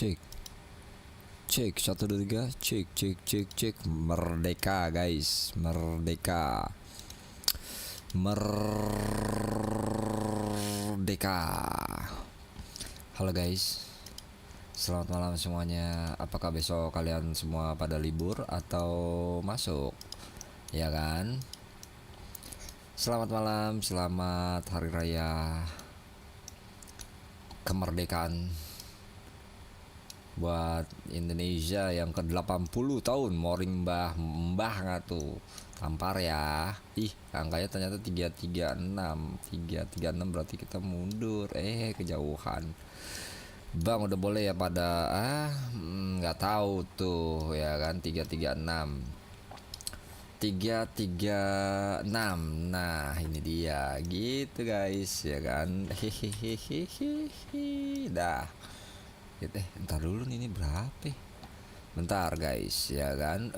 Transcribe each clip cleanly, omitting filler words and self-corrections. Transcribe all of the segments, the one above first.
Cek, cek, satu dua tiga, cek, cek, cek, cek, merdeka guys, merdeka, merdeka. Halo guys, selamat malam semuanya. Apakah besok kalian semua pada libur atau masuk? Ya kan? Selamat malam, selamat hari raya kemerdekaan buat Indonesia yang ke-80 tahun. Moring mbah nggak tuh, tampar ya. Ih, angkanya ternyata 336. 336 berarti kita mundur, kejauhan. Bang udah boleh ya pada nggak tahu tuh ya kan. 336 336. Nah ini dia gitu guys ya kan. Hehehehe. Dah gitu. Entar dulu nih, ini berapa? Bentar guys ya kan.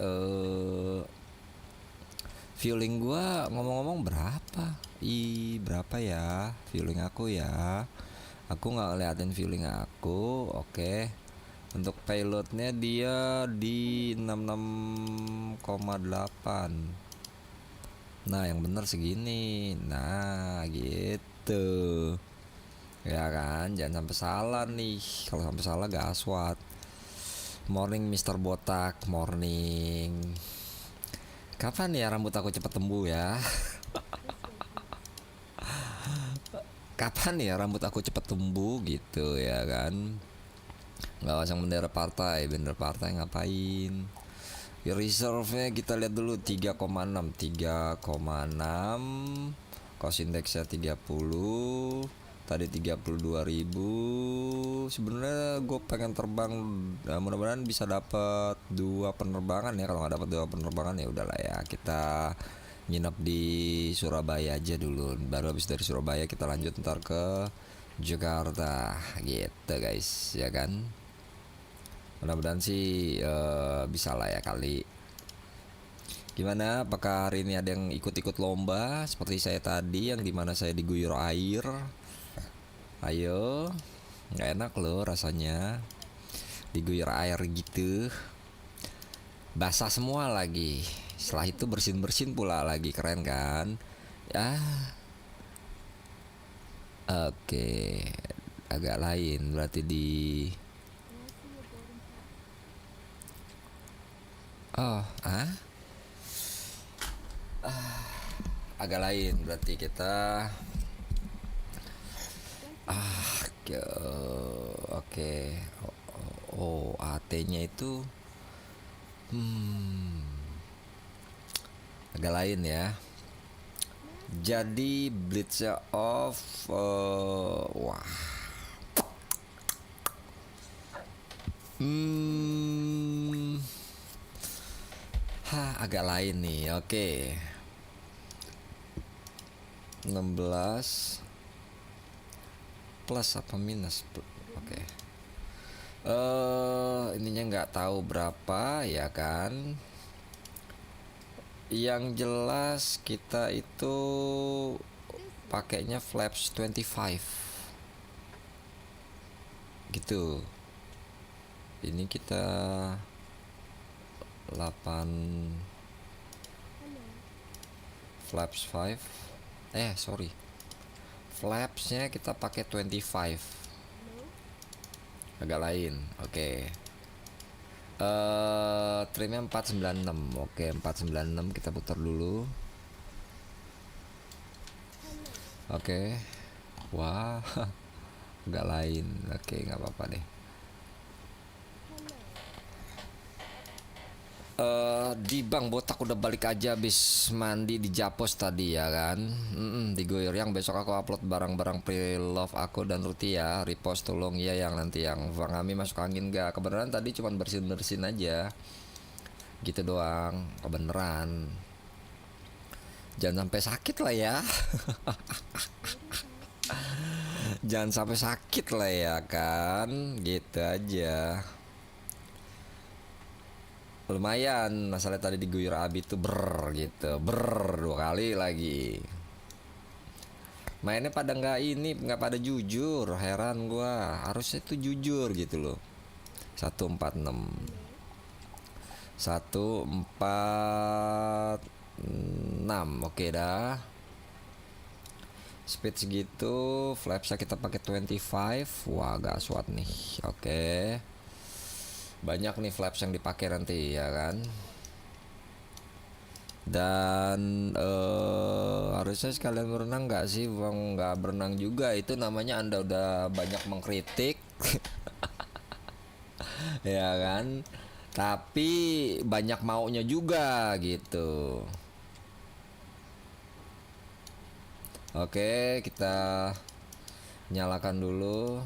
Feeling gua ngomong-ngomong berapa? Berapa ya feeling aku ya? Aku nggak ngeliatin feeling aku. Oke. Untuk payloadnya dia di 66,8. Nah yang bener segini. Nah gitu ya kan, jangan sampai salah nih. Kalau sampai salah gaswat. Morning Mr. Botak, morning. Kapan ya rambut aku cepet tumbuh ya? Kapan ya rambut aku cepet tumbuh gitu ya kan? Nggak pasang bendera partai ngapain? Ya, reserve-nya kita lihat dulu 3,6. Cost index-nya 30. Tadi 32.000. Sebenarnya gue pengen terbang, mudah-mudahan bisa dapat 2 penerbangan ya. Kalau nggak dapat 2 penerbangan ya udahlah ya, kita nginep di Surabaya aja dulu. Baru habis dari Surabaya kita lanjut ntar ke Jakarta gitu guys ya kan. Mudah-mudahan sih bisa lah ya kali. Gimana? Apakah hari ini ada yang ikut-ikut lomba seperti saya tadi yang dimana saya diguyur air? Ayo, nggak enak loh rasanya diguyur air gitu. Basah semua lagi. Setelah itu bersin-bersin pula lagi, keren kan? Ya, oke. Agak lain berarti di. Oh, agak lain berarti kita. Oke. AT-nya itu agak lain ya. Jadi blitz-nya off. Wah. Agak lain nih. Oke. 16 plus apa minus? Oke. Ininya nggak tahu berapa ya kan. Yang jelas kita itu pakainya flaps 25 gitu. Ini kita 8 flaps 5. Sorry. Flapsnya kita pakai 25. Agak lain. Oke. Trimnya 496. Oke, 496 kita putar dulu. Oke. Wah. Agak lain. Oke, nggak apa-apa deh. Di Bang Botak udah balik aja habis mandi di Japos tadi ya kan. Di Goyang besok aku upload barang-barang pre-love aku dan Ruti ya. Repost tolong ya, yang nanti yang Bang Ami masuk angin gak. Kebenaran tadi cuman bersin-bersin aja gitu doang, kebenaran. Jangan sampai sakit lah ya. Jangan sampai sakit lah ya kan, gitu aja. Lumayan masalah tadi diguyur Abi tuh gitu 2 kali lagi. Mainnya pada nggak pada jujur, heran gua. Harusnya tuh jujur gitu loh. 146. 146. Oke dah. Speed segitu, flapsnya kita pakai 25. Wah, gaswat nih. Oke. Banyak nih flaps yang dipakai nanti ya kan. Dan harusnya sekalian berenang nggak sih? Bang, nggak berenang juga, itu namanya Anda udah banyak mengkritik. Ya kan, tapi banyak maunya juga gitu. Oke, kita nyalakan dulu.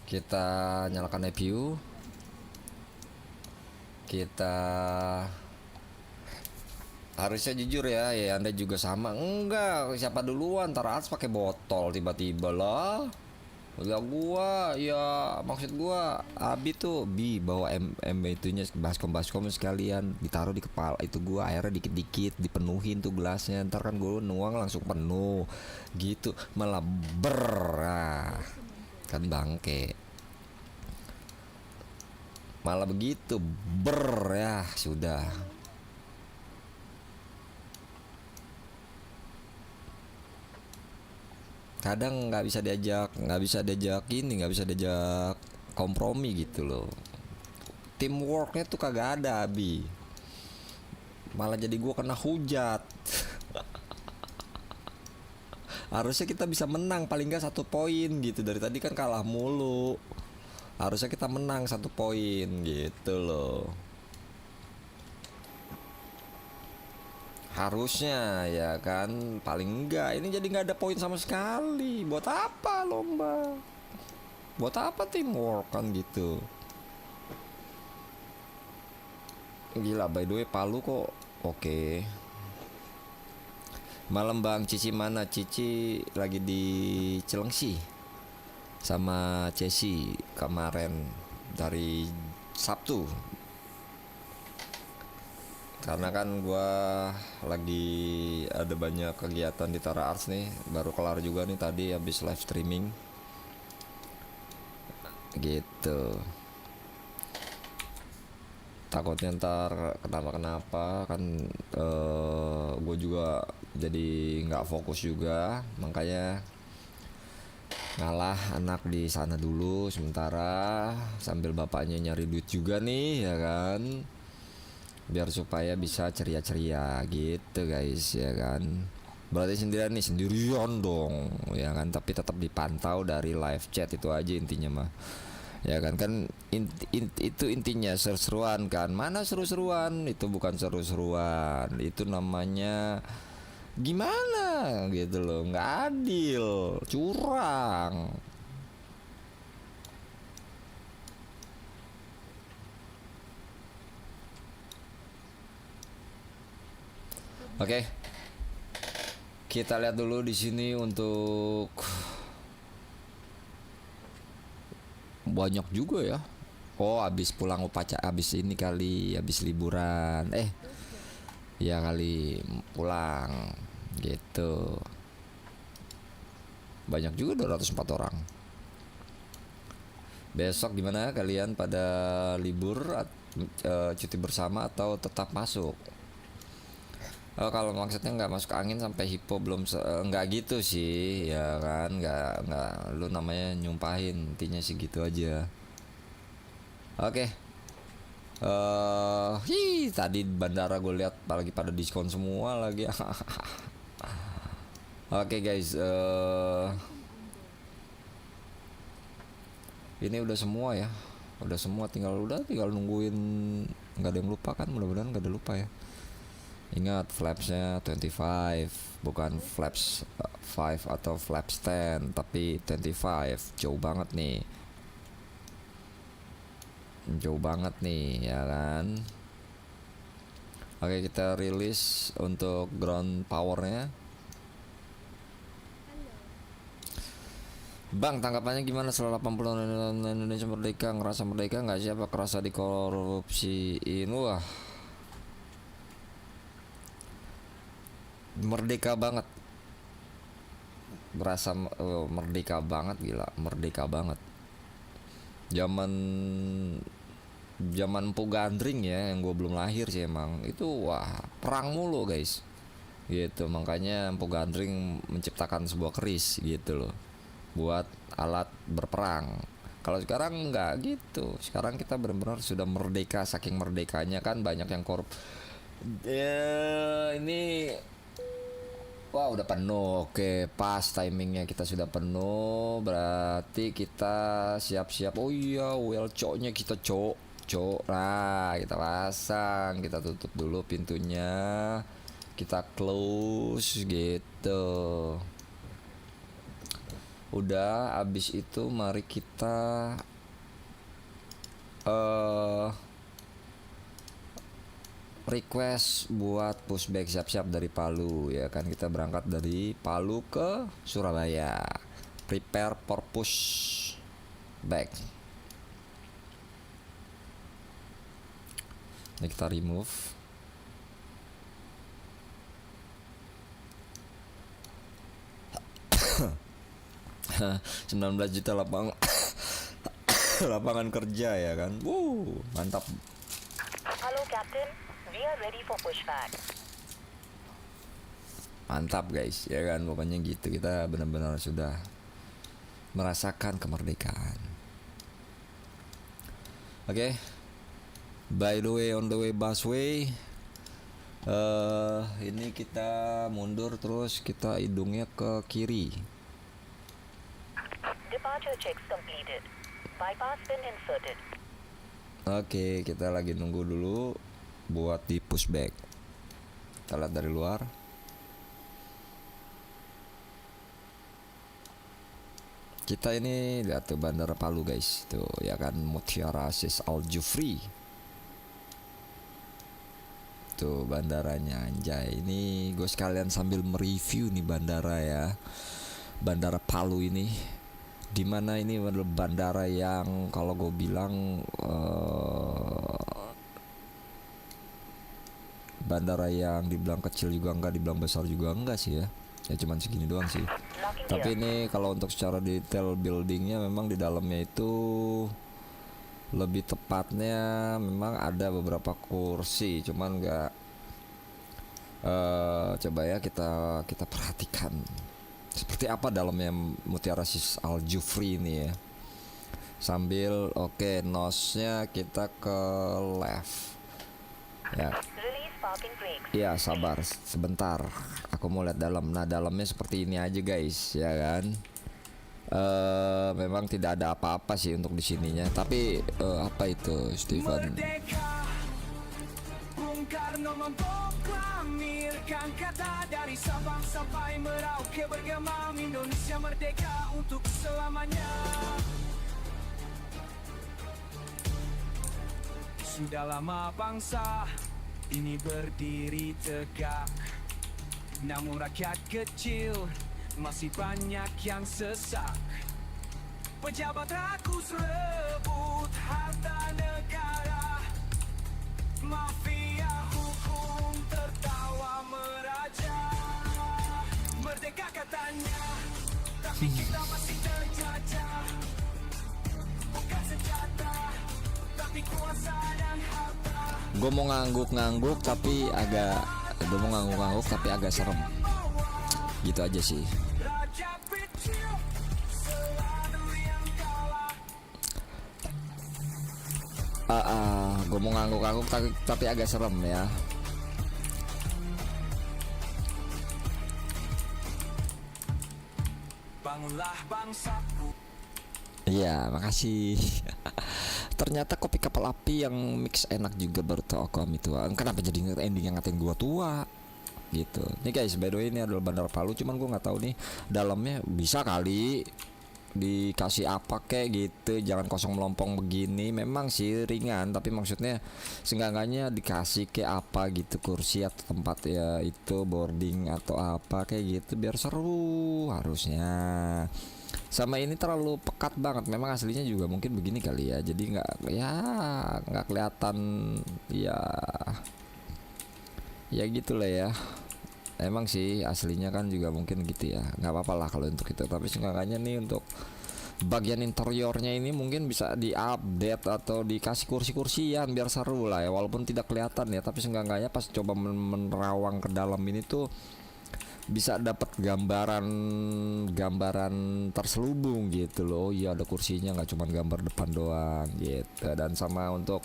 Kita nyalakan EPU. Kita harusnya jujur ya, Anda juga sama. Enggak, siapa duluan? Ntar harus pakai botol tiba-tiba lah. Udah gua, ya maksud gua Abi tuh bawa itunya baskom sekalian ditaruh di kepala itu gua, airnya dikit-dikit dipenuhin tuh gelasnya, ntar kan gua nuang langsung penuh gitu, malah kan bangke, malah begitu ya sudah. Kadang nggak bisa diajak kompromi gitu loh. Teamworknya tuh kagak ada, Abi. Malah jadi gua kena hujat. Harusnya kita bisa menang paling nggak 1 poin gitu, dari tadi kan kalah mulu. Harusnya kita menang 1 poin gitu loh. Harusnya ya kan, paling enggak ini jadi nggak ada poin sama sekali. Buat apa lomba? Buat apa teamwork kan gitu. Gila, by the way Palu kok oke. Malam Bang, Cici mana? Cici lagi di Cilengsi sama Cesi kemarin dari Sabtu. Karena kan gue lagi ada banyak kegiatan di Tara Arts nih, baru kelar juga nih tadi habis live streaming gitu. Takutnya ntar kenapa kan, gue juga jadi nggak fokus juga, makanya ngalah anak di sana dulu sementara sambil bapaknya nyari duit juga nih ya kan, biar supaya bisa ceria-ceria gitu guys ya kan. Berarti sendirian dong ya kan, tapi tetap dipantau dari live chat, itu aja intinya mah ya kan. Itu intinya seru-seruan kan, mana seru-seruan, itu bukan seru-seruan, itu namanya gimana gitu loh, nggak adil, curang. Oke, kita lihat dulu di sini untuk banyak juga ya. Oh, abis pulang upacara, abis ini kali, abis liburan. Ya kali pulang gitu. Banyak juga 204 orang. Besok gimana kalian, pada libur, cuti bersama atau tetap masuk? Oh, kalau maksudnya nggak masuk angin sampai hipo belum nggak gitu sih ya kan, nggak lu namanya nyumpahin, intinya sih gitu aja. Oke. Tadi bandara gue lihat lagi pada diskon semua lagi. Oke guys, ini udah semua ya, udah semua, tinggal nungguin. Nggak ada yang lupa kan, mudah-mudahan nggak ada lupa ya. Ingat flapsnya 25, bukan flaps 5 atau flaps 10, tapi 25. Jauh banget nih ya kan. Oke, kita rilis untuk ground powernya. Bang, tanggapannya gimana setelah 80 tahun Indonesia merdeka? Ngerasa merdeka nggak sih, apa kerasa dikorupsiin? Wah, merdeka banget, berasa merdeka banget, gila, merdeka banget. Zaman zaman Empu Gandring ya, yang gue belum lahir sih emang itu, wah perang mulu guys gitu. Makanya Empu Gandring menciptakan sebuah keris gitu loh, buat alat berperang. Kalau sekarang nggak gitu, sekarang kita benar-benar sudah merdeka. Saking merdekanya kan banyak yang korup ya. Ini wah udah penuh. Oke, pas timingnya kita sudah penuh, berarti kita siap-siap. Oh iya, well coknya kita cok. Nah, kita pasang, kita tutup dulu pintunya, kita close gitu. Udah, abis itu mari kita request buat pushback, siap-siap dari Palu ya kan. Kita berangkat dari Palu ke Surabaya, prepare for push back. Ini kita remove. $19 juta lapangan kerja ya kan. Mantap. Halo Captain, we are ready for pushback. Mantap guys, ya kan, pokoknya gitu. Kita benar-benar sudah merasakan kemerdekaan. Oke. By the way, on the way busway, ini kita mundur terus, kita hidungnya ke kiri. Departure checks completed. Bypass pin inserted. Oke, kita lagi nunggu dulu buat di pushback. Kita lihat dari luar. Kita ini lihat tuh Bandara Palu guys, tuh ya kan, Mutiara Sis Al Jufri. Tuh bandaranya, anjay. Ini gue sekalian sambil mereview nih bandara ya. Bandara Palu ini, dimana ini adalah bandara yang kalau gue bilang bandara yang dibilang kecil juga enggak, dibilang besar juga enggak sih ya. Ya cuman segini doang sih. Tapi ini kalau untuk secara detail buildingnya memang di dalamnya itu lebih tepatnya memang ada beberapa kursi, cuman enggak. Coba ya kita perhatikan seperti apa dalamnya Mutiara Sis Al Jufri ini ya. Sambil nose-nya kita ke left. Ya. Iya, sabar sebentar. Aku mau lihat dalam. Nah, dalamnya seperti ini aja guys, ya kan. Memang tidak ada apa-apa sih untuk di sininya. Tapi apa itu, Steven? Bung Karno memproklamirkan kata dari Sabang sampai Merauke bergema, Indonesia merdeka untuk selamanya. Sudah lama bangsa ini berdiri tegak, namun rakyat kecil masih banyak yang sesak. Pejabat rakus rebut harta negara, mafia hukum tertawa meraja. Merdeka katanya, tapi kita masih terjajah. Bukan senjata, tapi kuasa dan harta. Gue mau ngangguk-ngangguk tapi agak serem. Gitu aja sih. Gue mau ngangguk-ngangguk tapi agak serem ya. Bangunlah bangsaku. Iya, makasih. Ternyata kopi kapal api yang mix enak juga, baru tau aku itu. Kenapa jadi ending yang ngatain gua tua gitu. Nih guys, by the way ini adalah Bandara Palu, cuman gua nggak tahu nih dalamnya bisa kali dikasih apa kayak gitu. Jangan kosong melompong begini. Memang sih ringan, tapi maksudnya seenggaknya dikasih kayak apa gitu, kursi atau tempat ya itu boarding atau apa kayak gitu biar seru harusnya. Sama ini terlalu pekat banget. Memang aslinya juga mungkin begini kali ya. Jadi nggak kelihatan ya gitulah ya. emang sih aslinya kan juga mungkin gitu ya, nggak apa-apa lah kalau untuk itu, tapi seenggaknya nih untuk bagian interiornya ini mungkin bisa diupdate atau dikasih kursi-kursian biar seru lah ya, walaupun tidak kelihatan ya, tapi seenggaknya pas coba menerawang ke dalam ini tuh bisa dapat gambaran terselubung gitu loh. Iya ada kursinya, nggak cuma gambar depan doang gitu. Dan sama untuk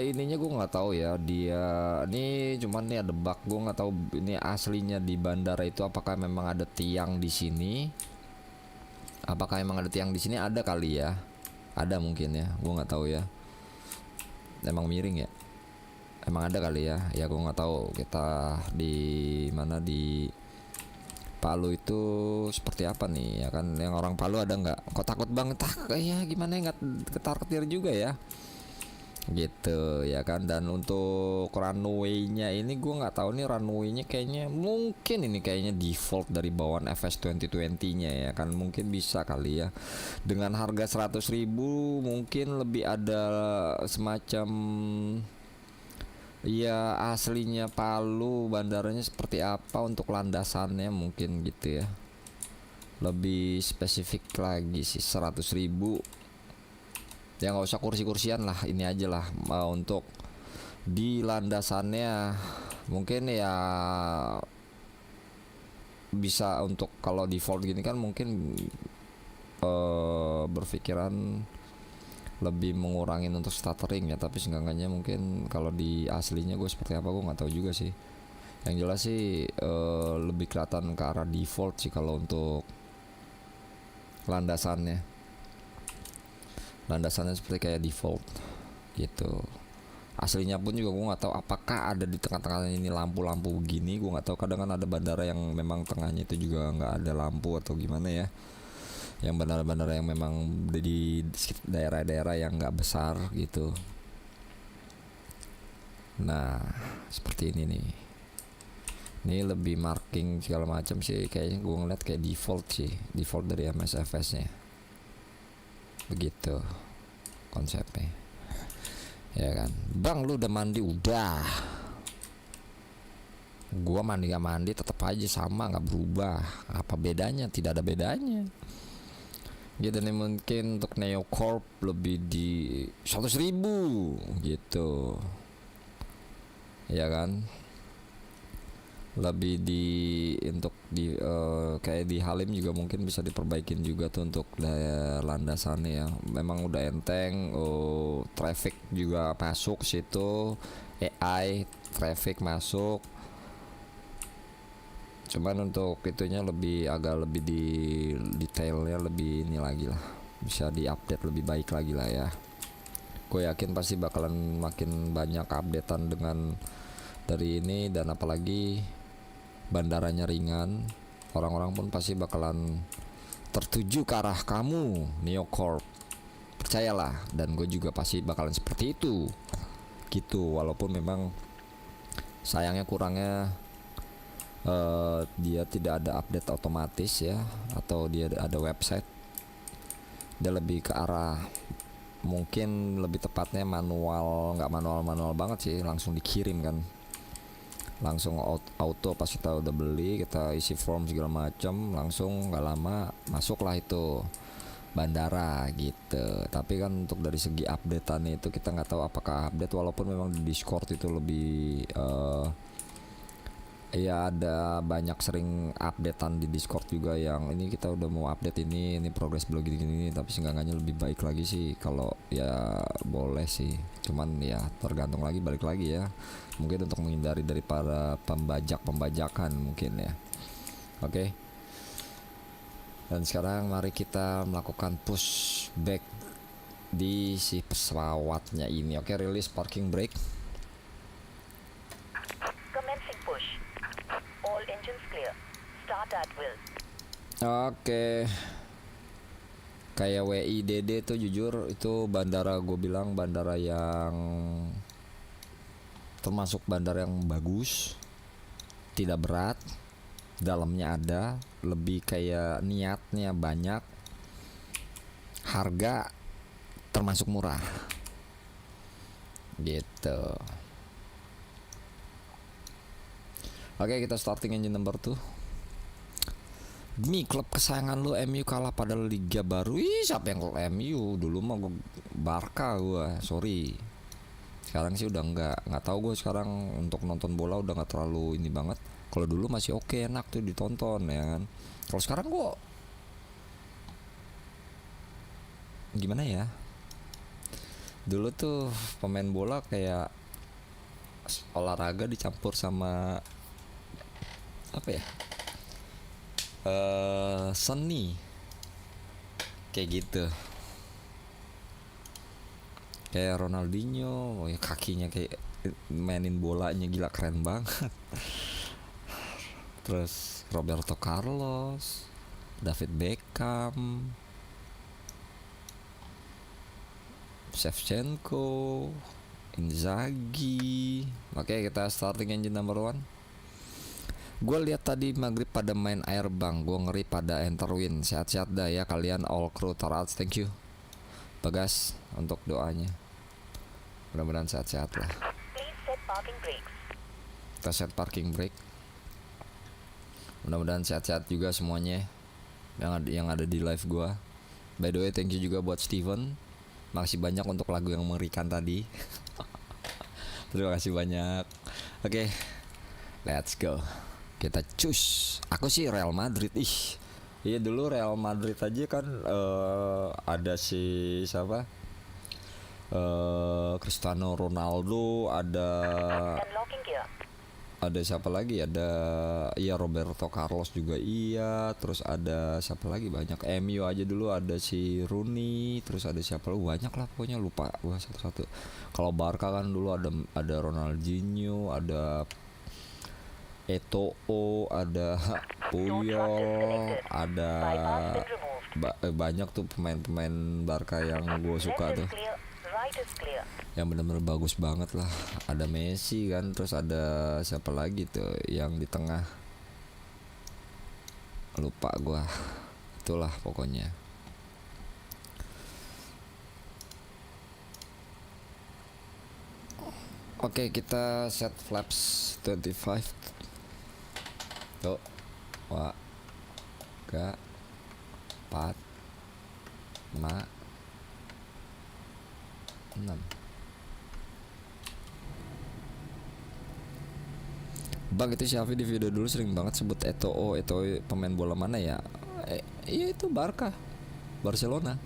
ininya gue nggak tahu ya, dia ini cuman nih ada bug, gue nggak tahu ini aslinya di bandara itu apakah memang ada tiang di sini, apakah emang ada tiang di sini, ada kali ya, ada mungkin ya, gue nggak tahu ya, emang miring ya, emang ada kali ya, ya gue nggak tahu. Kita di mana di Palu itu seperti apa nih ya kan, yang orang Palu ada nggak, kok takut banget ya gimana ya, nggak ketar-ketir juga ya gitu ya kan. Dan untuk runway-nya ini gue nggak tahu nih, runway-nya kayaknya mungkin ini kayaknya default dari bawaan FS 2020-nya ya kan, mungkin bisa kali ya dengan harga 100.000 mungkin lebih ada semacam ya aslinya Palu bandaranya seperti apa untuk landasannya mungkin gitu ya, lebih spesifik lagi sih 100.000 ya, nggak usah kursi-kursian lah, ini aja lah untuk di landasannya mungkin ya bisa untuk kalau default gini kan mungkin berpikiran lebih mengurangin untuk stuttering ya, tapi seenggaknya mungkin kalau di aslinya gue seperti apa gue nggak tahu juga sih. Yang jelas sih lebih kelihatan ke arah default sih kalau untuk landasannya seperti kayak default gitu. Aslinya pun juga gue nggak tahu apakah ada di tengah-tengahnya ini lampu-lampu begini, gue nggak tahu. Kadang kan ada bandara yang memang tengahnya itu juga nggak ada lampu atau gimana ya, yang bandara-bandara yang memang di daerah-daerah yang nggak besar gitu. Nah seperti ini nih, ini lebih marking segala macam sih kayaknya, gue ngeliat kayak default sih, default dari MSFS nya begitu konsepnya ya kan. Bang lu udah mandi? Udah, gua mandi gak mandi tetap aja sama, nggak berubah. Apa bedanya? Tidak ada bedanya gitu nih. Mungkin untuk Neocorp lebih di 100.000 gitu ya kan, lebih di untuk di kayak di Halim juga mungkin bisa diperbaikin juga tuh untuk landasannya ya. Memang udah enteng, traffic juga masuk situ, AI traffic masuk, cuman untuk itunya agak lebih di detailnya lebih ini lagi lah, bisa diupdate lebih baik lagi lah ya. Gue yakin pasti bakalan makin banyak updatean dengan dari ini, dan apalagi bandaranya ringan, orang-orang pun pasti bakalan tertuju ke arah kamu Neocorp, percayalah. Dan gue juga pasti bakalan seperti itu gitu, walaupun memang sayangnya kurangnya dia tidak ada update otomatis ya, atau dia ada website. Dia lebih ke arah mungkin lebih tepatnya manual, nggak manual banget sih, langsung dikirim kan, langsung auto pas kita udah beli, kita isi form segala macam, langsung nggak lama masuklah itu bandara gitu. Tapi kan untuk dari segi updatean itu kita nggak tahu apakah update, walaupun memang di Discord itu lebih ya ada banyak sering updatean di Discord juga yang ini kita udah mau update ini progress belum gini, tapi seenggaknya lebih baik lagi sih kalau ya boleh sih. Cuman ya tergantung lagi, balik lagi ya, mungkin untuk menghindari dari para pembajakan mungkin ya. Oke. Dan sekarang mari kita melakukan push back di si pesawatnya ini. Oke, release parking brake. Commencing push. All engines clear. Start at will. Oke. Kayak WIDD tuh jujur itu bandara, gue bilang bandara yang termasuk bandara yang bagus, tidak berat, dalamnya ada, lebih kayak niatnya banyak, harga termasuk murah gitu. Oke, kita starting engine number 2. Demi klub kesayangan lu MU kalah pada liga baru. Ih, siapa yang klub MU? Dulu mah gua Barca gua, sorry. Sekarang sih udah nggak tahu gue sekarang untuk nonton bola udah nggak terlalu ini banget. Kalau dulu masih oke, enak tuh ditonton ya kan. Kalau sekarang gue gimana ya? Dulu tuh pemain bola kayak olahraga dicampur sama apa ya? Seni kayak gitu. Kayak Ronaldinho, oh ya kakinya kayak mainin bolanya gila keren banget. Terus Roberto Carlos, David Beckham, Shevchenko, Inzaghi. Oke, kita starting engine number 1. Gue lihat tadi maghrib pada main air bang, gue ngeri pada enter win. Sehat-sehat dah ya kalian all crew Tarats, thank you Bagas untuk doanya. Mudah-mudahan sehat-sehat lah. Please set parking brakes. Kita set parking brake. Mudah-mudahan sehat-sehat juga semuanya yang ada di live gue. By the way, thank you juga buat Steven. Makasih banyak untuk lagu yang mengerikan tadi. Terima kasih banyak. Oke, let's go. Kita cus. Aku sih Real Madrid. Iya dulu Real Madrid aja kan ada si siapa? Cristiano Ronaldo, Unlocking gear. ada siapa lagi? Ada iya Roberto Carlos juga iya. Terus ada siapa lagi banyak. MU aja dulu ada si Rooney. Terus ada siapa lu banyak lah pokoknya lupa gua satu-satu. Kalau Barca kan dulu ada Ronaldinho, ada Eto'o, ada Puyol, ada Bypass been removed. banyak tuh pemain-pemain Barca yang gue suka Left tuh, is clear. Right is clear. yang benar-benar bagus banget lah. Ada Messi kan, terus ada siapa lagi tuh yang di tengah, lupa gue. Itulah pokoknya. Oke, kita set flaps 25. Tuh, wah, 3, 4, 5, 6. Bang, itu Syafi di video dulu sering banget sebut Eto'o pemain bola mana ya? Iya itu Barcelona.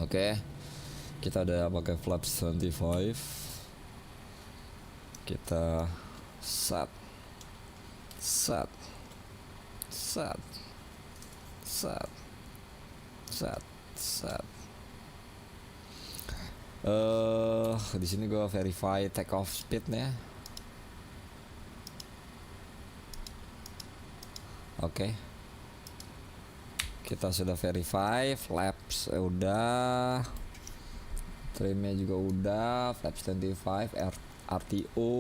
Oke, kita ada pakai flaps 25. Kita set. Di sini gue verify take off speednya. Oke. Kita sudah verify, flaps udah, trimnya juga udah, flaps 25, RTO,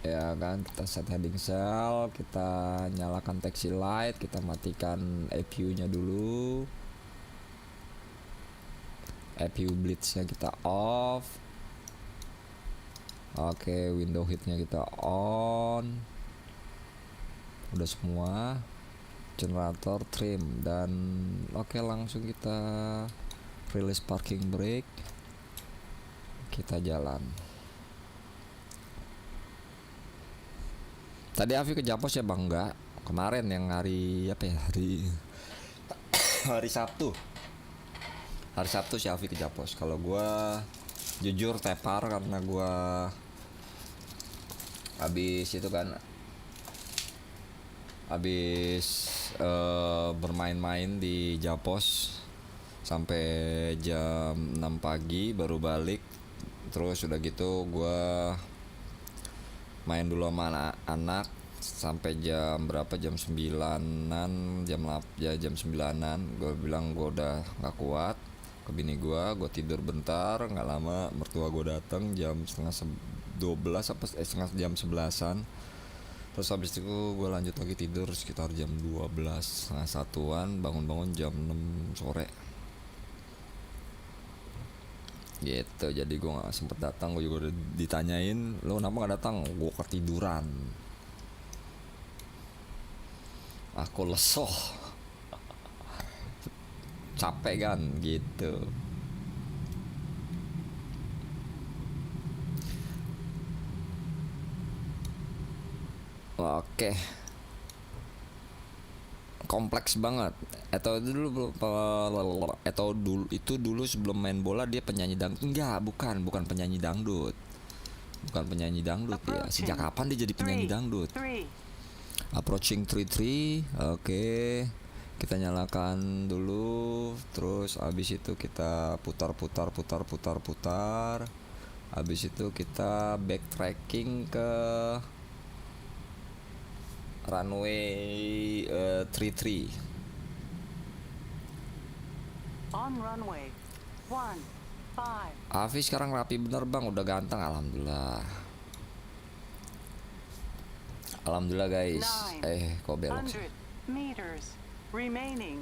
ya kan. Kita set heading cell, kita nyalakan taxi light, kita matikan EPU-nya dulu, EPU blitz-nya kita off. Oke, window heat-nya kita on, udah semua. Generator trim dan oke, langsung kita release parking brake, kita jalan. Tadi Avi ke Japos ya bang? Enggak, kemarin yang hari apa ya, hari Sabtu si Avi ke Japos. Kalau gua jujur tepar karena gua habis itu kan, habis bermain-main di Japos sampai jam 6 pagi baru balik. Terus udah gitu gue main dulu sama anak-anak sampai jam berapa, jam 9-an, jam 9-an. Gue bilang gue udah gak kuat ke bini gue tidur bentar. Gak lama mertua gue dateng jam setengah 12 apa setengah jam 11-an. Terus habis itu gue lanjut lagi tidur sekitar jam 12 setengah satuan, bangun-bangun jam 6 sore gitu. Jadi gue nggak sempet datang. Gue juga udah ditanyain, lo kenapa nggak datang? Gue ketiduran, aku lesoh, capek kan gitu. Oke, kompleks banget. Itu dulu sebelum main bola dia penyanyi dangdut. Enggak, bukan penyanyi dangdut. Bukan penyanyi dangdut ya. Sejak kapan dia jadi penyanyi dangdut? Approaching 3-3. Oke. Kita nyalakan dulu, terus abis itu kita putar. Abis itu kita backtracking ke runway 33. On runway 15. Avi sekarang rapi bener bang, udah ganteng, alhamdulillah. Alhamdulillah guys. Kok belok sih? 100 meters remaining.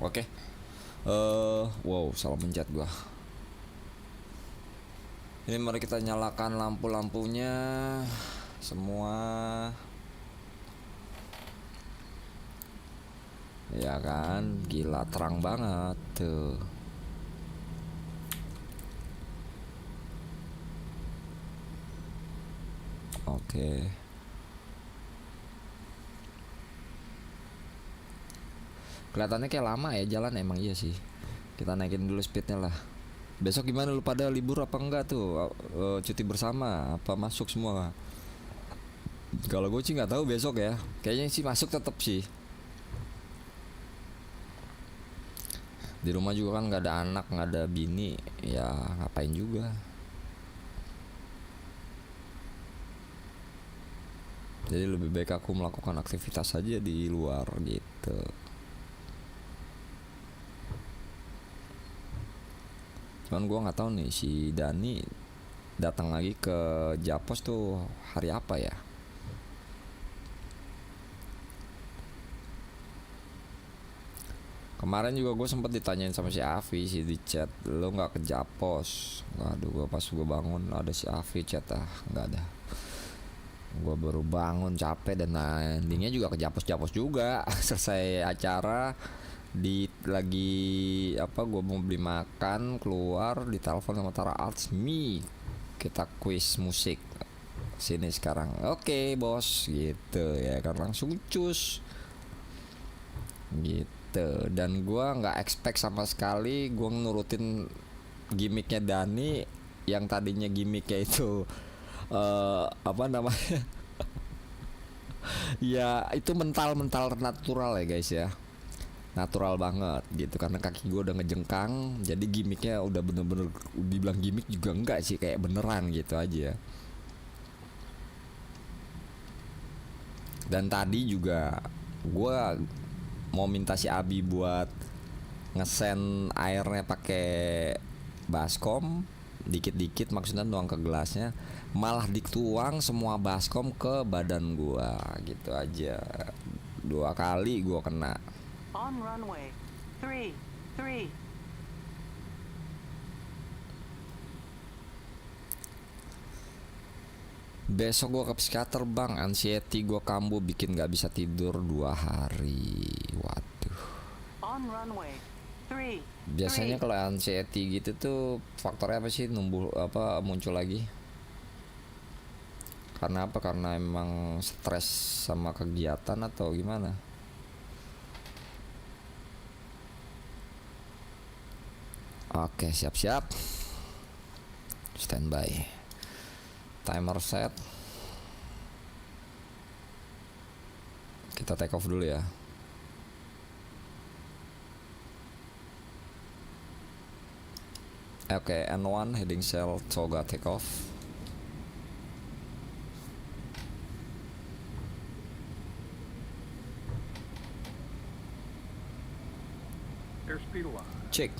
Oke. Wow, salah pencet gua. Ini mari kita nyalakan lampu-lampunya semua. Ya kan, gila terang banget tuh. Oke. Kelihatannya kayak lama ya jalan, emang iya sih. Kita naikin dulu speednya lah. Besok gimana, lu pada libur apa enggak tuh? Cuti bersama apa masuk semua? Kalau gue sih nggak tahu besok ya. Kayaknya sih masuk tetap sih. Di rumah juga kan nggak ada anak, nggak ada bini, ya ngapain juga. Jadi lebih baik aku melakukan aktivitas saja di luar gitu. Cuman gue nggak tahu nih si Dani datang lagi ke Japos tuh hari apa ya? Kemarin juga gue sempet ditanyain sama si Avi sih di chat, lo nggak ke Japos? Waduh, gue pas gue bangun ada si Avi chat, nggak ada. Gue baru bangun capek dan endingnya juga ke Japos juga. Selesai acara lagi apa, gue mau beli makan keluar, ditelepon sama Tara Arts, kita quiz musik sini sekarang. Oke, bos gitu ya kan, langsung cus gitu. Dan gue nggak expect sama sekali, gue nurutin gimmicknya Dani yang tadinya gimmicknya itu apa namanya ya itu mental natural ya guys ya, natural banget gitu, karena kaki gue udah ngejengkang. Jadi gimmicknya udah bener-bener dibilang gimmick juga enggak sih, kayak beneran gitu aja. Dan tadi juga gue mau minta si Abi buat ngesen airnya pakai baskom dikit-dikit, maksudnya tuang ke gelasnya, malah dituang semua baskom ke badan gue gitu aja. 2 kali gue kena. On runway 33. Besok gue ke psikiater bang, anxiety gue kambuh, bikin gak bisa tidur 2 hari. Waduh. On runway 3. Biasanya kalau anxiety gitu tuh faktornya apa sih muncul lagi? Karena apa? Karena emang stres sama kegiatan atau gimana? Oke, siap-siap. Standby. Timer set. Kita take off dulu ya. Oke, N1 heading cell Toga take off. Airspeed alive. Cek.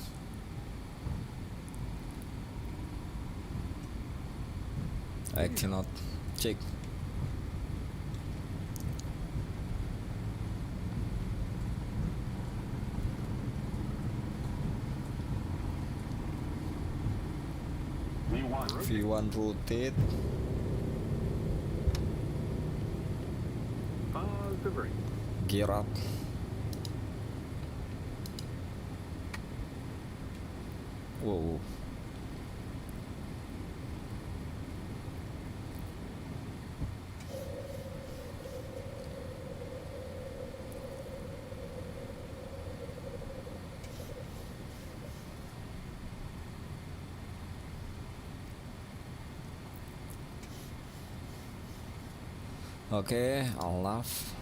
I cannot check. V1 rotate. Gear up. Wow. Oke, Olaf.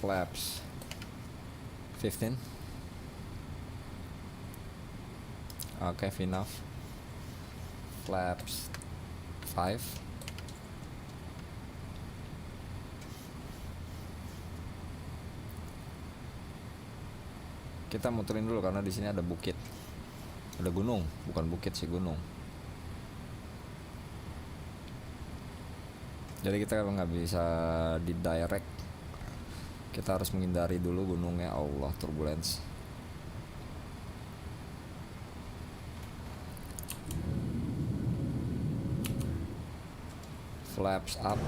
Flaps 15. Oke, enough. Flaps 5. Kita muterin dulu karena di sini ada bukit, ada gunung, bukan bukit sih, gunung. Jadi kita nggak bisa di direct, kita harus menghindari dulu gunungnya. Allah, turbulence. Flaps up.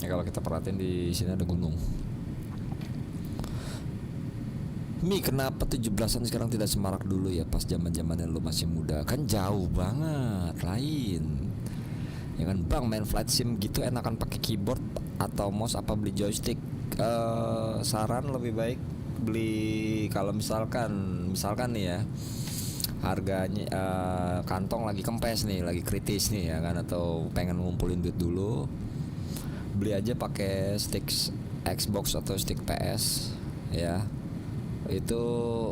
Ya, kalau kita perhatiin di sini ada gunung. Mi, kenapa 17-an sekarang tidak semarak dulu ya pas zaman-zamannya lu masih muda? Kan jauh banget lain. Ya kan Bang, main flight sim gitu enakan pakai keyboard atau mouse apa beli joystick? Saran lebih baik beli, kalau misalkan nih ya, harganya kantong lagi kempes nih, lagi kritis nih ya kan, atau pengen ngumpulin duit dulu, beli aja pakai stick Xbox atau stick PS ya. Itu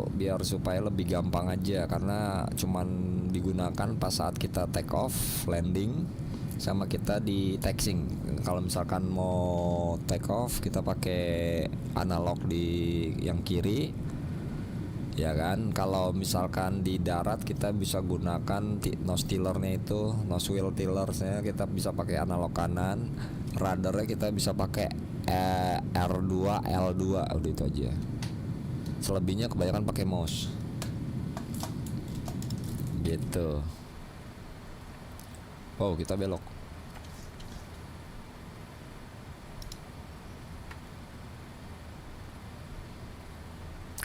biar supaya lebih gampang aja, karena cuman digunakan pas saat kita take off, landing, sama kita di taxiing. Kalau misalkan mau take off kita pakai analog di yang kiri ya kan. Kalau misalkan di darat kita bisa gunakan nose tillernya, itu nose wheel tillersnya kita bisa pakai analog kanan. Radarnya kita bisa pakai R2 L2, udah itu aja. Selebihnya kebanyakan pakai mouse gitu. Wow, kita belok.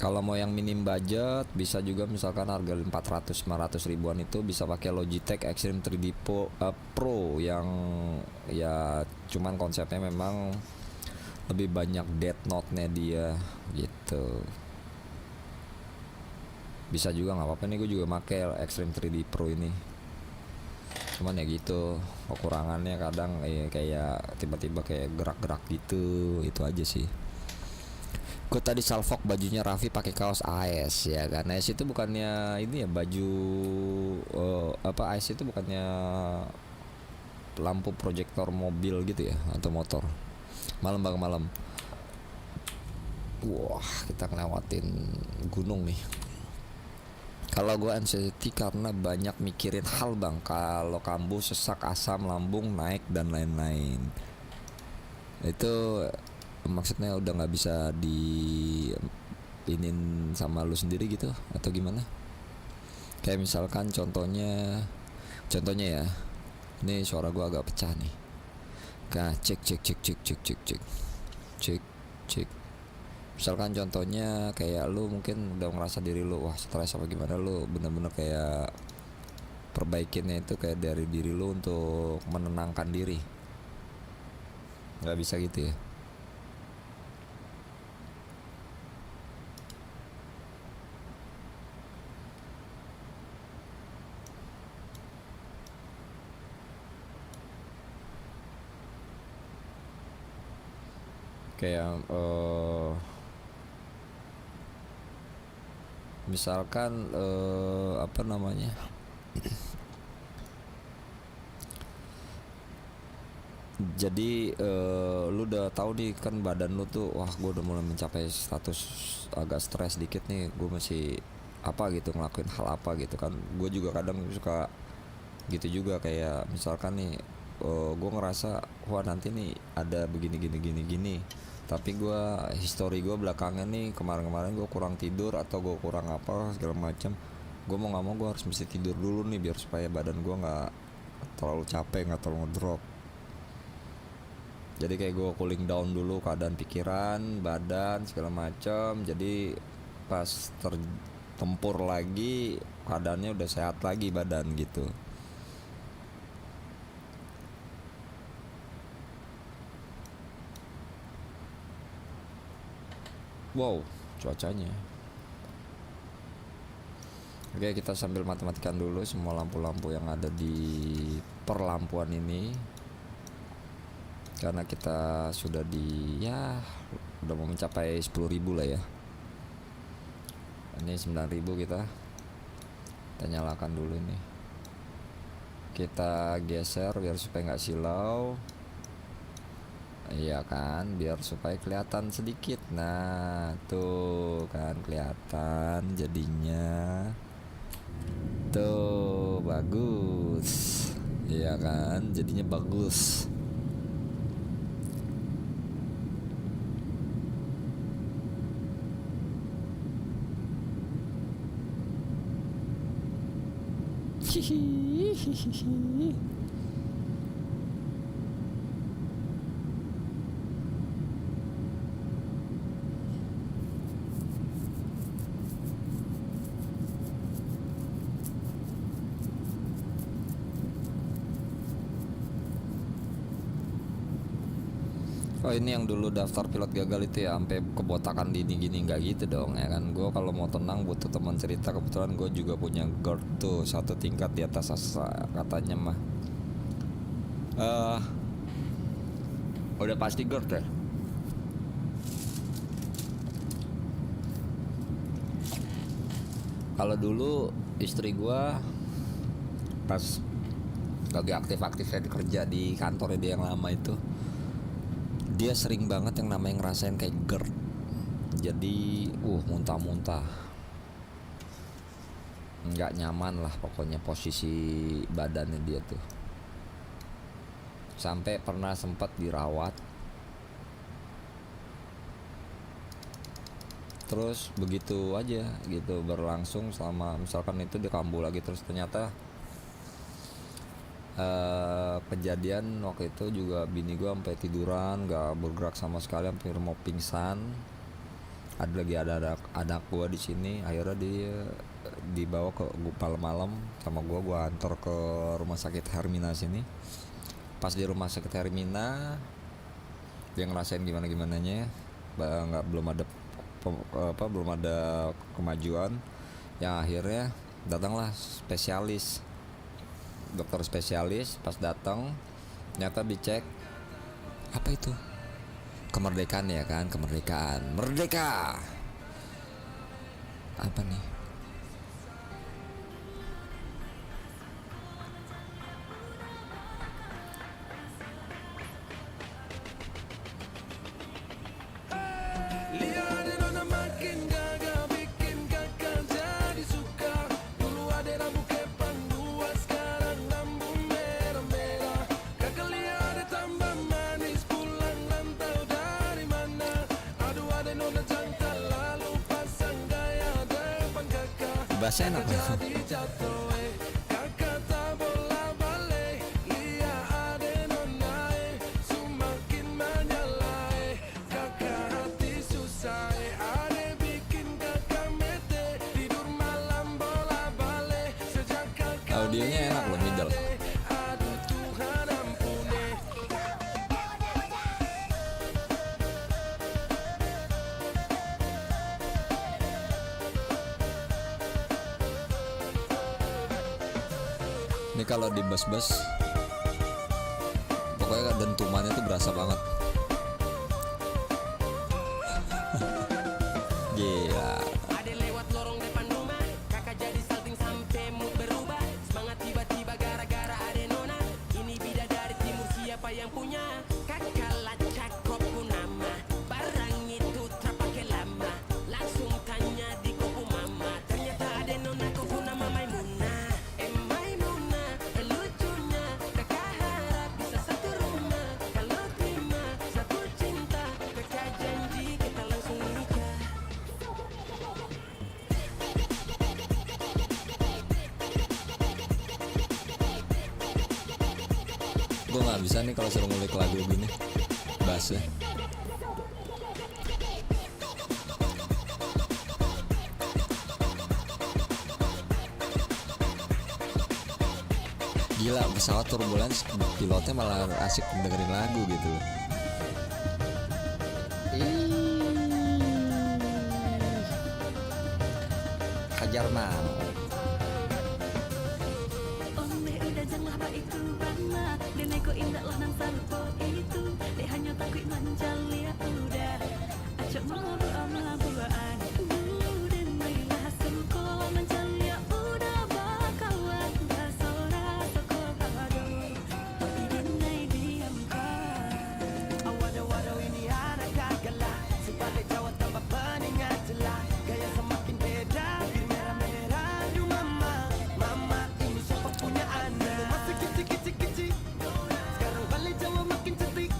Kalau mau yang minim budget bisa juga, misalkan harga 400-500 ribuan itu bisa pakai Logitech Extreme 3D Pro yang ya cuman konsepnya memang lebih banyak dead note-nya dia gitu. Bisa juga, nggak apa-apa nih, gue juga pakai Extreme 3D Pro ini. Cuman ya gitu, kekurangannya kadang kayak tiba-tiba kayak gerak-gerak gitu, itu aja sih. Gue tadi salvok bajunya Raffi pakai kaos AS ya kan. AS itu bukannya ini ya, baju AS itu bukannya lampu proyektor mobil gitu ya, atau motor. Malam bang, malam. Wah, kita ngelewatin gunung nih. Kalau gue anxiety karena banyak mikirin hal bang. Kalau kambuh, sesak, asam lambung naik dan lain-lain. Itu maksudnya udah nggak bisa diinin sama lu sendiri gitu atau gimana? Kayak misalkan contohnya ya, ini suara gua agak pecah nih. Cek. Misalkan contohnya kayak lu mungkin udah ngerasa diri lu wah stres apa gimana, lu bener-bener kayak perbaikinnya itu kayak dari diri lu untuk menenangkan diri. Nggak bisa gitu ya? Kayak misalkan apa namanya, jadi lu udah tahu nih kan badan lu tuh, wah gue udah mulai mencapai status agak stres dikit nih, gue masih apa gitu ngelakuin hal apa gitu kan. Gue juga kadang suka gitu juga, kayak misalkan nih gue ngerasa wah nanti nih ada begini gini gini gini, tapi gue history gue belakangan nih, kemarin-kemarin gue kurang tidur atau gue kurang apa segala macam, gue mau nggak mau gue harus mesti tidur dulu nih biar supaya badan gue nggak terlalu capek, nggak terlalu ngedrop. Jadi kayak gue cooling down dulu keadaan pikiran, badan segala macam. Jadi pas tertempur lagi keadaannya udah sehat lagi badan gitu. Wow, cuacanya. Oke, kita sambil matematikan dulu semua lampu-lampu yang ada di perlampuan ini. Karena kita sudah ya udah mau mencapai 10.000 lah ya. Ini 9.000 kita nyalakan dulu nih. Kita geser biar supaya nggak silau. Iya kan, biar supaya kelihatan sedikit. Nah, tuh kan kelihatan jadinya. Tuh, bagus. Iya kan, jadinya bagus. Hihihi. Oh ini yang dulu daftar pilot gagal itu ya, sampai kebotakan gini-gini, nggak gitu dong ya kan. Gue kalau mau tenang butuh teman cerita, kebetulan gue juga punya GERD tuh 1 tingkat di atas asa katanya mah. Udah pasti GERD ya. Kalau dulu istri gue pas lagi aktif-aktifnya kerja di kantornya dia yang lama itu, dia sering banget yang namanya ngerasain kayak GERD. Jadi muntah-muntah, nggak nyaman lah pokoknya posisi badannya dia tuh. Sampai pernah sempat dirawat. Terus begitu aja gitu berlangsung selama, misalkan itu dia kambuh lagi, terus ternyata kejadian waktu itu juga bini gue sampai tiduran nggak bergerak sama sekali, hampir mau pingsan. Ada anak gue di sini, akhirnya dia dibawa ke malam sama gue antar ke rumah sakit Hermina sini. Pas di rumah sakit Hermina dia ngerasain gimana nya, belum ada kemajuan. Yang akhirnya datanglah spesialis, dokter spesialis. Pas datang ternyata dicek, apa itu, kemerdekaan ya kan, kemerdekaan, merdeka apa nih, bahasa enak. Audionya enak loh, middle. Ini kalau di bus-bus pokoknya dentumannya tuh berasa banget. Gila. Ada lewat lorong depan rumah, kakak jadi salting sampai mood berubah. Semangat tiba-tiba gara-gara ada nona. Ini bidadari timur siapa yang punya? Kakak lacak kopu nama, barang itu terpakai lama. Langsung tanya di kopu mama, ternyata ada nona kopu nama Maimunah. Maimunah, lucunya kakak harap bisa satu rumah. Kalau terima satu cinta, kakak janji kita langsung nikah. Gue nggak bisa nih kalau suruh ngulik lagu gini bassnya. Gila, pesawat turbulence pilotnya malah asik dengerin lagu gitu. Hajar mal. Oleh udah janganlah baik itu bana dan aku indah lah nang salpo itu deh hanya takut menjali ya udah acok mau buaan dulu dan marilah suko menjali ya udah bakawan basora toko bado tapi denai diamkan Waduh ini anak kagala, sebagai Jawa tambah peningat jelas. Gaya semakin beda, bir merah-merah. Aduh mama, mama ini siapa punya anak? Masih kecil-kecil, sekarang balik Jawa makin cantik.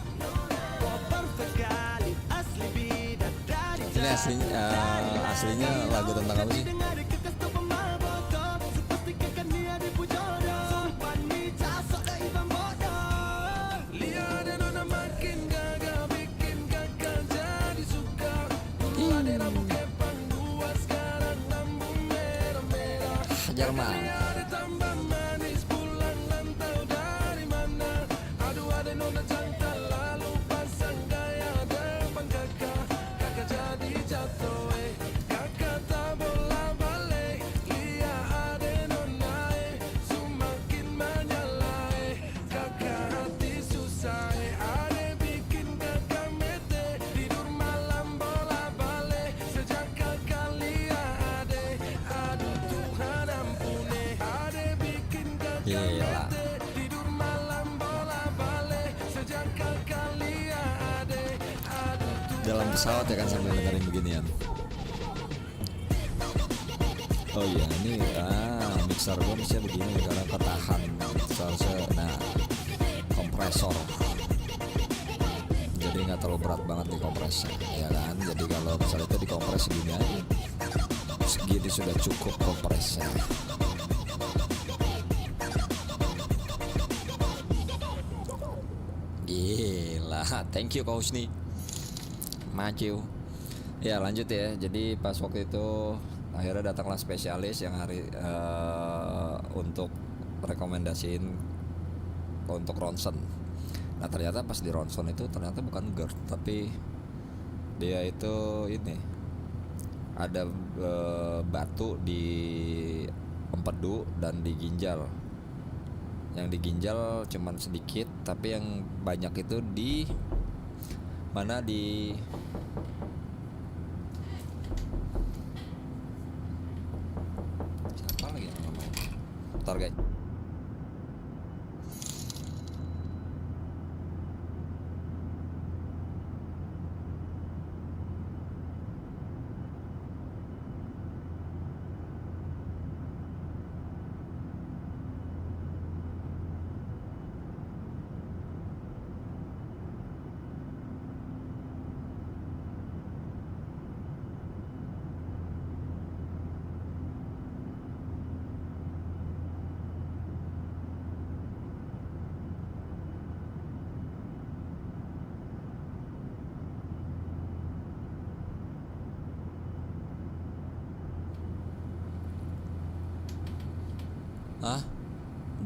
Kok perfect kali, asli bidadari. Ini aslinya lagu tentang apa sih? Dengar kekas tuh pemabok, seperti kakak dia dipujodoh. Sumpah nih casok ke ibang bodoh. Lihat dan nona makin gagal, bikin kakak jadi suka. Dulu ada rambut kepang, dua sekarang rambut merah-merah. Hajar mal. Ada tambah manis, pulang lantau dari mana? Aduh ada nona cantik, lalu pasang gaya depan kakak. Kakak jadi jatuh, kakak tak bola balik. Lihat ada nona, semakin menyala. Kakak hati susah, ada bikin kakak mete. Tidur malam bola balik, sejak kakak lihat ada. Aduh Tuhan ampuni, ada bikin kakak Gila. mete. Tidur malam bola balik, sejak kakak lihat ada. Aduh Dalam pesawat ya kan sambil dengerin beginian. Oh iya, ini mixer gue mestinya begini karena ketahan seharusnya. Nah, kompresor jadi nggak terlalu berat banget di kompresnya ya kan. Jadi kalau misalnya itu dikompres segini aja, segini sudah cukup kompresnya. Gila, thank you Kak Husni. Maju. Ya lanjut ya. Jadi pas waktu itu akhirnya datanglah spesialis yang untuk rekomendasiin untuk ronsen. Nah ternyata pas di ronsen itu ternyata bukan GERD, tapi dia itu ini ada batu di empedu dan di ginjal. Yang di ginjal cuman sedikit, tapi yang banyak itu di mana di siapa lagi yang ngomong? Ntar guys.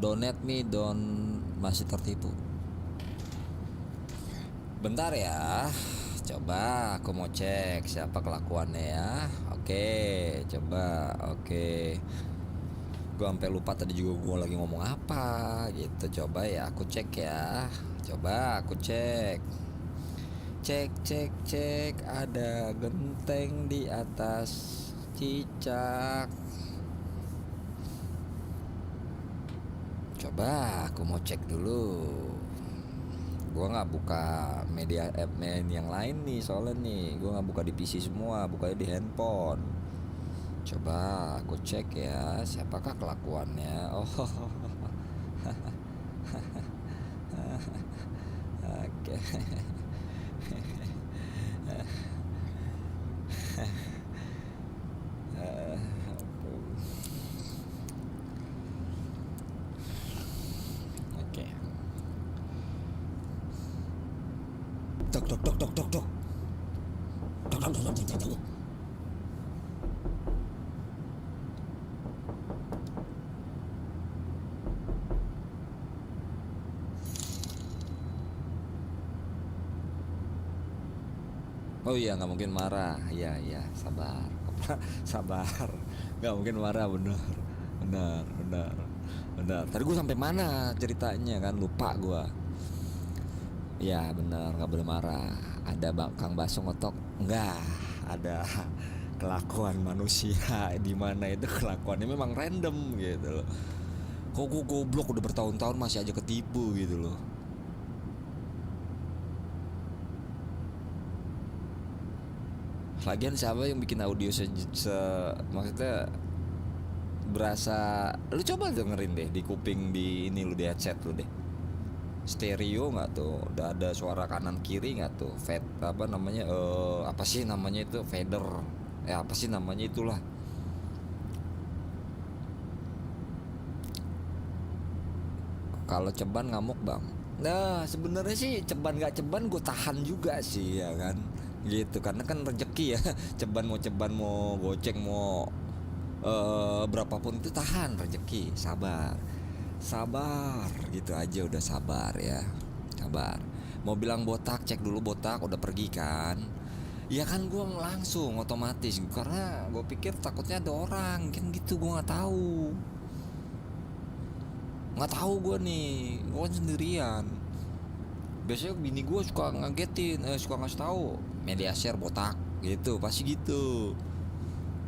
Donate me masih tertipu. Bentar ya, coba aku mau cek siapa kelakuannya ya. Oke, coba. Oke, gue sampai lupa tadi juga gue lagi ngomong apa gitu. Coba ya aku cek ya. Coba aku cek. Cek cek cek, ada genteng di atas cicak. Coba aku mau cek dulu. Gua nggak buka media app yang lain nih soalnya nih. Gua nggak buka di PC semua, bukanya di handphone. Coba aku cek ya, siapakah kelakuannya? Oh, oke. Oke. Tok tok tok tok tok tok. Tok tok tok tok tok tok. Oh iya, nggak mungkin marah. Iya iya, sabar. Sabar. Nggak mungkin marah, bener. Bener bener bener. Tadi gue sampai mana ceritanya kan, lupa gue. Ya bener, nggak boleh marah. Ada Kang Baso ngotok, nggak ada. Kelakuan manusia di mana itu kelakuannya memang random gitu loh. Kok gue goblok udah bertahun-tahun masih aja ketipu gitu loh. Lagian siapa yang bikin audio maksudnya berasa, lu coba dengerin deh di kuping, di ini lu, di headset lu deh. Stereo nggak tuh? Udah ada suara kanan kiri nggak tuh? Apa namanya? Apa sih namanya itu? Fader. Apa sih namanya itulah. Kalau ceban ngamuk bang. Nah sebenarnya sih ceban nggak ceban gue tahan juga sih ya kan. Gitu karena kan rezeki ya. Ceban mau goceng mau berapapun itu tahan rezeki, sabar. Sabar gitu aja, udah sabar ya. Sabar. Mau bilang botak, cek dulu botak udah pergi kan. Ya kan gue langsung otomatis karena gue pikir takutnya ada orang kan gitu, gue nggak tahu gue nih, gue kan sendirian. Biasanya bini gue suka ngagetin, suka ngasih tahu media share botak gitu, pasti gitu.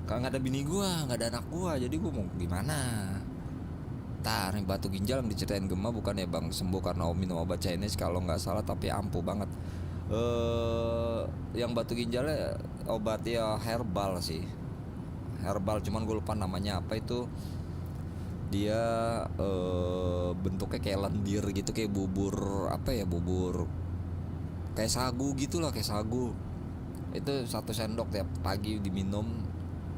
Kalau nggak ada bini gue, nggak ada anak gue, jadi gue mau gimana? Tar, yang batu ginjal yang diceritain Gema bukan ya bang, sembuh karena minum obat Chinese kalau nggak salah, tapi ampuh banget. Yang batu ginjalnya obat ya herbal sih, herbal, cuman gue lupa namanya apa itu. Dia bentuknya kayak lendir gitu, kayak bubur apa ya, bubur kayak sagu gitulah, kayak sagu. Itu 1 sendok tiap pagi diminum,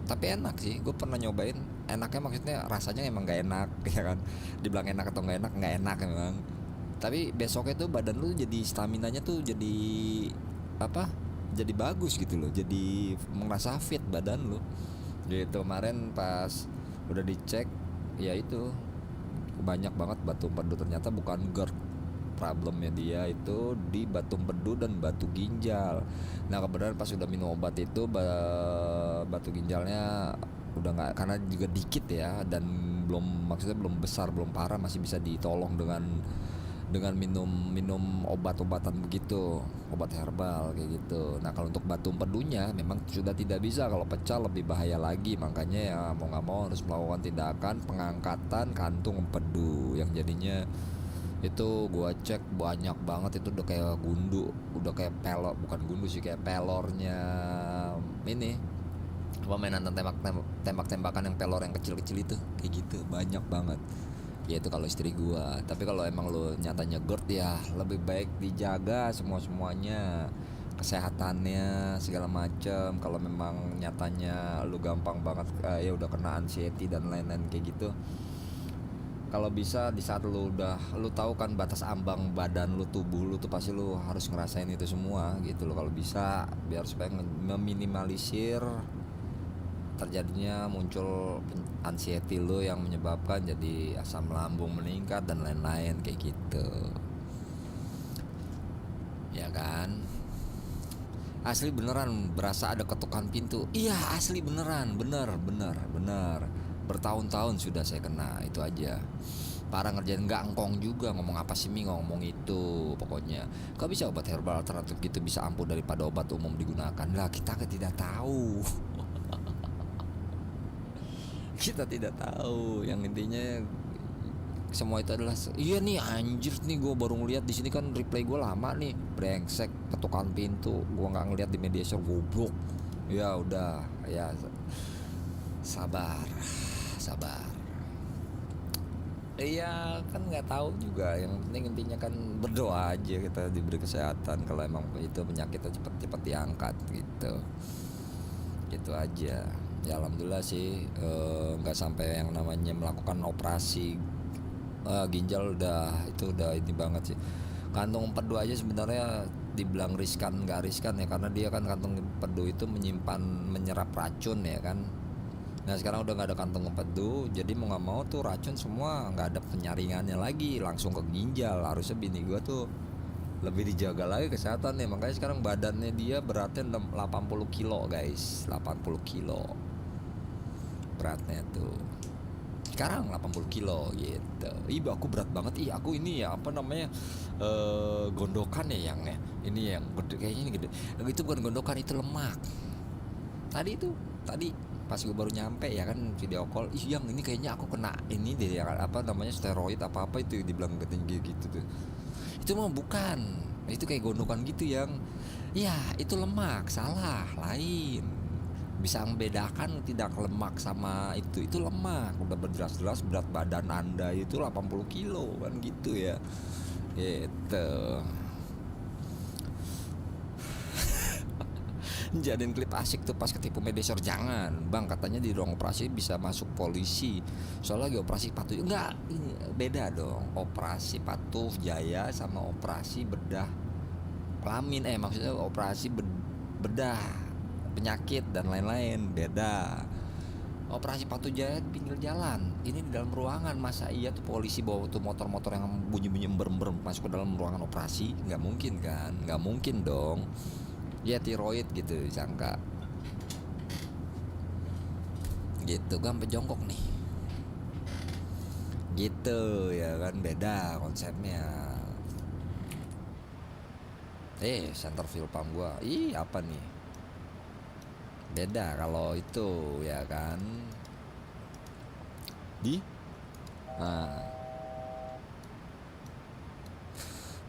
tapi enak sih, gue pernah nyobain. Enaknya maksudnya rasanya emang gak enak ya kan, dibilang enak atau gak enak memang. Tapi besoknya tuh badan lu jadi staminanya tuh jadi apa, jadi bagus gitu loh, jadi merasa fit badan lu gitu. Kemarin pas udah dicek ya itu banyak banget batu empedu, ternyata bukan GERD problemnya, dia itu di batu empedu dan batu ginjal. Nah kebetulan pas udah minum obat itu batu ginjalnya udah nggak, karena juga dikit ya, dan maksudnya belum besar, belum parah, masih bisa ditolong dengan minum obat-obatan begitu, obat herbal kayak gitu. Nah kalau untuk batu empedunya memang sudah tidak bisa, kalau pecah lebih bahaya lagi, makanya ya mau nggak mau harus melakukan tindakan pengangkatan kantung empedu yang jadinya itu gua cek banyak banget, itu udah kayak gundu, udah kayak pelor, bukan gundu sih, kayak pelornya ini apa, mainan tembak-tembakan yang pelor yang kecil-kecil itu, kayak gitu banyak banget. Ya itu kalau istri gua. Tapi kalau emang lo nyatanya GERD ya lebih baik dijaga semuanya, kesehatannya segala macam. Kalau memang nyatanya lu gampang banget ya udah kena anxiety dan lain-lain kayak gitu, kalau bisa di saat lu tahu kan batas ambang badan lu, tubuh lu tuh pasti lu harus ngerasain itu semua gitu loh, kalau bisa, biar supaya meminimalisir terjadinya muncul anxiety lu yang menyebabkan jadi asam lambung meningkat dan lain-lain kayak gitu ya kan. Asli beneran berasa ada ketukan pintu. Iya asli beneran, bener. Bertahun-tahun sudah saya kena itu aja. parah ngerjain, nggak engkong juga. Ngomong apa sih Mi, ngomong itu pokoknya. Kok bisa obat herbal alternatif gitu bisa ampuh daripada obat umum digunakan? Lah kita kan tidak tahu. Kita tidak tahu. Yang intinya semua itu adalah iya nih anjir nih, gue baru ngeliat di sini kan replay gue lama nih, brengsek ketukan pintu, gue nggak ngeliat di media sosial, goblok. Ya udah ya, sabar. Iya kan nggak tahu juga, yang penting intinya kan berdoa aja kita diberi kesehatan, kalau emang itu penyakitnya cepet-cepet diangkat gitu aja. Ya alhamdulillah sih nggak sampai yang namanya melakukan operasi ginjal, itu udah ini banget sih. Kantung empedu aja sebenarnya dibilang riskan nggak riskan ya, karena dia kan kantung empedu itu menyerap racun ya kan. Nah sekarang udah nggak ada kantung empedu, jadi mau nggak mau tuh racun semua nggak ada penyaringannya lagi, langsung ke ginjal. Harusnya bini gua tuh lebih dijaga lagi kesehatannya, makanya sekarang badannya dia beratnya 80 kilo guys, 80 kilo beratnya tuh sekarang, 80 kilo gitu. Ibu aku berat banget, aku ini ya apa namanya gondokan ya yang ini yang gede, kayaknya ini gede. Itu bukan gondokan, itu lemak. Tadi pas gue baru nyampe ya kan video call, yang ini kayaknya aku kena ini deh ya, apa namanya steroid apa itu dibilang tinggi gitu tuh. Itu mah bukan, itu kayak gondokan gitu yang ya itu lemak, salah lain. Bisa membedakan tidak lemak sama itu lemak, udah berjelas-jelas berat badan Anda itu 80 kilo kan gitu ya gitu. Jadiin klip asik tuh pas ketipu media sosial. Jangan bang, katanya di ruang operasi bisa masuk polisi, soalnya lagi operasi patuh. Enggak, ini beda dong, operasi patuh jaya sama operasi bedah kelamin, maksudnya operasi bedah penyakit dan lain-lain, beda. Operasi patuh jaya di pinggir jalan, ini di dalam ruangan. Masa iya tuh polisi bawa tuh motor-motor yang bunyi-bunyi ember-ember masuk ke dalam ruangan operasi? Nggak mungkin kan, nggak mungkin dong. Ya tiroid gitu disangka gitu, gue sampai jongkok nih gitu ya kan, beda konsepnya. Center fuel pump gue, apa nih, beda kalau itu ya kan.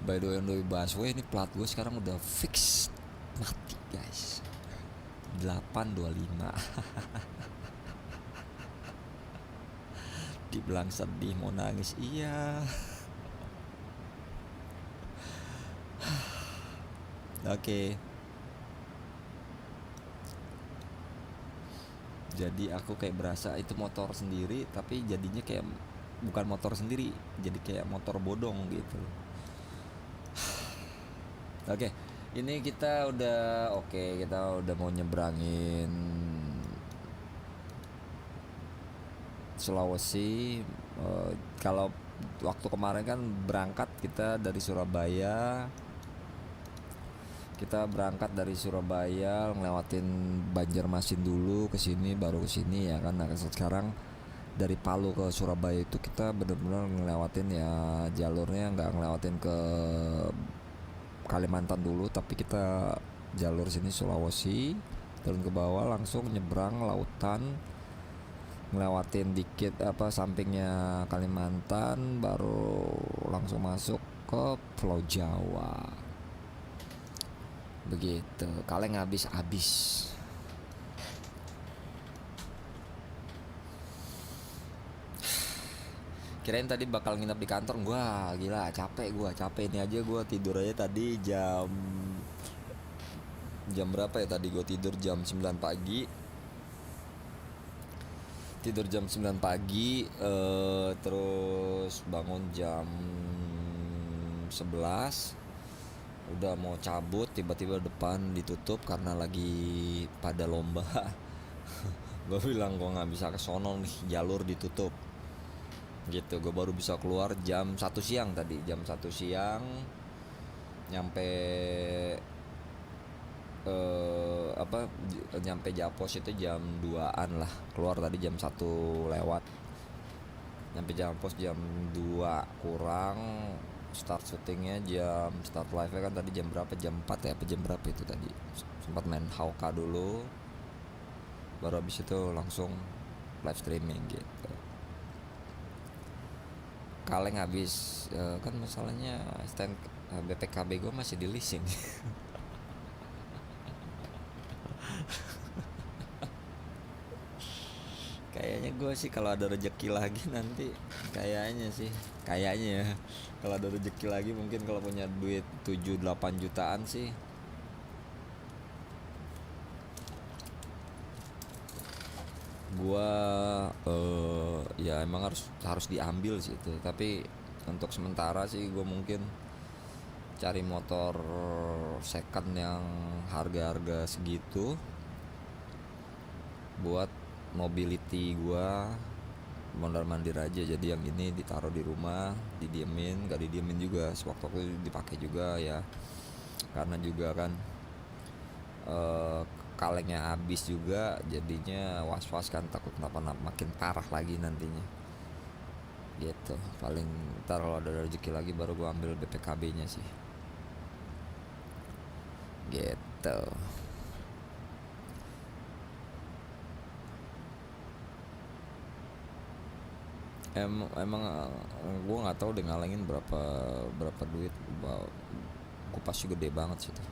By the way, on the busway ini plat gue sekarang udah fix mati guys, 825. Dibilang sedih mau nangis, iya. Oke. Jadi aku kayak berasa itu motor sendiri, tapi jadinya kayak bukan motor sendiri, jadi kayak motor bodong gitu. Oke, ini kita udah mau nyebrangin Sulawesi. Kalau waktu kemarin kan berangkat kita dari Surabaya, ngelewatin Banjarmasin dulu ke sini, baru ke sini ya kan. Nah sekarang dari Palu ke Surabaya itu kita benar-benar ngelewatin ya jalurnya, nggak ngelewatin ke Kalimantan dulu, tapi kita jalur sini Sulawesi, turun ke bawah langsung nyebrang lautan, ngelewatin dikit sampingnya Kalimantan, baru langsung masuk ke Pulau Jawa. Begitu, kaleng habis. Kirain tadi bakal nginep di kantor. Gila capek ini aja. Gue tidur aja tadi jam berapa ya tadi, gue tidur jam 9 pagi. Terus bangun jam 11. Udah mau cabut, tiba-tiba depan ditutup karena lagi pada lomba. Gue bilang gue nggak bisa kesono nih, jalur ditutup gitu. Gue baru bisa keluar jam 1 siang tadi, nyampe nyampe Japos itu jam 2-an lah, keluar tadi jam 1 lewat. Nyampe Jampos jam 2 kurang. Start syutingnya start live nya kan tadi jam berapa, jam 4 ya, apa jam berapa itu tadi. Sempat main Hauka dulu, baru habis itu langsung live streaming gitu. Kaleng habis, kan masalahnya stand BPKB gue masih di leasing. Kayaknya gue sih kalau ada rezeki lagi nanti, kayaknya ya kalau ada rezeki lagi mungkin kalau punya duit 7-8 jutaan sih, gua ya emang harus diambil sih itu. Tapi untuk sementara sih gue mungkin cari motor second yang harga-harga segitu buat mobility gua mondar mandir aja. Jadi yang ini ditaruh di rumah, didiemin, gak didiemin juga, sewaktu-waktu dipakai juga ya, karena juga kan kalengnya habis juga, jadinya was-was kan, takut kenapa makin parah lagi nantinya gitu. Paling ntar kalau ada rezeki lagi baru gua ambil BPKB nya sih gitu. Emang gue nggak tahu deh ngalengin berapa duit. Kupasnya gede banget sih tuh.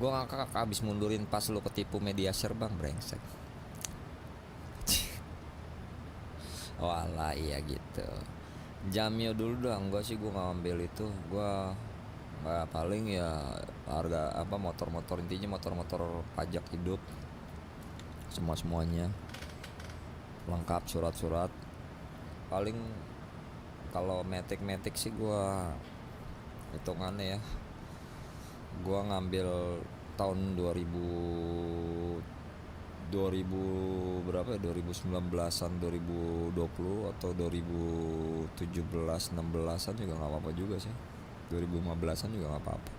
Gue ngakak abis mundurin pas lu ketipu media share bang, brengsek. Oh alah, iya gitu. Jamio dulu dong, gue nggak ambil itu. Gue nggak, paling ya harga apa, motor-motor, intinya motor-motor pajak hidup semuanya lengkap, surat-surat. Paling kalau metik sih gua hitungannya ya, gua ngambil tahun 2000 berapa ya, 2019-an, 2020 atau 2017 16-an juga nggak apa-apa juga sih, 2015-an juga nggak apa-apa.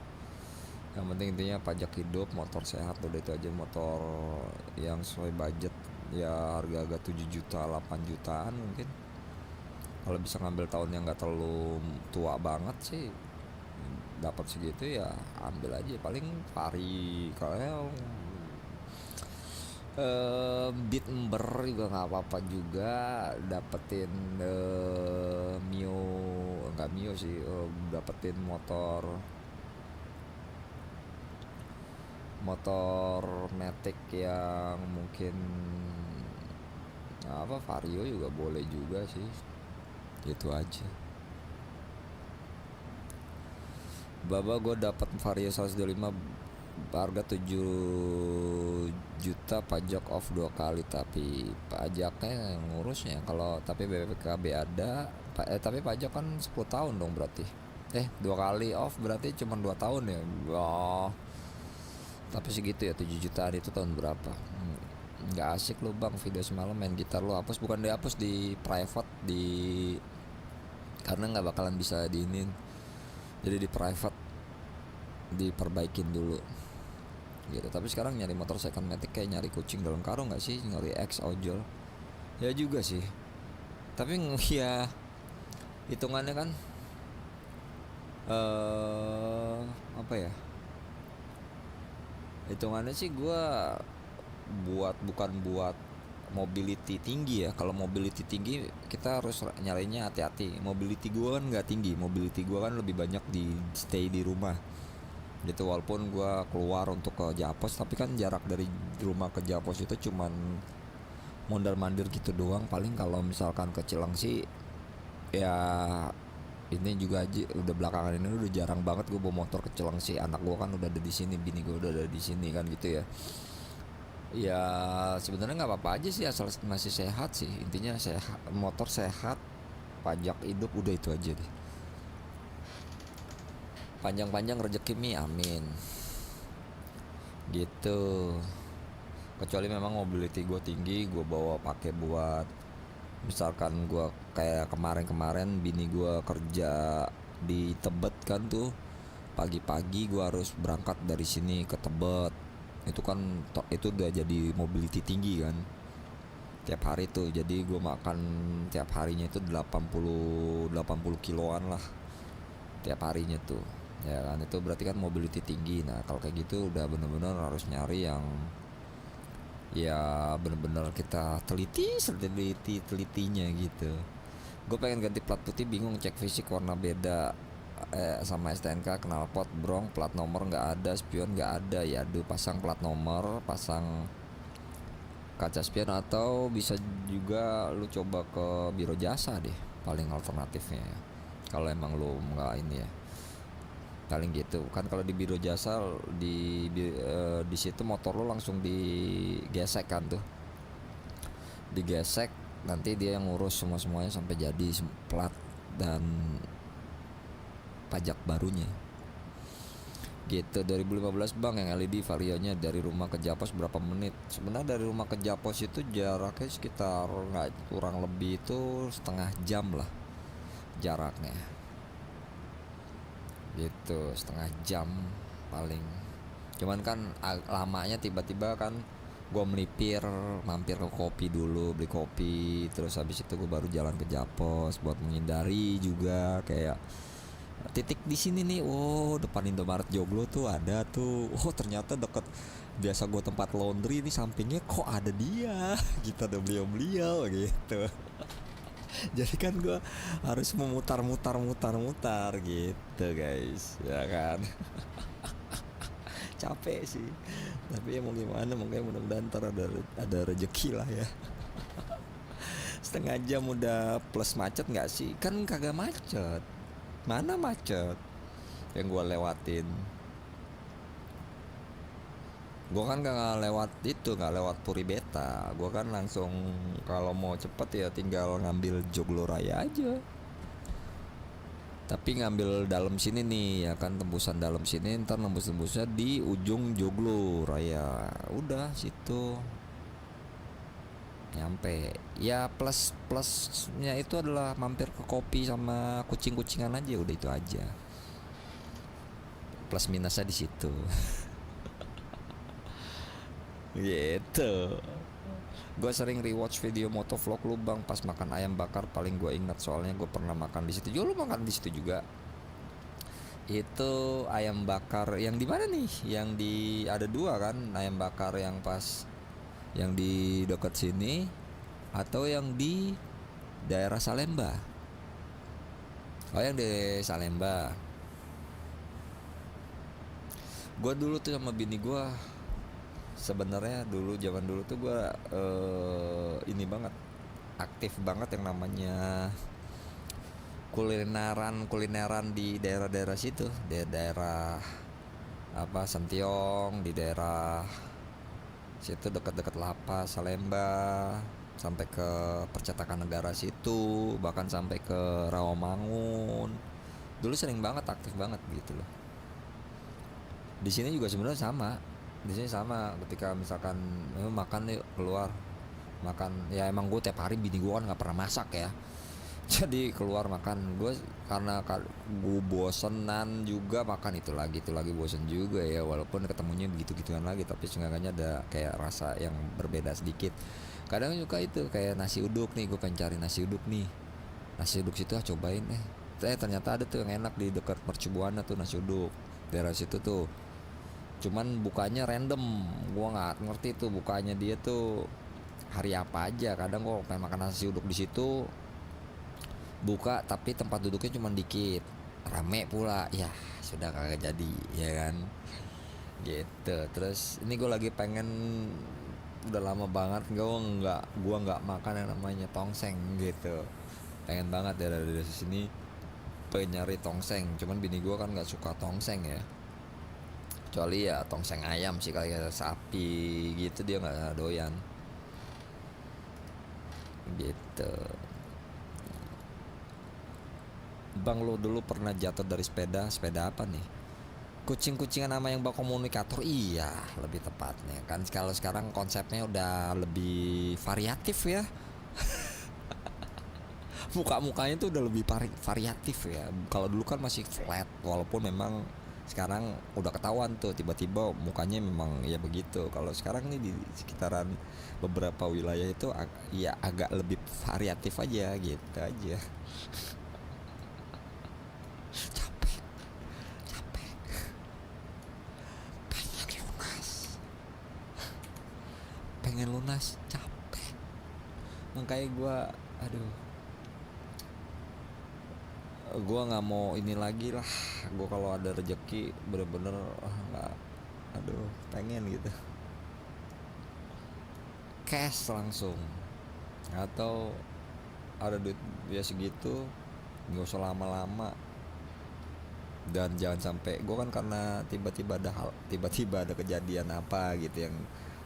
Yang penting intinya pajak hidup, motor sehat, udah itu aja. Motor yang sesuai budget ya, harga-harga 7 juta 8 jutaan mungkin. Kalau bisa ngambil tahun yang nggak terlalu tua banget sih, dapat segitu ya ambil aja. Paling Vari, kalau Beat Ember juga nggak apa-apa juga, dapetin Mio, nggak Mio sih, dapetin motor Matic yang mungkin apa, Vario juga boleh juga sih, gitu aja. Baba gue dapat Vario 125 harga 7 juta, pajak off 2 kali, tapi pajaknya ngurusnya. Kalau tapi BPKB ada, tapi pajak kan 10 tahun dong berarti. 2 kali off berarti cuma 2 tahun ya. Oh. Tapi segitu ya, 7 jutaan itu tahun berapa? Nggak asik lu bang, video semalam main gitar lu hapus. Bukan dihapus, di private, karena nggak bakalan bisa diinin. Jadi di private diperbaikin dulu gitu. Tapi sekarang nyari motor second matic kayak nyari kucing dalam karung nggak sih, nyari ex ojol ya juga sih. Tapi ya hitungannya kan apa ya, hitungannya sih gue bukan buat mobility tinggi ya. Kalau mobility tinggi kita harus nyarinya hati-hati. Mobility gue kan nggak tinggi, mobility gue kan lebih banyak di stay di rumah gitu. Walaupun gue keluar untuk ke Japos, tapi kan jarak dari rumah ke Japos itu cuman mondar mandir gitu doang. Paling kalau misalkan ke Cilengsi ya, ini juga aja udah belakangan ini udah jarang banget gue bawa motor ke Cilengsi. Anak gue kan udah ada di sini, bini gue udah ada di sini kan gitu ya. Ya sebenarnya nggak apa-apa aja sih, asal masih sehat sih. Intinya sehat, motor sehat, pajak hidup, udah itu aja deh. Panjang-panjang rezeki mi, amin gitu. Kecuali memang mobility gue tinggi, gue bawa pakai buat misalkan gue kayak kemarin bini gue kerja di Tebet kan tuh, pagi-pagi gue harus berangkat dari sini ke Tebet. Itu kan itu udah jadi mobility tinggi kan. tiap hari tuh. Jadi gue makan tiap harinya itu 80 kiloan lah tiap harinya tuh, ya kan. Itu berarti kan mobility tinggi. Nah kalau kayak gitu udah bener-bener harus nyari yang ya bener-bener kita telitinya gitu. Gue pengen ganti plat putih, bingung cek fisik warna beda sama STNK, knalpot brong, plat nomor nggak ada, spion nggak ada. Ya aduh, pasang plat nomor, pasang kaca spion, atau bisa juga lu coba ke biro jasa deh, paling alternatifnya ya. Kalau emang lu nggak ini ya, paling gitu kan. Kalau di biro jasa di situ motor lu langsung digesek kan tuh, digesek, nanti dia yang ngurus semuanya sampai jadi plat dan pajak barunya gitu. 2015 bang, yang LED varionya dari rumah ke Japos berapa menit? Sebenarnya dari rumah ke Japos itu jaraknya sekitar nggak kurang lebih itu setengah jam lah jaraknya gitu, setengah jam paling. Cuman kan lamanya tiba-tiba kan gue melipir mampir ke kopi dulu, beli kopi, terus habis itu gue baru jalan ke Japos buat menghindari juga kayak titik di sini nih. Oh, depan Indomaret Joglo tuh ada tuh. Oh, ternyata deket biasa gue tempat laundry, ini sampingnya kok ada dia. Kita ada beliau gitu. Jadi kan gue harus memutar gitu guys, ya kan. Capek sih, tapi ya mau gimana, makanya mudah-mudahan ntar ada rezeki lah ya. Setengah jam udah plus macet nggak sih? Kan kagak macet. Mana macet yang gue lewatin? Gue kan gak lewat itu, gak lewat Puri Beta. Gue kan langsung kalau mau cepet ya tinggal ngambil Joglo Raya aja. Tapi ngambil dalam sini nih ya kan, tembusan dalam sini, ntar nembus-nembusnya di ujung Joglo Raya. Udah situ nyampe. Ya plusnya itu adalah mampir ke kopi sama kucing-kucingan aja, udah itu aja. Plus minusnya di situ. Gitu. Gue sering rewatch video motovlog lu bang, pas makan ayam bakar paling gue ingat, soalnya gue pernah makan di situ. Lu makan di situ juga? Itu ayam bakar yang di mana nih? Yang di ada dua kan, ayam bakar yang pas yang di dekat sini atau yang di daerah Salemba? Oh, yang di Salemba. Gue dulu tuh sama bini gue, sebenarnya zaman dulu tuh gue ini banget, aktif banget yang namanya kulineran di daerah-daerah situ, di daerah apa Sentiong, di daerah situ dekat-dekat Lapas, Salemba, sampai ke Percetakan Negara situ, bahkan sampai ke Rawamangun. Dulu sering banget, aktif banget gitu loh. Di sini juga sebenarnya sama. Di sini sama, ketika misalkan makan yuk keluar makan, ya emang gue tiap hari bini gue kan nggak pernah masak ya. Jadi keluar makan, gue karena gue bosenan juga makan itu lagi bosen juga ya, walaupun ketemunya begitu-gituan lagi, tapi seenggaknya ada kayak rasa yang berbeda sedikit. Kadang juga itu kayak nasi uduk nih, gue pengen cari nasi uduk nih, nasi uduk situ cobain ternyata ada tuh yang enak di dekat Mercubuana tuh, nasi uduk daerah situ tuh. Cuman bukanya random, gue nggak ngerti tuh bukanya dia tuh hari apa aja. Kadang gue pengen makan nasi uduk di situ buka tapi tempat duduknya cuma dikit, rame pula, ya sudah kagak jadi ya kan gitu. Terus ini gue lagi pengen, udah lama banget gue nggak makan yang namanya tongseng gitu, pengen banget dari sini pengen nyari tongseng. Cuman bini gue kan nggak suka tongseng ya, kecuali ya tongseng ayam sih, kayak sapi gitu dia nggak doyan gitu. Bang, lo dulu pernah jatuh dari sepeda apa nih? Kucing-kucingan sama yang bawa komunikator? Iya, lebih tepatnya kan. Kalau sekarang konsepnya udah lebih variatif ya. Muka-mukanya tuh udah lebih variatif ya. Kalau dulu kan masih flat, walaupun memang Sekarang udah ketahuan tuh, tiba-tiba mukanya memang ya begitu. Kalau sekarang nih di sekitaran beberapa wilayah itu ya agak lebih variatif aja gitu aja. Capek, capek. Pengen lunas, capek. Makanya gue nggak mau ini lagi lah. Gue kalau ada rezeki bener-bener nggak, pengen gitu cash langsung, atau ada duit ya segitu nggak usah lama-lama. Dan jangan sampai gue kan, karena tiba-tiba ada kejadian apa gitu yang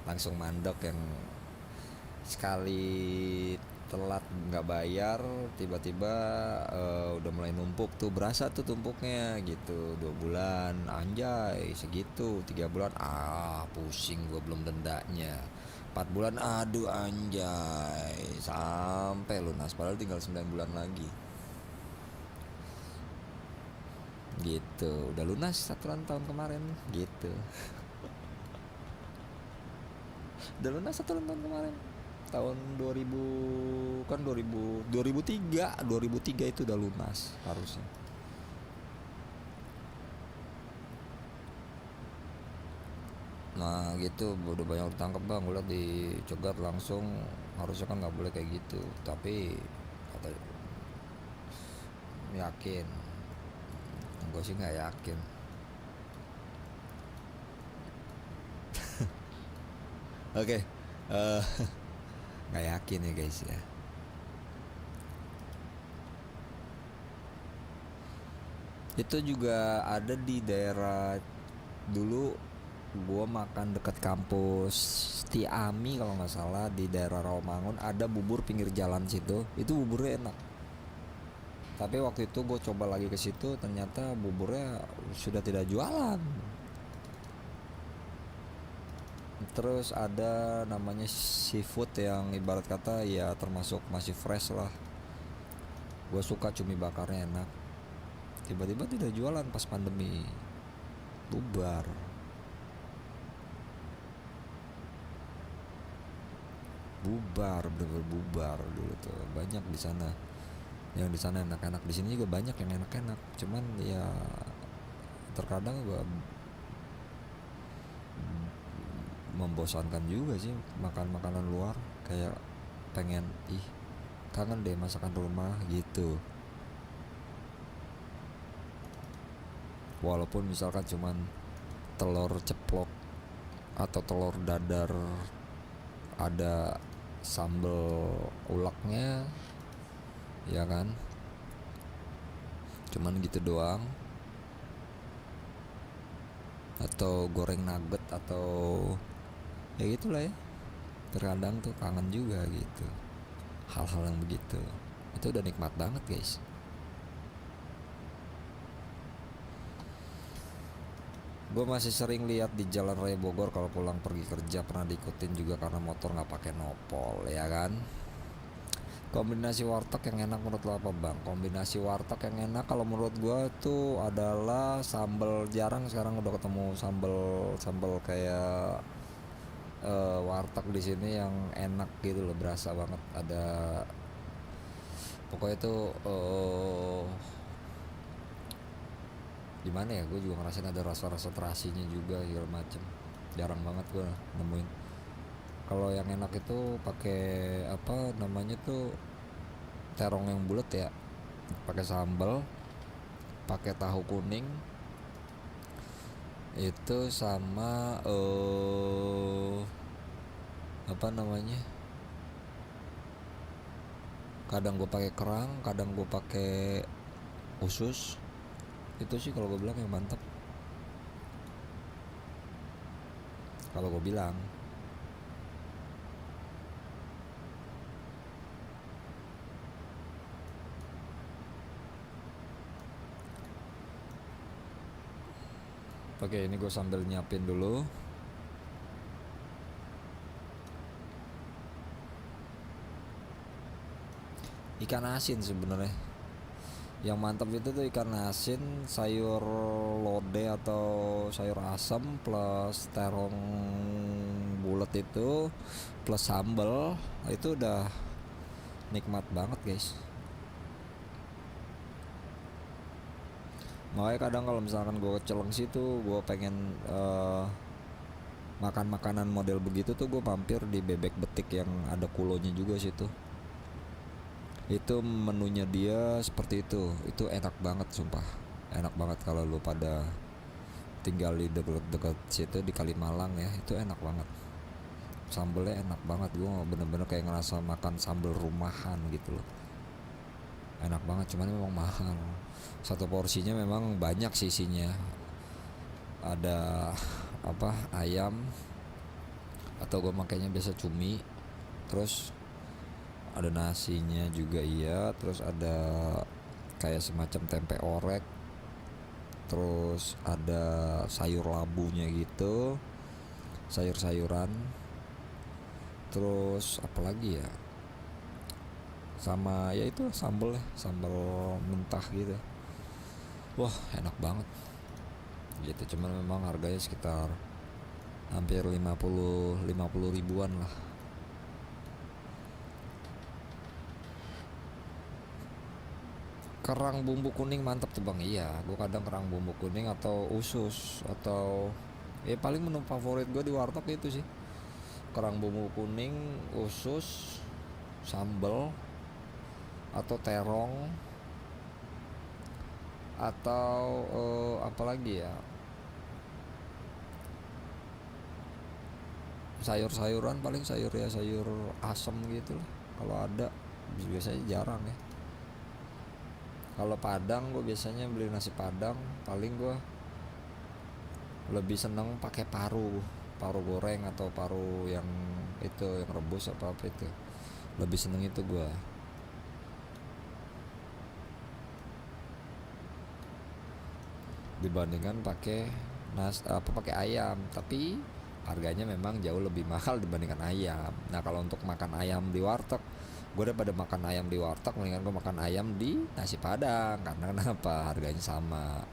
langsung mandek, yang sekali telat nggak bayar tiba-tiba udah mulai numpuk tuh, berasa tuh tumpuknya gitu. 2 bulan anjay segitu, 3 bulan pusing gue belum dendanya, 4 bulan aduh anjay sampai lunas, padahal tinggal 9 bulan lagi gitu. Udah lunas satuan tahun kemarin gitu. Udah lunas satuan tahun kemarin, tahun 2000 kan 2003 itu udah lunas harusnya. Nah gitu, udah banyak ditangkap bang, gue liat dicegat langsung. Harusnya kan nggak boleh kayak gitu, tapi yakin, gue sih nggak yakin. Oke, nggak yakin ya guys ya. Itu juga ada di daerah, dulu gua makan deket kampus Tiami kalau nggak salah, di daerah Rawamangun, ada bubur pinggir jalan situ. Itu buburnya enak. Tapi waktu itu gue coba lagi ke situ, ternyata buburnya sudah tidak jualan. Terus ada namanya seafood yang ibarat kata ya termasuk masih fresh lah. Gue suka cumi bakarnya enak. Tiba-tiba tidak jualan pas pandemi, bubar. Bener-bener bubar dulu tuh. Banyak di sana. Yang di sana enak-enak, di sini juga banyak yang enak-enak. Cuman ya terkadang juga membosankan juga sih makan makanan luar. Kayak pengen kangen deh masakan rumah gitu. Walaupun misalkan cuman telur ceplok atau telur dadar, ada sambal uleknya, ya kan, cuman gitu doang. Atau goreng nugget, atau ya gitulah ya. Terkadang tuh kangen juga gitu, hal-hal yang begitu. Itu udah nikmat banget guys. Gue masih sering lihat di Jalan Raya Bogor kalau pulang pergi kerja, pernah diikutin juga karena motor nggak pakai nopol, ya kan. Kombinasi warteg yang enak menurut lo apa bang? Kombinasi warteg yang enak kalau menurut gue tuh adalah sambal. Jarang sekarang udah ketemu sambal kayak warteg di sini yang enak gitu loh, berasa banget. Ada pokoknya tuh gimana ya, gue juga ngerasain ada rasa-rasa terasinya juga segala macem. Jarang banget gue nemuin. Kalau yang enak itu pakai apa namanya tuh, terong yang bulat ya, pakai sambal, pakai tahu kuning itu, sama apa namanya, kadang gue pakai kerang, kadang gue pakai usus. Itu sih kalau gue bilang yang mantap, kalau gue bilang. Oke, ini gue sambil nyiapin dulu. Ikan asin sebenarnya. Yang mantap itu tuh ikan asin, sayur lodeh atau sayur asam plus terong bulat itu plus sambal, itu udah nikmat banget guys. Makanya kadang kalau misalkan gue ke Cilengsi tuh gue pengen makan makanan model begitu tuh gue mampir di Bebek Betik yang ada kulonya juga situ. Itu menunya dia seperti itu enak banget sumpah, enak banget. Kalau lu pada tinggal di deket-deket situ di Kalimalang ya, itu enak banget, sambelnya enak banget. Gue bener-bener kayak ngerasa makan sambel rumahan gitu loh, enak banget. Cuman memang mahal, satu porsinya memang banyak sih isinya. Ada apa, ayam, atau gue makanya biasa cumi, terus ada nasinya juga iya, terus ada kayak semacam tempe orek, terus ada sayur labunya gitu, sayur-sayuran, terus apa lagi ya, sama ya itu sambal mentah gitu. Wah enak banget gitu. Cuman memang harganya sekitar hampir 50 ribuan lah. Kerang bumbu kuning mantap tuh bang. Iya, gue kadang kerang bumbu kuning atau usus, atau ya paling menu favorit gue di warteg itu sih, kerang bumbu kuning, usus, sambal, atau terong, atau apa lagi ya, sayur-sayuran paling sayur asem gitu lah kalau ada. Biasanya jarang ya. Kalau Padang gue biasanya beli nasi Padang, paling gue lebih seneng pakai paru goreng atau paru yang itu yang rebus apa itu, lebih seneng itu gue dibandingkan pakai pakai ayam. Tapi harganya memang jauh lebih mahal dibandingkan ayam. Nah kalau untuk makan ayam di warteg, gue daripada makan ayam di warteg mendingan gue makan ayam di nasi Padang. Karena kenapa? Harganya sama,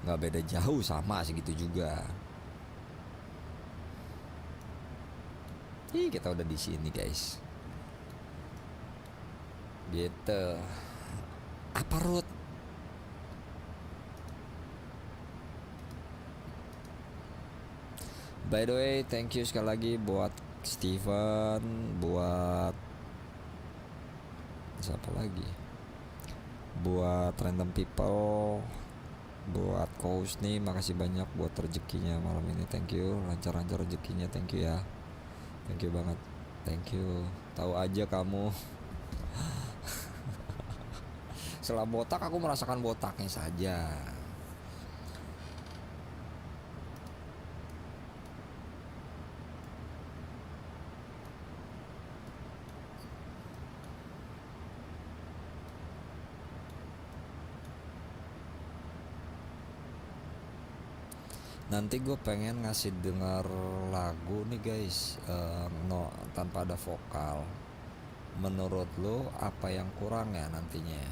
nggak beda jauh, sama segitu juga. Kita udah di sini guys, gitu. Apa Ruth? By the way, thank you sekali lagi buat Steven, buat siapa lagi, buat Random People, buat Coach nih, makasih banyak buat rezekinya malam ini. Thank you, lancar-lancar rezekinya. Thank you ya, thank you banget, thank you. Tahu aja kamu. Setelah botak aku merasakan botaknya saja. Nanti gue pengen ngasih denger lagu nih guys, no tanpa ada vokal. Menurut lo apa yang kurang ya nantinya?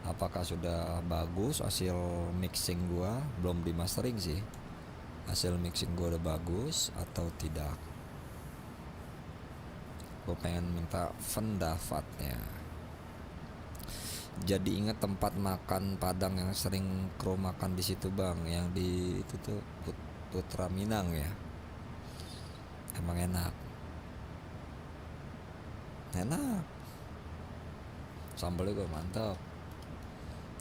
Apakah sudah bagus hasil mixing gue? Belum di mastering sih. Hasil mixing gue udah bagus atau tidak? Gue pengen minta pendapatnya. Jadi ingat tempat makan Padang yang sering kru makan di situ bang, yang di itu tuh Putra Minang ya. Emang enak. Sambalnya gue mantap,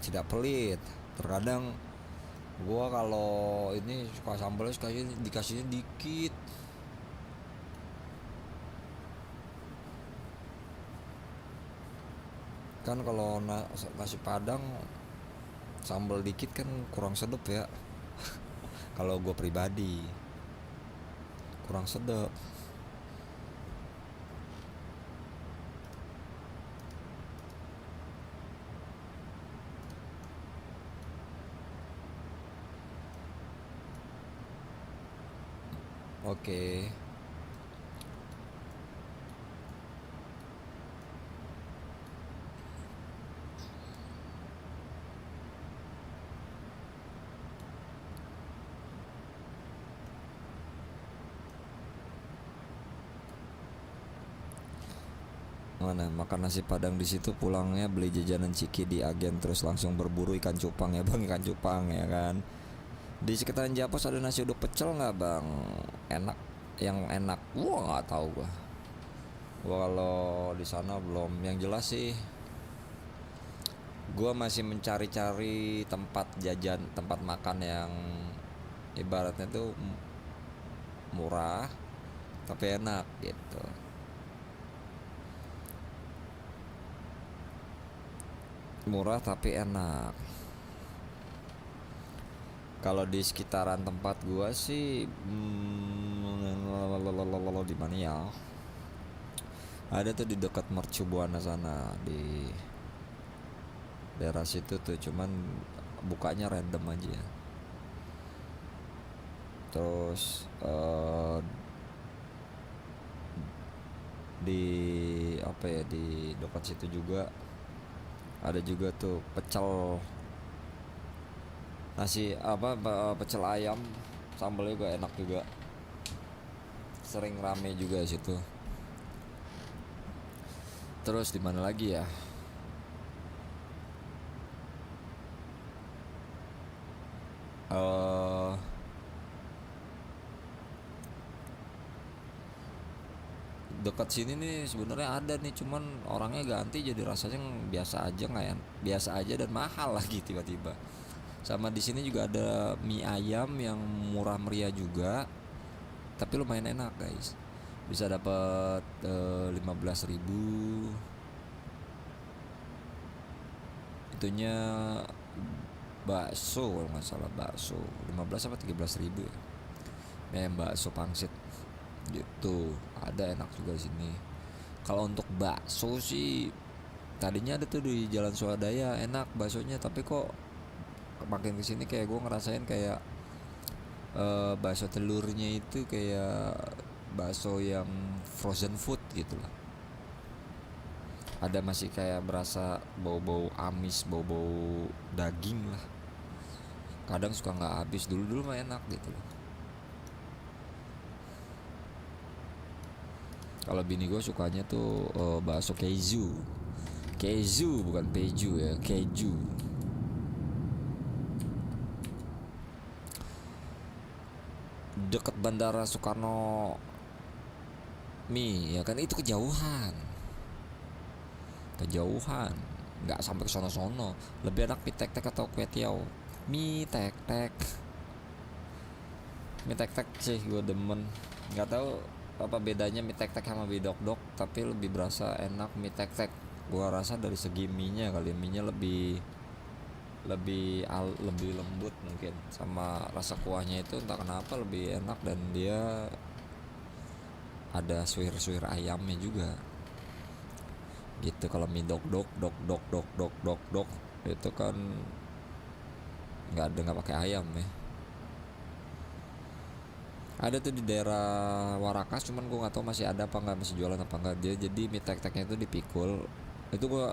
tidak pelit. Terkadang gue kalau ini suka sambalnya dikasihnya dikit. Kan kalau nasi Padang sambal dikit kan kurang sedap ya. Kalau gue pribadi kurang sedap. Oke. gimana? Makan nasi padang di situ, pulangnya beli jajanan ciki di agen, terus langsung berburu ikan cupang ya bang, ikan cupang ya kan. Di sekitaran Japos ada nasi uduk pecel nggak bang? Enak, yang enak. Wah nggak tahu gua. Gua kalau di sana belum. Yang jelas sih, gua masih mencari-cari tempat jajan, tempat makan yang ibaratnya tuh murah tapi enak gitu. Murah tapi enak. Kalau di sekitaran tempat gua sih di mana ya? Ada tuh di dekat Mercu Buana sana, di daerah situ tuh, cuman bukanya random aja. Terus di apa ya, di dekat situ juga ada juga tuh pecel, nasi apa pecel ayam sambelnya juga enak juga, sering rame juga di situ. Terus di mana lagi ya? Dekat sini nih sebenarnya ada nih, cuman orangnya ganti jadi rasanya biasa aja, nggak ya, biasa aja dan mahal lagi tiba-tiba. Sama di sini juga ada mie ayam yang murah meriah juga, tapi lumayan enak guys. Bisa dapat 15.000. Itunya bakso kalau nggak salah, bakso 15 apa 13.000 ya. Bakso pangsit gitu, ada enak juga di sini. Kalau untuk bakso sih tadinya ada tuh di Jalan Swadaya enak baksonya, tapi kok makin kesini kayak gue ngerasain kayak bakso telurnya itu kayak bakso yang frozen food gitu lah. Ada masih kayak berasa bau-bau amis, bau-bau daging lah. Kadang suka nggak habis, dulu mah enak gitu loh. Kalau bini gue sukanya tuh bakso keju bukan peju ya, keju. Deket Bandara Soekarno Mi ya kan, itu kejauhan, nggak sampai ke sono. Lebih enak mie tek-tek atau kue tiaw. Mie tek-tek sih gue demen. Nggak tahu apa bedanya mie tek-tek sama mie dok-dok, tapi lebih berasa enak mie tek-tek. Gua rasa dari segi mie-nya kali, mie-nya lebih lembut mungkin, sama rasa kuahnya itu entah kenapa lebih enak, dan dia ada suwir-suwir ayamnya juga gitu. Kalau mie dok-dok itu kan nggak pakai ayam ya. Ada tuh di daerah Warakas, cuman gue nggak tahu masih ada apa nggak, masih jualan apa nggak dia. Jadi mie tek-teknya itu dipikul, itu gue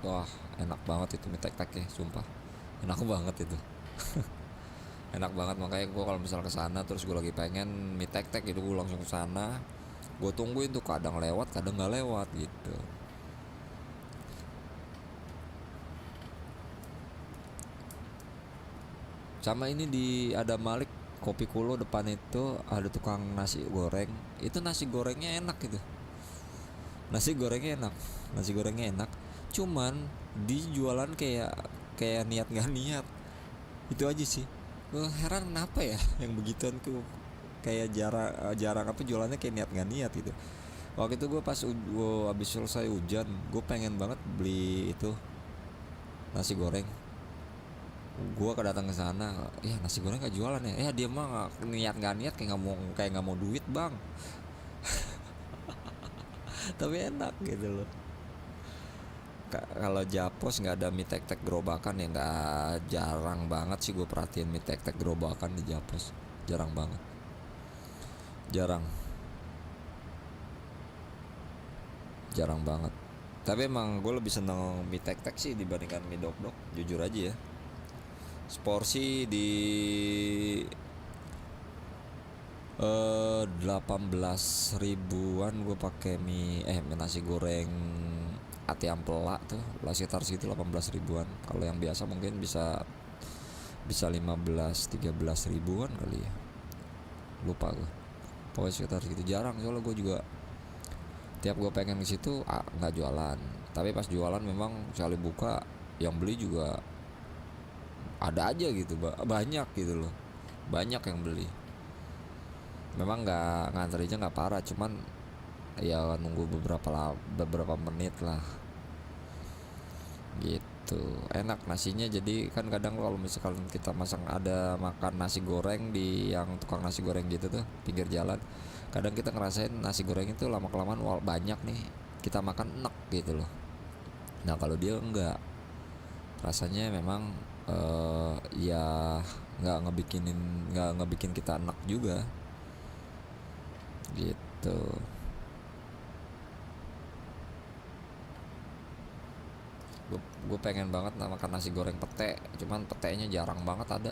wah enak banget itu mie tek-teknya, sumpah enak banget itu. Enak banget, makanya gue kalau misal kesana terus gue lagi pengen mie tek-tek gitu, gue langsung kesana, gue tungguin tuh, kadang lewat kadang nggak lewat gitu. Sama ini di ada Malik Kopi Kulo depan itu ada tukang nasi goreng. Itu nasi gorengnya enak gitu. Nasi gorengnya enak. Cuman dijualan kayak niat nggak niat. Itu aja sih. Gue heran kenapa ya yang begituan tuh kayak jarang apa jualannya kayak niat nggak niat gitu. Waktu itu gue pas habis selesai hujan, gue pengen banget beli itu nasi goreng. Gue kedatang ke sana, ya nasi goreng gak jualan ya, dia mah niat kayak nggak mau duit bang. Tapi enak gitu loh. Kalau Japos nggak ada mie tek-tek gerobakan ya, nggak, jarang banget sih gue perhatiin mie tek-tek gerobakan di Japos, jarang banget, jarang banget. Tapi emang gue lebih seneng mie tek-tek sih dibandingkan mie dok-dok, jujur aja ya. Seporsi di 18 ribuan gue pakai mie nasi goreng ati ampela tuh lah sekitar segitu 18 ribuan. Kalau yang biasa mungkin bisa 15-13 ribuan kali ya, lupa gue, pokoknya sekitar segitu. Jarang soalnya gue juga tiap gue pengen ke situ nggak jualan, tapi pas jualan memang sekali buka yang beli juga ada aja gitu, banyak gitu loh, banyak yang beli. Memang nggak ngantrinya nggak parah, cuman ya nunggu beberapa menit lah gitu. Enak nasinya, jadi kan kadang kalau misalkan kita ada makan nasi goreng di yang tukang nasi goreng gitu tuh pinggir jalan, kadang kita ngerasain nasi goreng itu lama kelamaan banyak nih kita makan enak gitu loh. Nah kalau dia enggak, rasanya memang ya nggak ngebikin kita enak juga gitu. Gue pengen banget makan nasi goreng pete, cuman petenya jarang banget ada.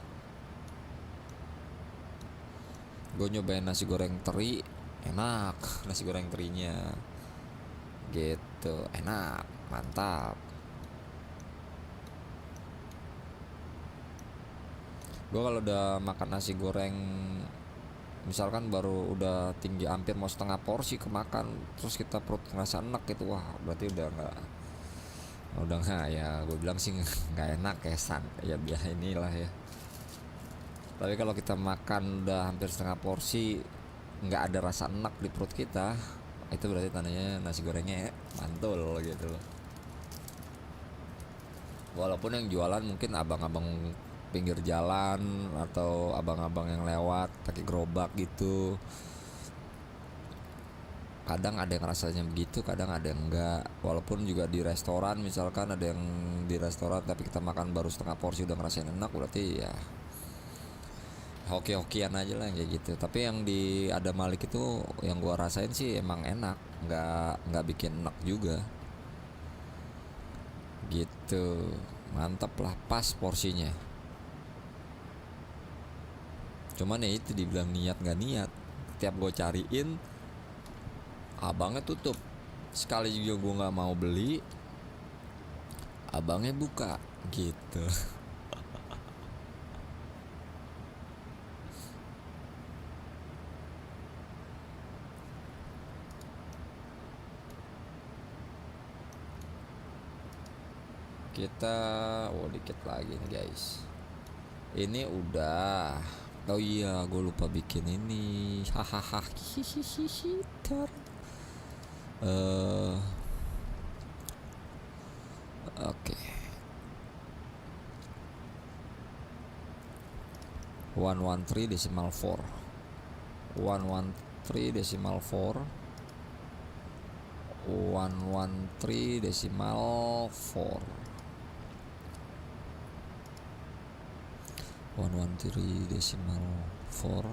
Gue nyobain nasi goreng teri, enak nasi goreng terinya gitu, enak, mantap. Gue kalau udah makan nasi goreng misalkan baru udah tinggi hampir mau setengah porsi kemakan, terus kita perut ngerasa enak gitu, wah berarti udah nggak ya, gue bilang sih nggak enak ya ya biasa inilah ya. Tapi kalau kita makan udah hampir setengah porsi nggak ada rasa enak di perut kita, itu berarti tandanya nasi gorengnya mantul gitu loh. Walaupun yang jualan mungkin abang-abang pinggir jalan atau abang-abang yang lewat pakai gerobak gitu, kadang ada yang rasanya begitu, kadang ada yang enggak. Walaupun juga di restoran, misalkan ada yang di restoran tapi kita makan baru setengah porsi udah ngerasain enak, berarti ya hoki-hokian aja lah yang kayak gitu. Tapi yang di Ada Malik itu yang gua rasain sih emang enak, nggak bikin enak juga gitu, mantap lah, pas porsinya. Cuman ya itu dibilang niat gak niat, tiap gue cariin abangnya tutup. Sekali juga gue gak mau beli, abangnya buka gitu. Kita dikit lagi nih guys. Ini udah. Oh iya, gue lupa bikin ini. Hahaha. Oke. 113.4. 113.4. 113.4. 113.4.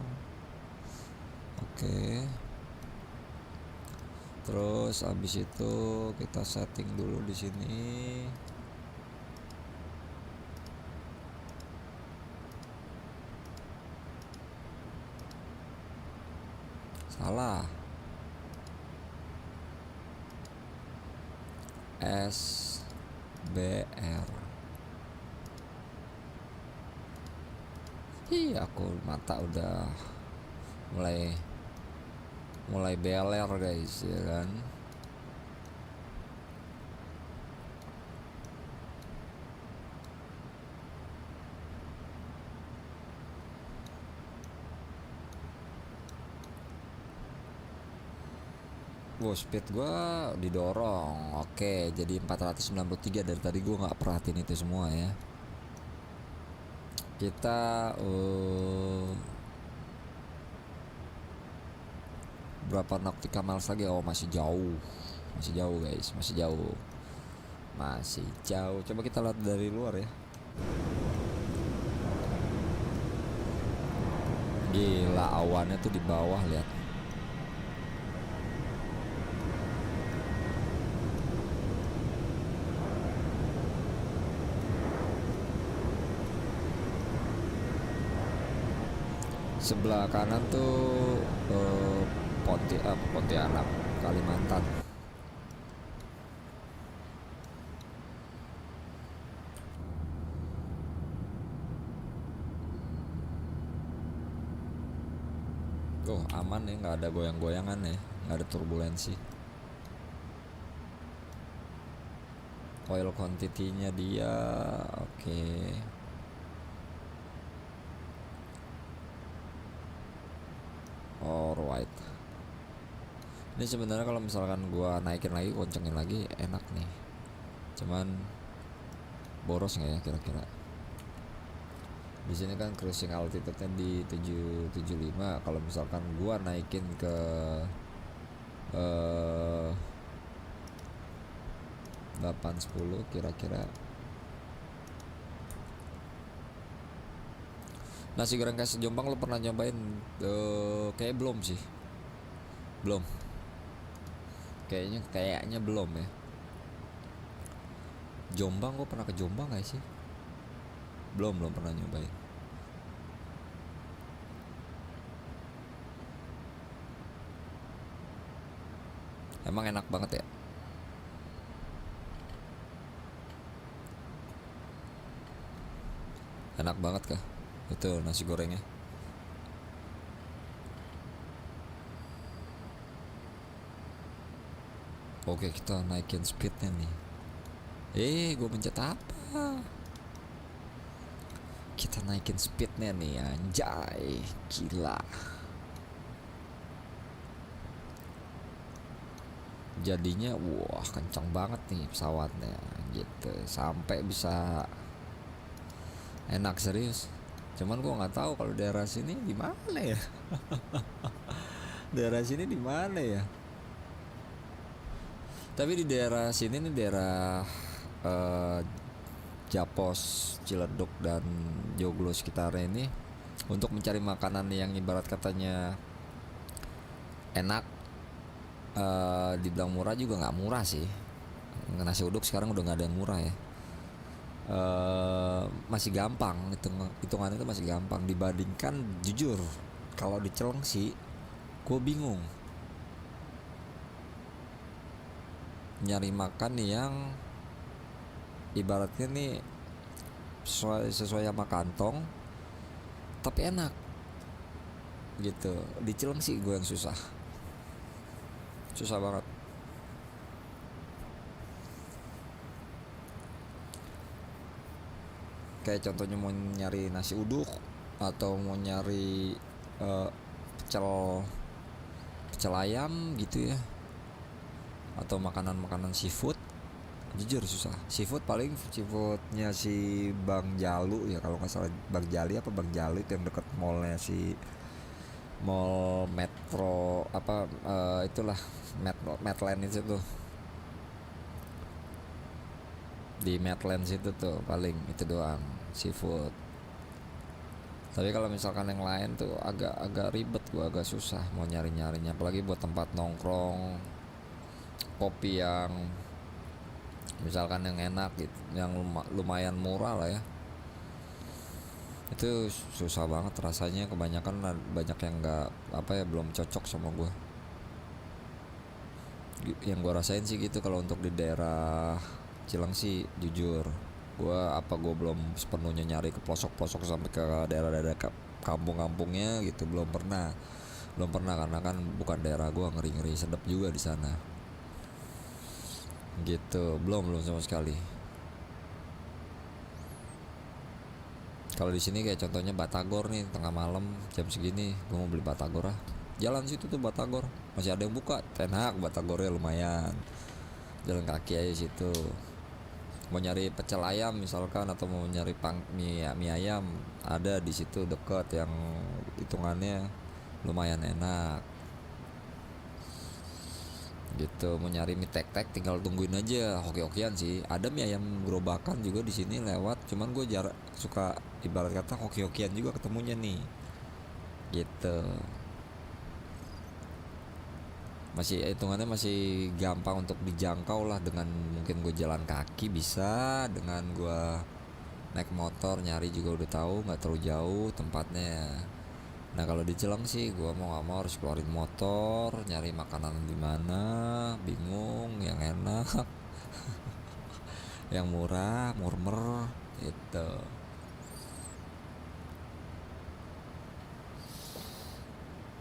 Oke. Terus abis itu kita setting dulu di sini. Salah. SBR. Aku mata udah mulai beler guys, ya kan. Speed gua didorong. Oke, jadi 493. Dari tadi gua nggak perhatiin itu semua ya. Kita berapa nautical miles lagi? Oh masih jauh guys, masih jauh. Coba kita lihat dari luar ya. Gila, awannya tuh di bawah, lihat. sebelah kanan tuh Pontianak, Kalimantan. Oh aman ya, nggak ada goyang-goyangan ya, nggak ada turbulensi. Oil quantity-nya dia oke. Alright. Ini sebenarnya kalau misalkan gua naikin lagi, goncengin lagi enak nih. Cuman boros nggak ya kira-kira? Di sini kan cruising altitude-nya di 775. Kalau misalkan gua naikin ke 810 kira-kira. Nasi goreng khas Jombang lo pernah nyobain? Kayak belum sih. Belum. Kayaknya belum ya. Jombang, gue pernah ke Jombang gak sih? Belum pernah nyobain. Emang enak banget ya? Enak banget kah? Itu nasi gorengnya. Oke, kita naikin speednya nih. Gue pencet apa? Kita naikin speednya nih, anjay. Gila. Jadinya wah kencang banget nih pesawatnya gitu. Sampai bisa enak serius. Cuman gua nggak tahu kalau daerah sini di mana ya. Daerah sini di mana ya? Tapi di daerah sini nih, daerah Japos, Ciledug dan Joglo sekitarnya ini, untuk mencari makanan yang ibarat katanya enak, dibilang murah juga nggak murah sih. Nasi uduk sekarang udah nggak ada yang murah ya. Masih gampang, hitungannya itu masih gampang dibandingkan jujur kalau di Cilengsi. Gue bingung nyari makan yang ibaratnya nih sesuai sama kantong tapi enak gitu. Di Cilengsi gue yang susah banget. Kayak contohnya mau nyari nasi uduk atau mau nyari pecel ayam gitu ya, atau makanan seafood, jujur susah. Seafoodnya si Bang Jalu ya, kalau nggak salah Bang Jali apa Bang Jalu itu yang deket mallnya si mall Metro apa itulah Medland itu tuh, di Medlands itu tuh paling itu doang seafood. Tapi kalau misalkan yang lain tuh agak ribet, gua agak susah mau nyarinya, apalagi buat tempat nongkrong kopi yang misalkan yang enak gitu, yang lumayan murah lah ya, itu susah banget rasanya. Kebanyakan banyak yang belum cocok sama gua. Yang gua rasain sih gitu kalau untuk di daerah Cilengsi, jujur gua belum sepenuhnya nyari ke pelosok-pelosok sampai ke daerah-daerah kampung-kampungnya gitu, belum pernah karena kan bukan daerah gua. Ngeri sedap juga di sana gitu, belum sama sekali. Kalau di sini kayak contohnya Batagor nih, tengah malam jam segini gua mau beli Batagor jalan situ tuh Batagor masih ada yang buka, enak Batagornya lumayan, jalan kaki aja situ. Mau nyari pecel ayam misalkan atau mau nyari mie ayam, ada di situ deket yang hitungannya lumayan enak gitu. Mau nyari mie tek-tek tinggal tungguin aja, hoki-hokian sih. Ada mie ayam gerobakan juga di sini lewat, cuman gue suka ibarat kata hoki-hokian juga ketemunya nih gitu. Masih hitungannya masih gampang untuk dijangkau lah, dengan mungkin gue jalan kaki bisa, dengan gue naik motor nyari juga udah tahu nggak terlalu jauh tempatnya. Nah kalau di Cilengsi gue mau nggak mau harus keluarin motor, nyari makanan di mana, bingung yang enak, yang murah, murmer, gitu.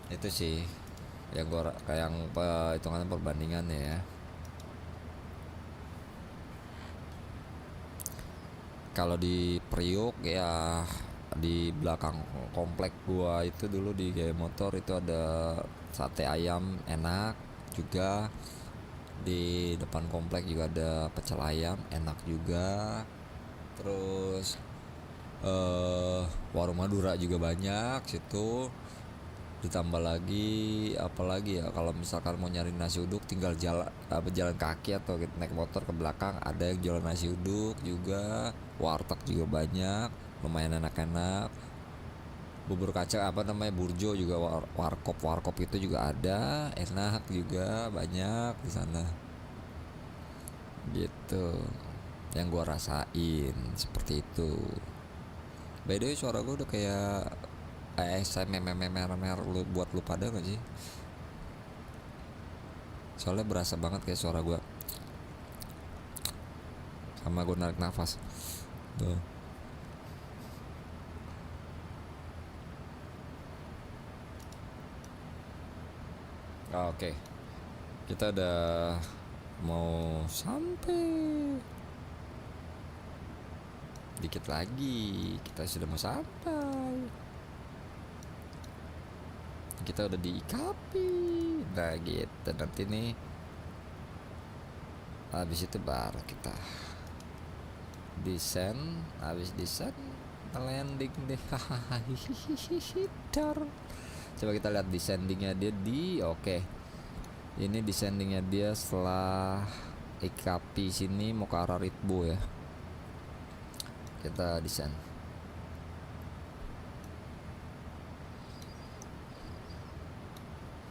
Itu sih yang gue kayak yang hitungan perbandingan ya. Kalau di Priuk ya, di belakang komplek gua itu dulu di Gaya Motor itu ada sate ayam enak juga. Di depan komplek juga ada pecel ayam enak juga. Terus warung Madura juga banyak situ. Ditambah lagi apalagi ya, kalau misalkan mau nyari nasi uduk tinggal jalan kaki atau naik motor ke belakang, ada yang jualan nasi uduk juga. Warteg juga banyak, lumayan enak-enak. Bubur kacang burjo juga, warkop itu juga ada, enak juga, banyak di sana gitu. Yang gua rasain seperti itu. By the way, suara gua udah kayak ASMR buat lu pada gak sih? Soalnya berasa banget kayak suara gua sama gua narik nafas tuh. Oke. Kita udah mau sampai, dikit lagi kita sudah mau sampai. Kita udah di IKP. Nah gitu, nanti nih habis itu baru kita descend. Habis descend landing deh. Coba kita lihat descendingnya dia di oke. Ini descendingnya dia setelah IKP sini mau ke arah Ritbo ya. Kita descend.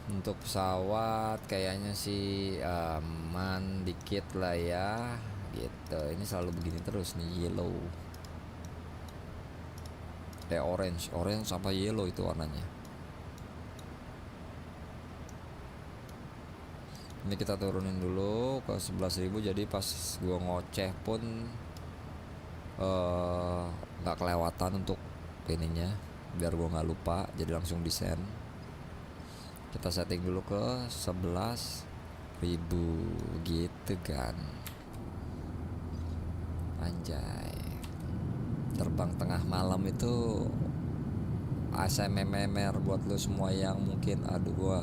Untuk pesawat kayaknya sih aman dikit lah ya gitu. Ini selalu begini terus nih, yellow orange sampai yellow itu warnanya. Ini kita turunin dulu ke 11.000, jadi pas gua ngoceh pun nggak kelewatan untuk ininya, biar gua nggak lupa, jadi langsung descend. Kita setting dulu ke 11.000 gitu kan. Anjay, terbang tengah malam itu ASMR buat lo semua yang mungkin aduh gua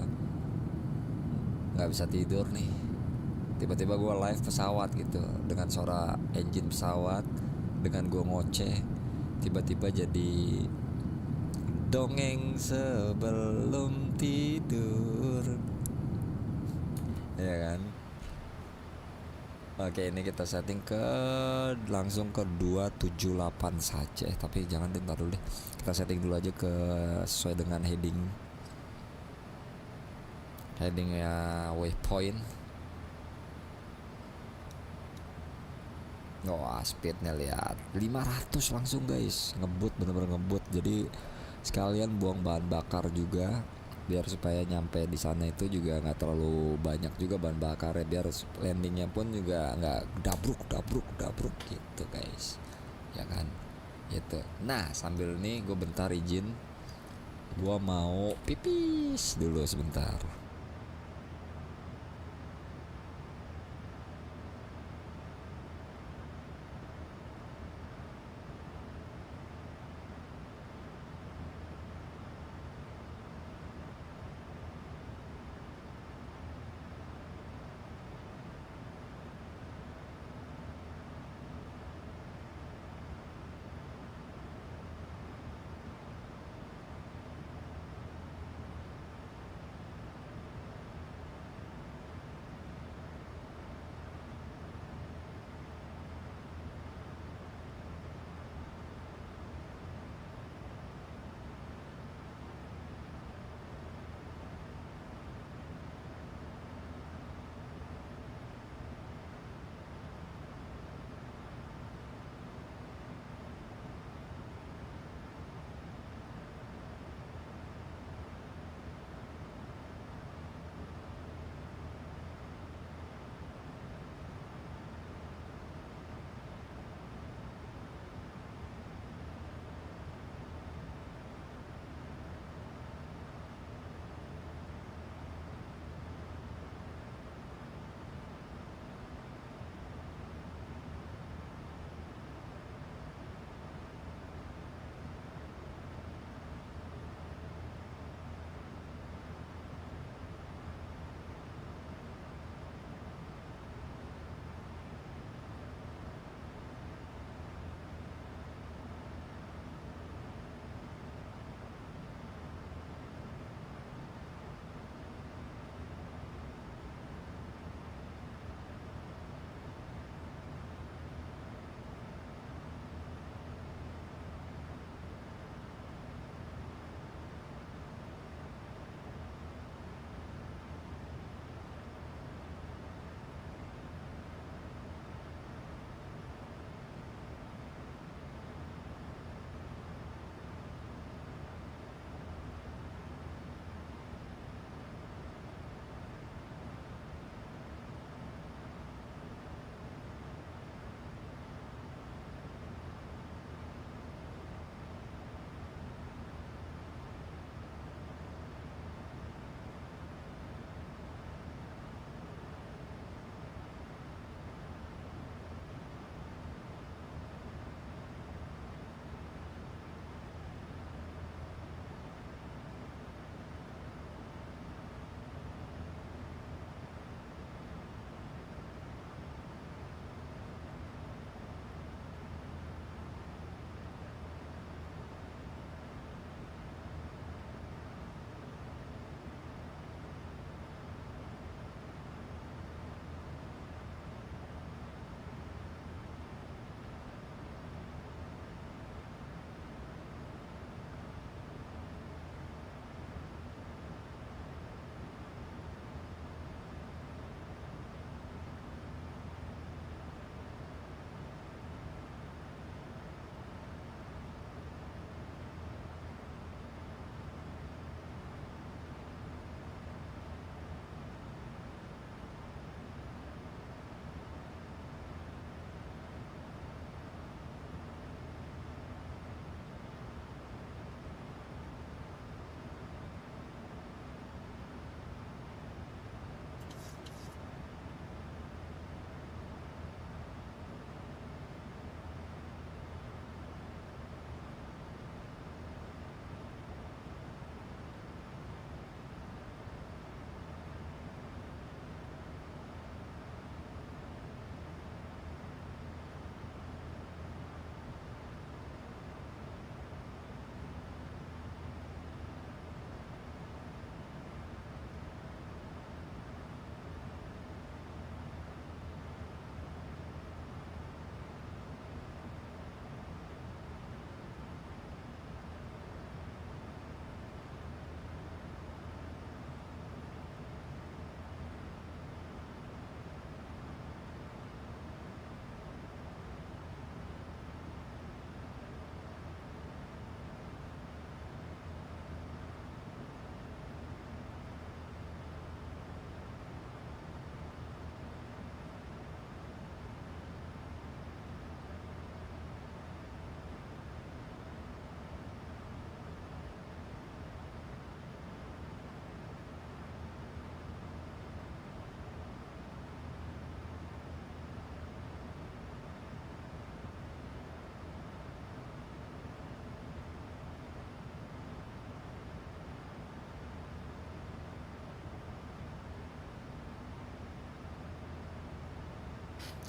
nggak bisa tidur nih, tiba-tiba gua live pesawat gitu dengan suara engine pesawat, dengan gua ngoceh, tiba-tiba jadi dongeng sebelum tidur, ya kan? Oke, ini kita setting ke langsung ke 278 saja. Tapi jangan bentar dulu deh. Kita setting dulu aja ke sesuai dengan headingnya waypoint. Speednya lihat 500 langsung guys, ngebut, bener-bener ngebut. Jadi sekalian buang bahan bakar juga, biar supaya nyampe di sana itu juga nggak terlalu banyak juga bahan bakarnya, biar landingnya pun juga nggak dabruk gitu guys, ya kan gitu. Nah sambil nih gue bentar izin, gue mau pipis dulu sebentar.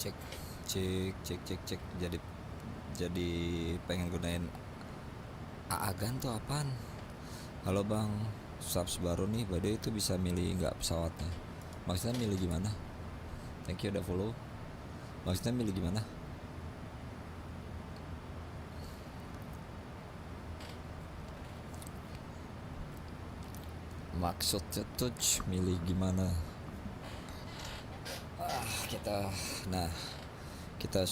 cek cek jadi pengen gunain Aagan tuh apaan. Halo bang, subs baru nih, by the way itu bisa milih nggak pesawatnya? Maksudnya milih gimana? Thank you udah follow. Maksudnya milih gimana? Maksudnya tuh milih gimana? Kita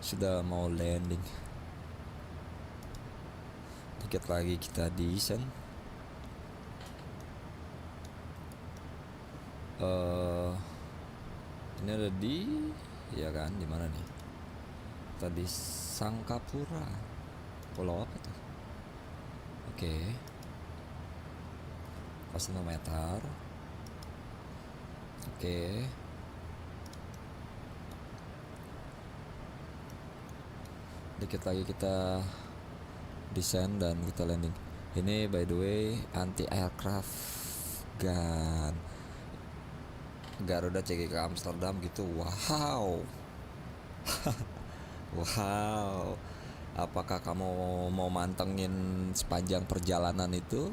sudah mau landing. Dikit lagi kita descend. Ini ada di, ya kan, di mana nih? Tadi Sangkapura. Pulau apa tuh? Oke. Pasanometer. Oke. Dikit lagi kita descend dan kita landing. Ini by the way anti aircraft gun Garuda CGK Amsterdam gitu. Wow. Wow. Apakah kamu mau mantengin sepanjang perjalanan itu?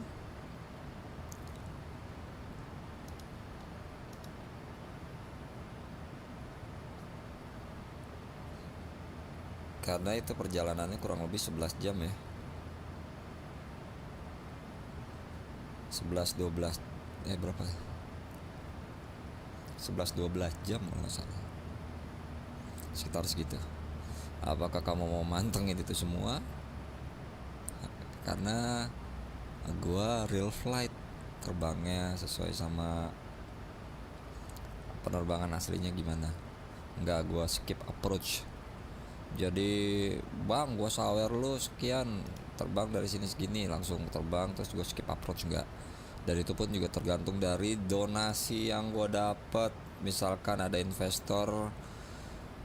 Karena itu perjalanannya kurang lebih 11 jam ya. 11-12 berapa? 11-12 jam kalau nggak salah. Sekitar segitu. Apakah kamu mau mantengin itu semua? Karena gua real flight, terbangnya sesuai sama penerbangan aslinya gimana. Enggak gua skip approach. Jadi bang gua sawer lu sekian, terbang dari sini segini, langsung terbang terus gua skip approach, enggak. Dan itu pun juga tergantung dari donasi yang gua dapet. Misalkan ada investor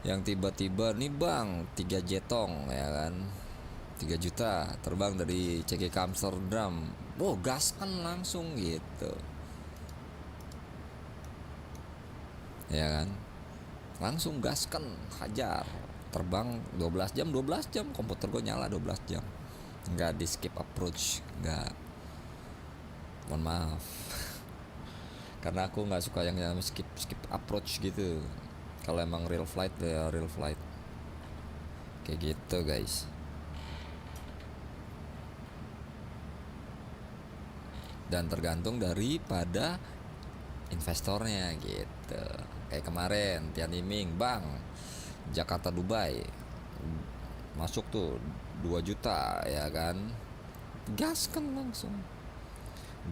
yang tiba-tiba nih bang 3 jetong ya kan, 3 juta terbang dari CGK Amsterdam, gas kan langsung gitu ya kan, langsung gaskan, hajar, terbang 12 jam komputer gue nyala 12 jam, nggak di skip approach, nggak, mohon maaf. Karena aku nggak suka yang skip approach gitu. Kalau emang real flight ya real flight kayak gitu guys. Dan tergantung daripada investornya gitu. Kayak kemarin Tian Iming, bang Jakarta Dubai masuk tuh 2 juta ya kan, gaskan langsung.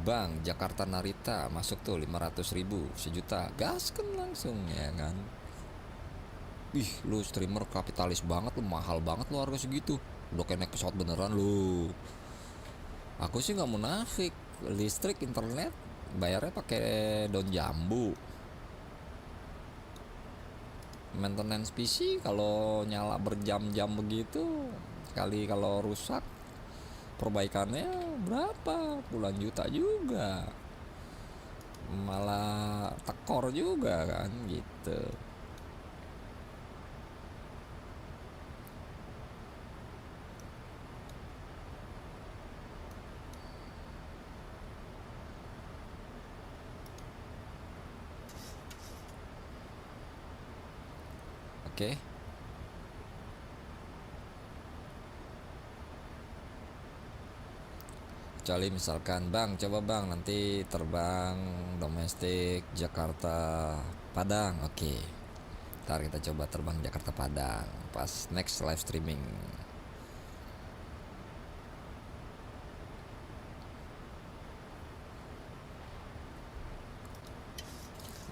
Bang Jakarta Narita masuk tuh 500.000, 1 juta, gaskan langsung ya kan. Ih lu streamer kapitalis banget, lu mahal banget lu harga segitu, udah kayak naik pesawat beneran lu. Aku sih nggak munafik, listrik internet bayarnya pakai daun jambu. Maintenance PC kalau nyala berjam-jam begitu, sekali kalau rusak perbaikannya berapa, puluhan juta juga, malah tekor juga kan gitu. Oke. Kecuali misalkan bang, coba bang nanti terbang domestik Jakarta Padang, oke. Ntar kita coba terbang Jakarta Padang pas next live streaming.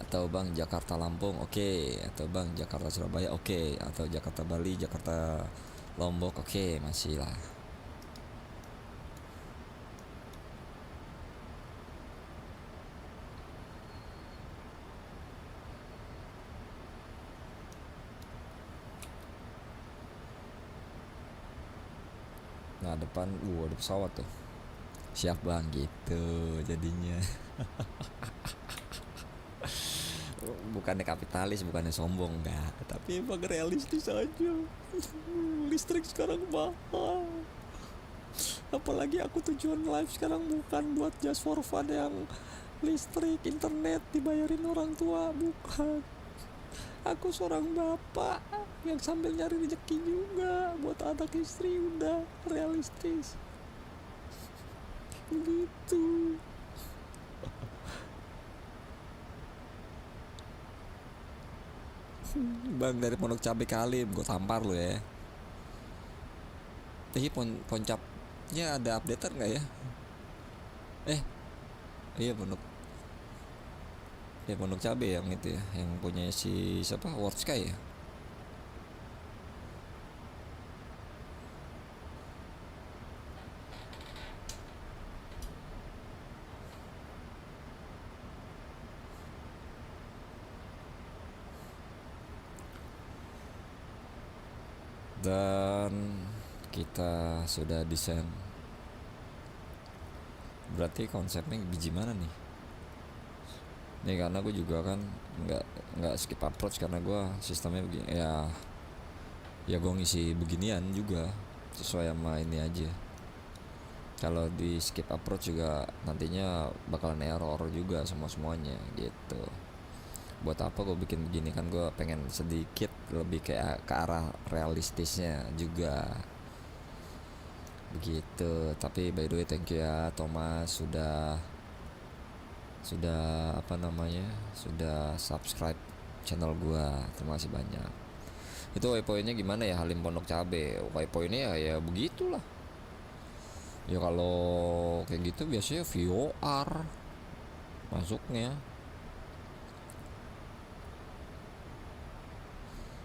Atau bang Jakarta Lampung, oke. Atau bang Jakarta Surabaya, oke. Atau Jakarta Bali, Jakarta Lombok, oke, masih lah. Nah depan ada pesawat tuh, siap bang gitu jadinya. bukannya kapitalis, bukannya sombong, enggak, tapi emang realistis aja. Listrik sekarang mahal, apalagi aku tujuan live sekarang bukan buat just for fun yang listrik, internet dibayarin orang tua, bukan. Aku seorang bapak yang sambil nyari rezeki juga buat anak istri, udah realistis begitu. Bang dari Pondok Cabe Kalim, gue tampar lu ya. Tapi Poncapnya ada updatean nggak ya? Iya Pondok Cabe yang itu ya, yang punya si siapa, World Sky ya. Dan kita sudah desain. Berarti konsepnya biji mana nih? Nih karena gue juga kan nggak skip approach, karena gue sistemnya begini ya. Ya gue ngisi beginian juga sesuai sama ini aja. Kalau di skip approach juga nantinya bakalan error juga semuanya gitu. Buat apa gue bikin begini, kan gue pengen sedikit lebih kayak ke arah realistisnya juga begitu. Tapi by the way thank you ya Thomas sudah sudah subscribe channel gua, terima kasih banyak. Itu waypointnya gimana ya, Halim Pondok Cabe? Waypointnya ya begitulah ya, kalau kayak gitu biasanya VOR masuknya.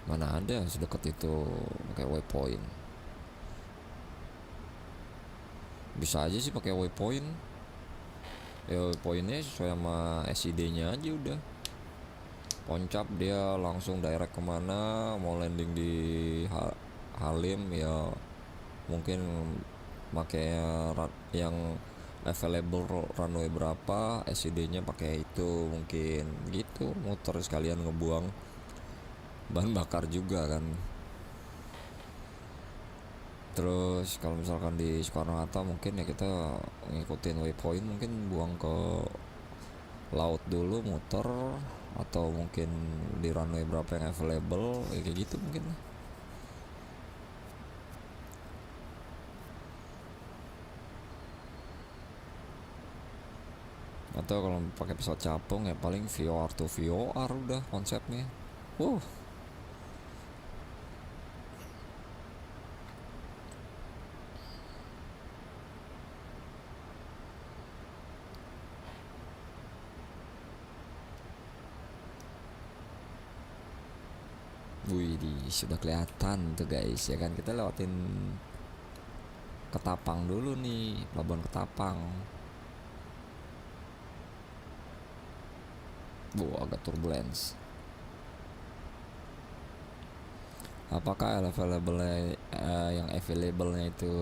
Mana ada sedekat itu pakai waypoint. Bisa aja sih pakai waypoint ya, waypointnya sesuai sama SID nya aja udah. Poncap dia langsung direct kemana, mau landing di Halim ya mungkin pakai yang available runway berapa, SID nya pakai itu mungkin gitu, muter sekalian ngebuang bahan bakar juga kan. Terus kalau misalkan di Soekarno-Hatta mungkin ya kita ngikutin waypoint, mungkin buang ke laut dulu muter, atau mungkin di runway berapa yang available ya kayak gitu mungkin. Atau kalau pakai pesawat capung ya paling VOR to VOR udah konsepnya. Wih, sudah kelihatan tuh guys ya kan. Kita lewatin Ketapang dulu nih, pelabuhan Ketapang. Agak turbulence. Apakah yang available-nya itu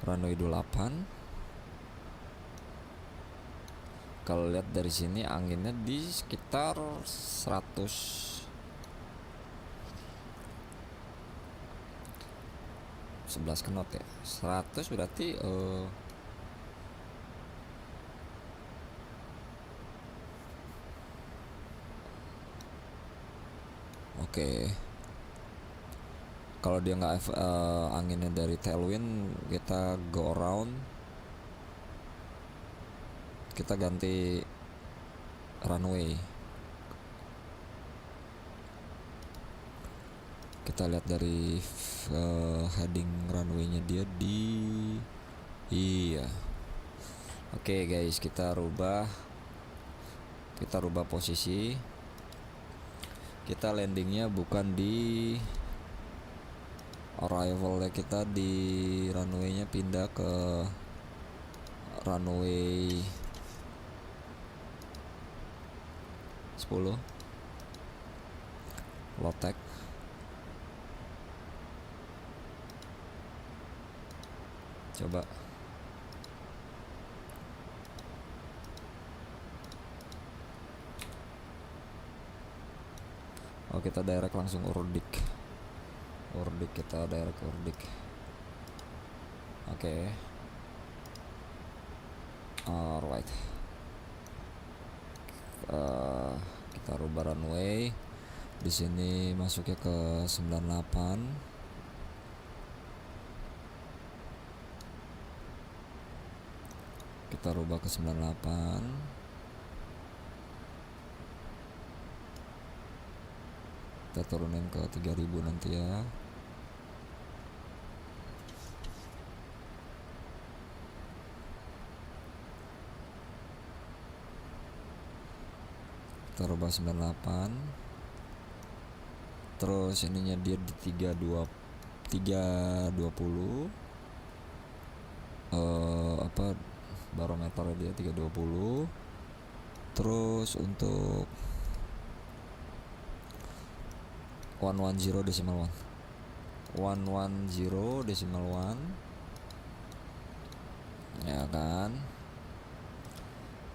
runway 28? Kalau lihat dari sini anginnya di sekitar 111 knot ya. 100 berarti oke. Kalau dia nggak anginnya dari tailwind, kita go around, kita ganti runway. Kita lihat dari heading runway-nya dia di Oke guys, kita rubah posisi. Kita landingnya bukan di arrival-nya, kita di runway-nya pindah ke runway 10 low tech. Coba Oh, kita direct langsung Urdik. Kita direct Urdik. Oke. Alright. Kita rubah runway. Di sini masuknya ke 98. Kita rubah ke 98. Kita turunin ke 3000 nanti ya. Kita rubah 98. Terus ininya dia di 320 barometernya dia 320. Terus untuk 110 decimal 1 ya kan.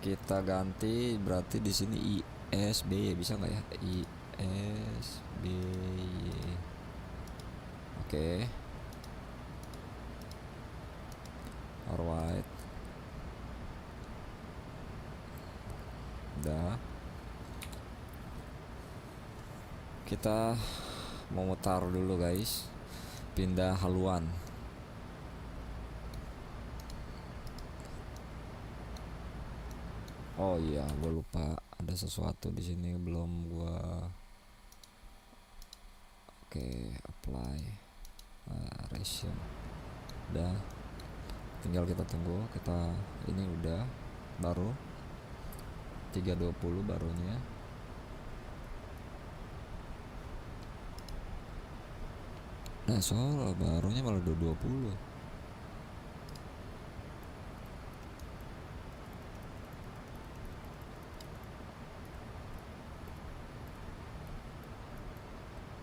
Kita ganti berarti di sini ISBY bisa nggak ya? ISBY. Oke. Alright. Udah. Kita mau mutar dulu guys. Pindah haluan. Oh iya, gue lupa ada sesuatu di sini belum gua. Oke, apply resume. Udah. Tinggal kita tunggu. Kita ini udah baru 320 barunya. Nah, soal barunya malah 220.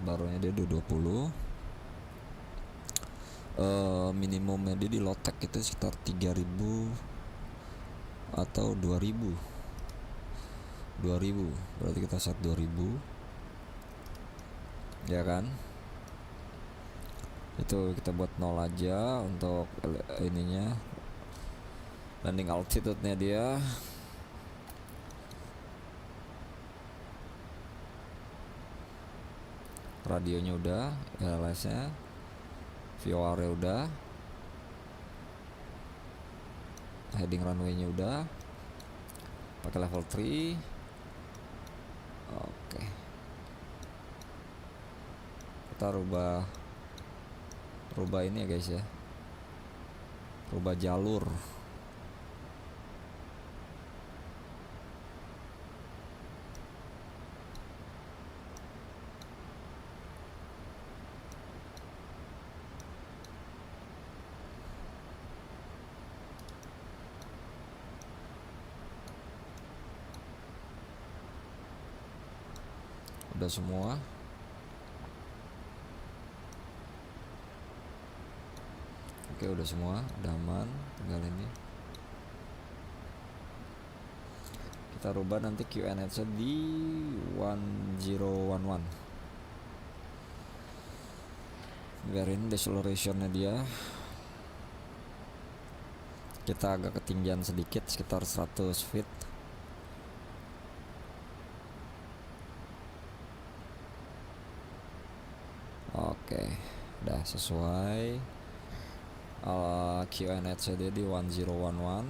Barunya dia 220. Minimumnya dia di lotek itu sekitar 3000 atau 2000. Berarti kita set 2000 ya kan. Itu kita buat 0 aja untuk ininya, landing altitude-nya dia. Radionya udah, LS-nya, VOR-nya udah, heading runway-nya udah, pakai level 3. Oke. Kita rubah ini ya guys ya, rubah jalur. Udah semua. Oke, udah semua, udah aman. Tinggal ini kita rubah nanti QNH di 1011. Biarin deceleration-nya dia kita agak ketinggian sedikit, sekitar 100 feet. Oke, udah sesuai. QNH dia di 1011.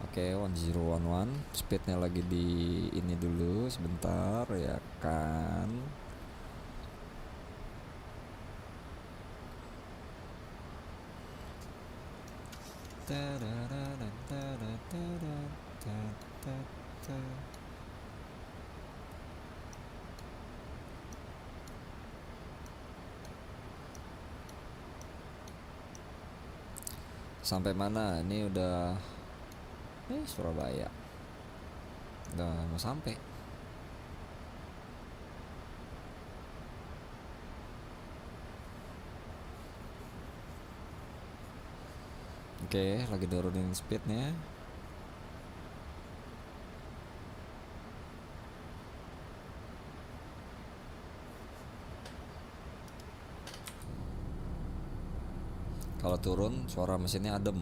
Oke, 1011. Speednya lagi di ini dulu sebentar ya kan. Sampai mana? Ini udah Surabaya. Udah mau sampai. Oke, lagi turunin speednya. Kalau turun suara mesinnya adem.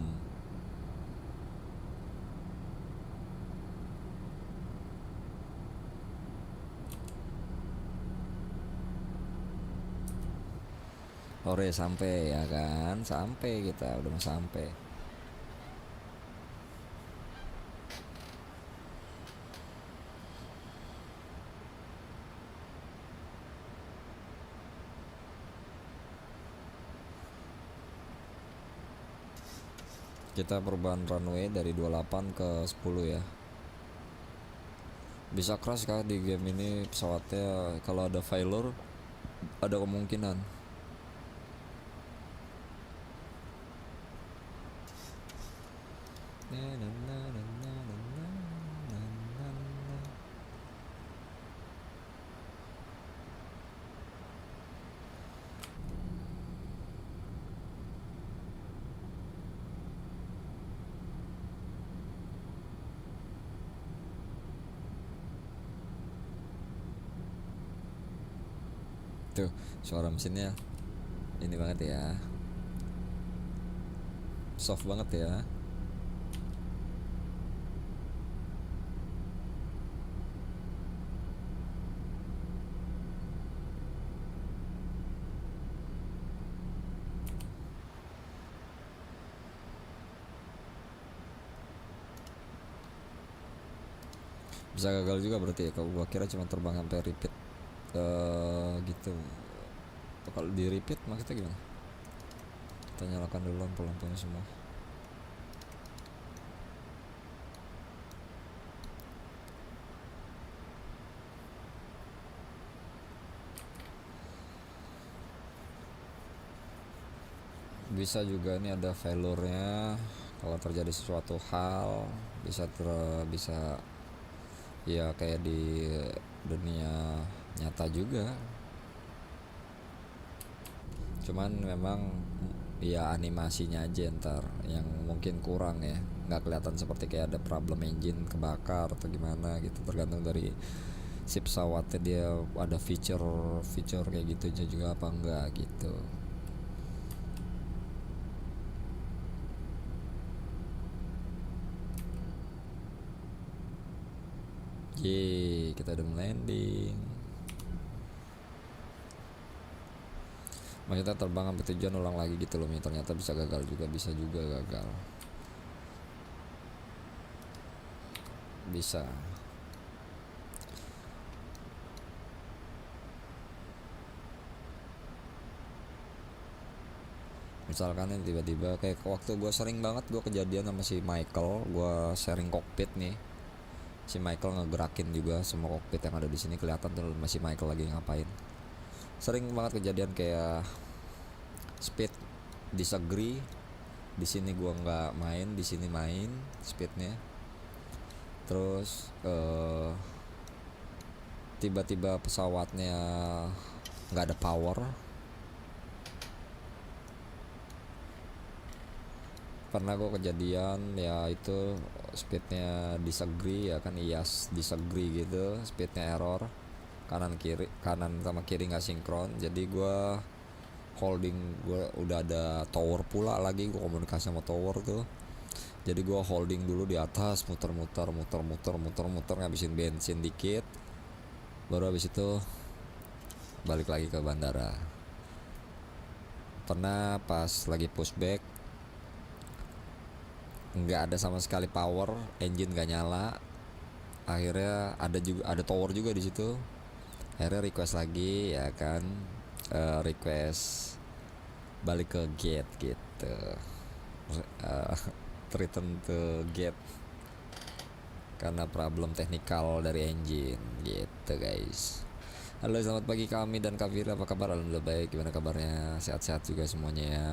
Sore sampai ya kan, sampai kita udah mau sampai. Kita perubahan runway dari 28 ke 10 ya. Bisa crash kah di game ini pesawatnya? Kalau ada failure ada kemungkinan. Tuh suara mesinnya ini banget ya, soft banget ya. Bisa gagal juga berarti ya, kalau gua kira cuma terbang sampai repeat gitu. Kalau di repeat maksudnya gimana? Kita nyalakan dulu lampu-lampunya semua. Bisa juga ini ada failure-nya. Kalau terjadi sesuatu hal bisa ya kayak di dunia nyata juga. Cuman memang ya animasinya aja ntar yang mungkin kurang ya, nggak kelihatan seperti kayak ada problem engine kebakar atau gimana gitu, tergantung dari si pesawatnya dia ada feature kayak gitu aja juga apa enggak gitu. Yeay, kita udah landing. Maksudnya terbang sampai tujuan ulang lagi gitu loh, ternyata bisa gagal juga, bisa juga gagal. Bisa. Misalkan yang tiba-tiba kayak waktu gue sering banget gue kejadian sama si Michael, gue sharing cockpit nih. Si Michael ngegerakin juga semua cockpit yang ada di sini, kelihatan tuh masih Michael lagi ngapain. Sering banget kejadian kayak speed disagree, di sini gua nggak main, di sini main speednya. Terus tiba-tiba pesawatnya nggak ada power. Pernah gue kejadian ya itu speednya disagree ya kan, IAS disagree gitu, speednya error, kanan sama kiri nggak sinkron. Jadi gue holding, gue udah ada tower pula lagi, gue komunikasi sama tower tuh. Jadi gue holding dulu di atas, muter ngabisin bensin dikit, baru habis itu balik lagi ke bandara. Pernah pas lagi pushback nggak ada sama sekali power, engine nggak nyala. Akhirnya ada tower juga di situ. Akhirnya request lagi ya kan, request balik ke gate gitu, return to gate karena problem teknikal dari engine gitu guys. Halo, selamat pagi kami dan Kak Fira, apa kabar? Alhamdulillah baik, gimana kabarnya? Sehat-sehat juga semuanya ya.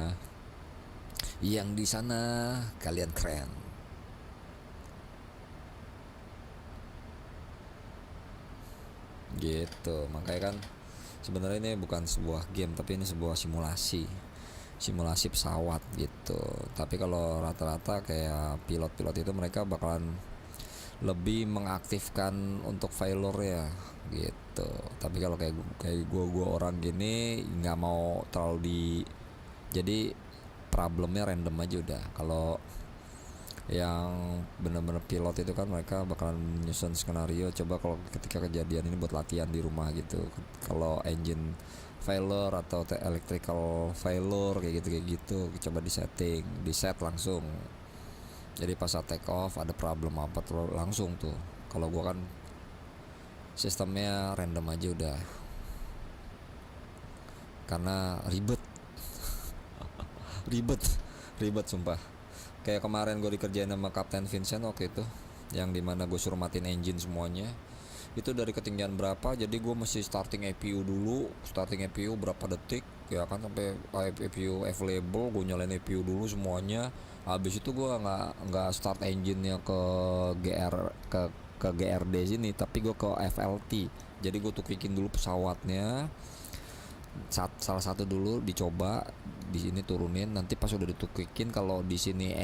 Yang di sana kalian keren. Gitu, makanya kan sebenarnya ini bukan sebuah game, tapi ini sebuah simulasi pesawat gitu. Tapi kalau rata-rata kayak pilot-pilot itu mereka bakalan lebih mengaktifkan untuk failure ya gitu. Tapi kalau kayak gua orang gini nggak mau terlalu jadi problemnya random aja udah. Kalau yang bener-bener pilot itu kan mereka bakalan nyusun skenario, coba kalau ketika kejadian ini buat latihan di rumah gitu. Kalau engine failure atau electrical failure kayak gitu coba di set langsung. Jadi pas saat take off ada problem apa tuh langsung tuh. Kalau gua kan sistemnya random aja udah, karena ribet ribet sumpah. Kayak kemarin gue dikerjain sama Kapten Vincent waktu itu, yang dimana gue suruh matiin engine semuanya. Itu dari ketinggian berapa, jadi gue mesti starting APU dulu, berapa detik ya kan, sampai APU available, gue nyalain APU dulu semuanya. Habis itu gue nggak start engine-nya ke GRD sini, tapi gue ke FLT. Jadi gue tukikin dulu pesawatnya, salah satu dulu dicoba di sini turunin, nanti pas udah ditukikin kalau di sini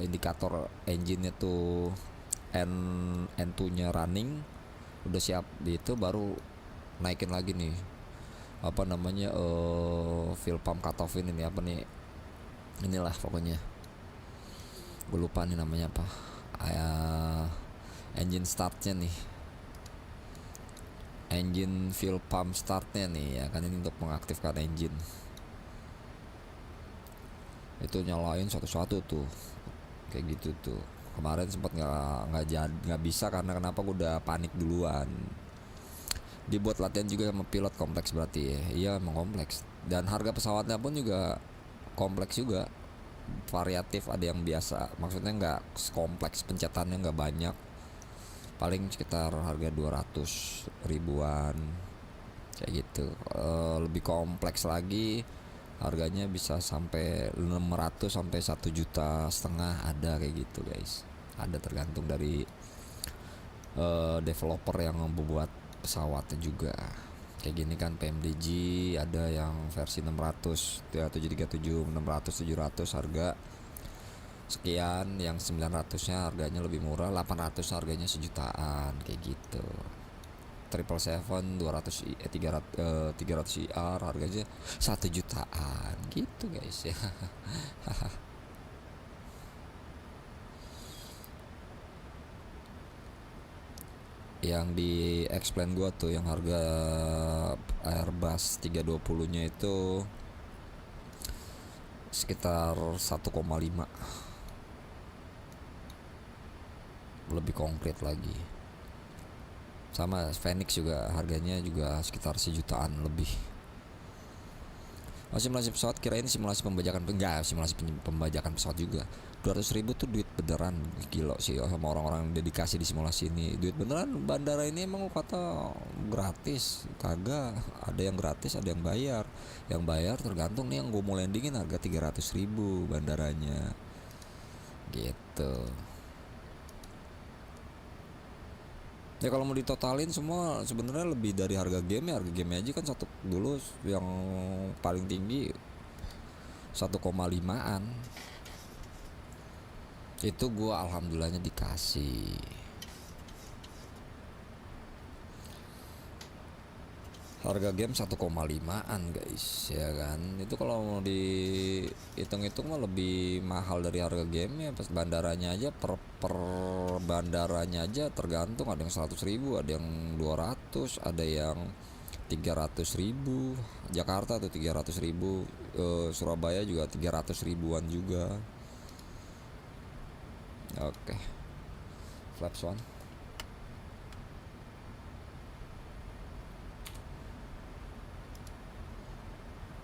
indikator engine-nya tuh N2-nya running udah siap, di itu baru naikin lagi nih apa namanya fuel pump cutoff ini apa nih, inilah pokoknya gue lupa nih namanya apa, engine startnya nih, engine fuel pump startnya nih ya kan, ini untuk mengaktifkan engine. Itu nyalain satu-satu tuh kayak gitu tuh. Kemarin sempat nggak bisa karena kenapa, gue udah panik duluan. Dibuat latihan juga sama pilot, kompleks berarti ya. Iya emang kompleks, dan harga pesawatnya pun juga kompleks juga, variatif, ada yang biasa, maksudnya nggak kompleks, pencetannya nggak banyak, paling sekitar harga 200 ribuan kayak gitu. Lebih kompleks lagi harganya bisa sampai 600 sampai 1,5 juta ada kayak gitu guys. Ada tergantung dari developer yang membuat pesawatnya juga. Kayak gini kan PMDG ada yang versi 600 ya, 737, 600, 700 harga sekian, yang 900-nya harganya lebih murah, 800 harganya 1 jutaan kayak gitu. 777 300 IR harganya 1 jutaan gitu guys ya. Yang di explain gua tuh yang harga Airbus 320-nya itu sekitar 1,5, lebih konkret lagi. Sama Phoenix juga harganya juga sekitar 1 jutaan lebih. Simulasi pesawat, kirain simulasi pembajakan, enggak, simulasi pembajakan pesawat juga. 200 ribu tuh duit beneran, gila sih sama orang-orang dedikasi di simulasi ini. Duit beneran. Bandara ini emang kata gratis, kagak, ada yang gratis ada yang bayar. Yang bayar tergantung nih, yang gue mau landingin harga 300 ribu bandaranya gitu. Ya kalau mau ditotalin semua sebenarnya lebih dari harga game ya. Harga game aja kan satu dulu yang paling tinggi 1,5an. Itu gua alhamdulillahnya dikasih. Harga game 1,5an guys ya kan. Itu kalau mau dihitung-hitung mah lebih mahal dari harga game ya. Pas bandaranya aja per bandaranya aja tergantung, ada yang 100 ribu, ada yang 200, ada yang 300 ribu. Jakarta tuh 300 ribu, Surabaya juga 300 ribuan juga. Oke, Flaps one.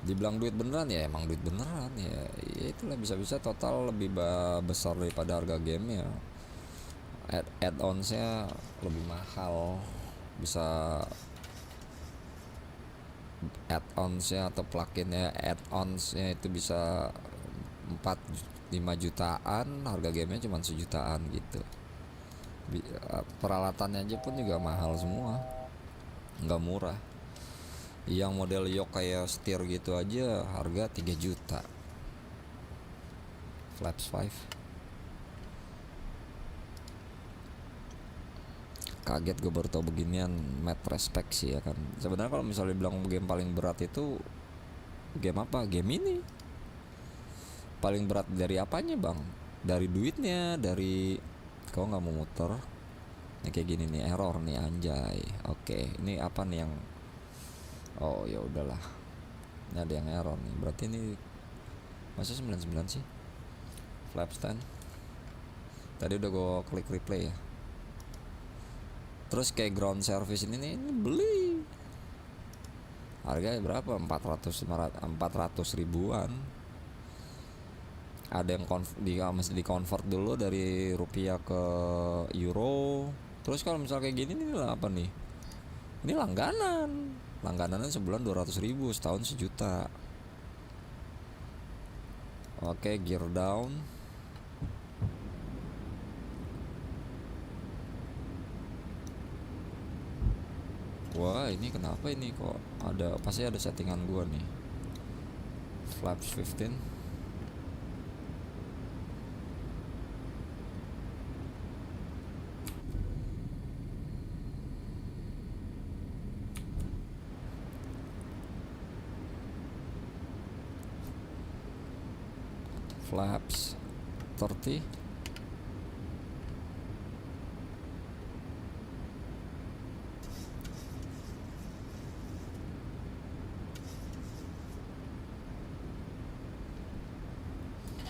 Dibilang duit beneran ya emang duit beneran ya, itulah bisa-bisa total lebih besar daripada harga game ya. Add-onsnya lebih mahal, bisa add-onsnya atau pluginnya, add-onsnya itu bisa 4-5 jutaan, harga gamenya cuma 1 jutaan gitu. Peralatannya aja pun juga mahal semua, nggak murah. Yang model yok kayak setir gitu aja harga 3 juta. Flaps 5. Kaget gue baru tau beginian, mad respect sih ya kan. Sebenarnya kalau misalnya bilang game paling berat itu game apa? Game ini. paling berat dari apanya bang? Dari duitnya, dari kau nggak mau muter? Ini kayak gini nih, error nih anjay. Oke, ini apa nih yang? Oh ya udahlah. Ini ada yang error nih. Berarti ini masa 99 sih? Flap stand. Tadi udah gue klik replay ya. Terus kayak ground service ini nih, ini beli. Harganya berapa? 400 ribuan. Ada yang mesti di convert dulu dari rupiah ke euro. Terus kalau misal kayak gini nih lah apa nih? Ini langganannya sebulan 200 ribu, setahun 1 juta. Oke, gear down. Wah, ini kenapa ini kok ada, pasti ada settingan gua nih. Flaps 15. Flaps 30.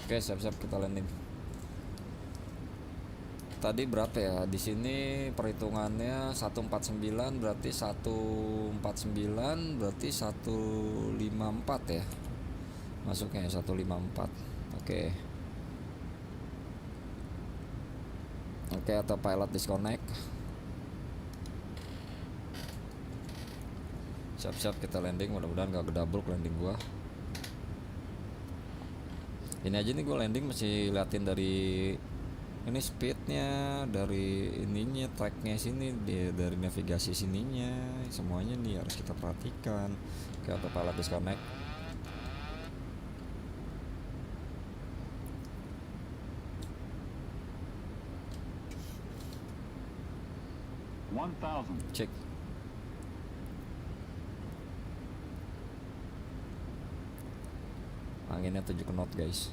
Oke, siap-siap kita landing. Tadi berapa ya? Di sini perhitungannya 149, berarti 149 berarti 154 ya. Masuknya 154. Oke. Oke, atau pilot disconnect. Siap-siap kita landing, mudah-mudahan gak double landing gua. Ini aja nih gue landing masih liatin dari ini speednya, dari ininya, tracknya sini, dari navigasi sininya, semuanya nih harus kita perhatikan. Oke, autopilot disconnect. Cek. Anginnya 7 knot guys.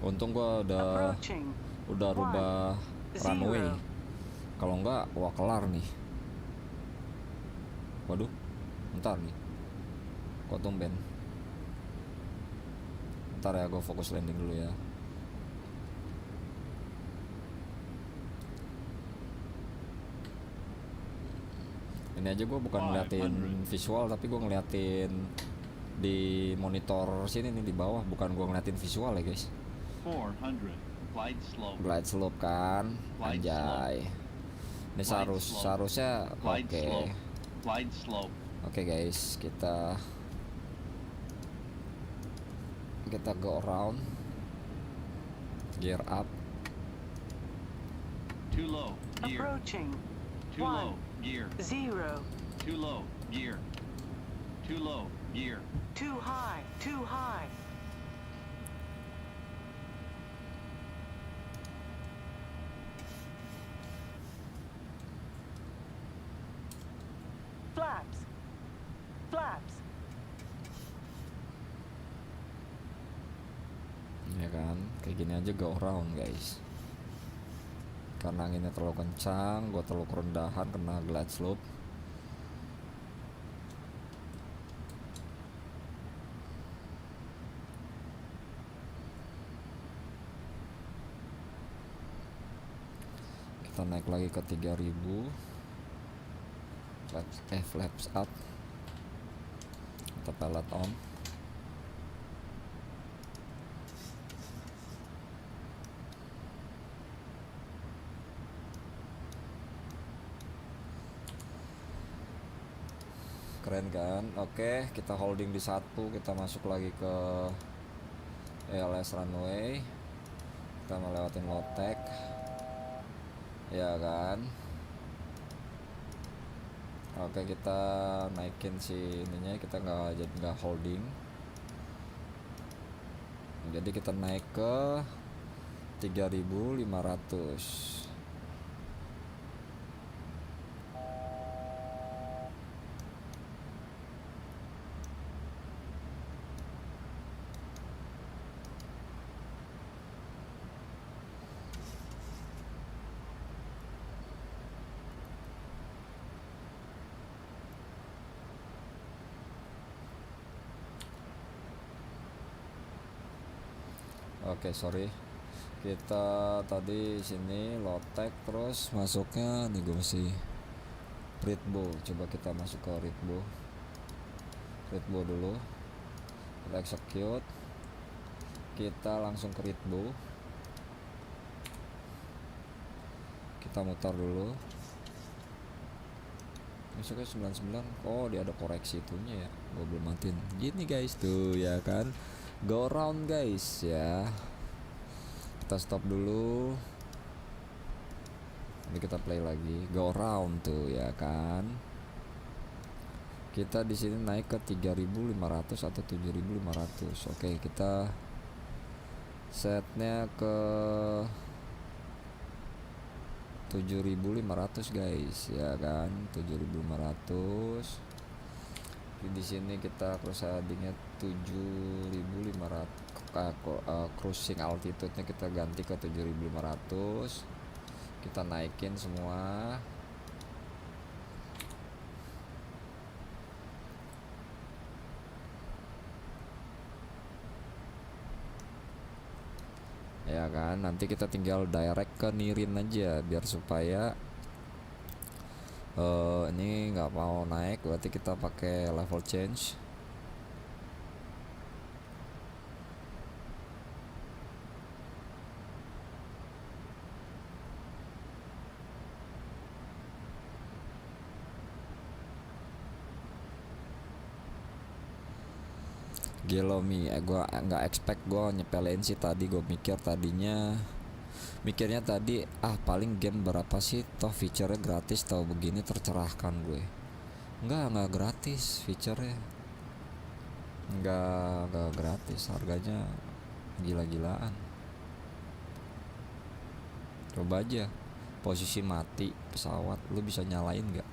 Untung gua udah Approaching. rubah runway. Zero. Kalau enggak, wah kelar nih. Waduh, bentar nih. Kok tumben? Bentar ya, gue fokus landing dulu ya. Ini aja gue bukan ngeliatin visual, tapi gue ngeliatin di monitor sini nih di bawah, bukan gue ngeliatin visual ya guys. 400. Glide slope kan, Glide anjay. Ini Glide slope. seharusnya oke. Glide slope. Oke guys, kita go around, gear up. Too low. Gear. Approaching. Too low. 1, Gear. 0. Too low. Gear. Too low. Gear. Too high. Too high. Flaps. Flaps. Ya kan, kayak gini aja go around guys. Karena anginnya terlalu kencang, gue terlalu kerendahan, kena glide slope. Kita naik lagi ke 3000. Flaps up. Autopilot on. Keren kan? Oke, kita holding di 1, kita masuk lagi ke ALS runway. Kita melewatin low tech. Ya kan? Oke, kita naikin si ininya, kita nggak holding. Jadi kita naik ke 3500. Oke, sorry. Kita tadi sini lotek terus masuknya nih, gue mesti Ritbo. Coba kita masuk ke Ritbo dulu. Kita execute. Kita langsung ke Ritbo. Kita mutar dulu. Masuknya 99. Oh, dia ada koreksi itunya ya. Gue belum matiin. Gini guys tuh ya kan. Go round guys ya. Kita stop dulu. Ini kita play lagi. Go round tuh ya kan. Kita di sini naik ke 3.500 atau 7.500. Oke, kita setnya ke 7.500 guys ya kan. 7.500. Di sini kita cross headingnya 7.500. Cruising altitude-nya kita ganti ke 7.500. Kita naikin semua. Ya kan, nanti kita tinggal direct ke Nirin aja biar supaya ini nggak mau naik, berarti kita pakai level change. Gelomi, gua nggak expect, gua nyepelin sih tadi. Gua mikirnya tadi paling game berapa sih, toh feature-nya gratis, toh begini tercerahkan gue. Nggak gratis feature-nya, nggak gratis, harganya gila-gilaan. Coba aja posisi mati pesawat, lu bisa nyalain nggak?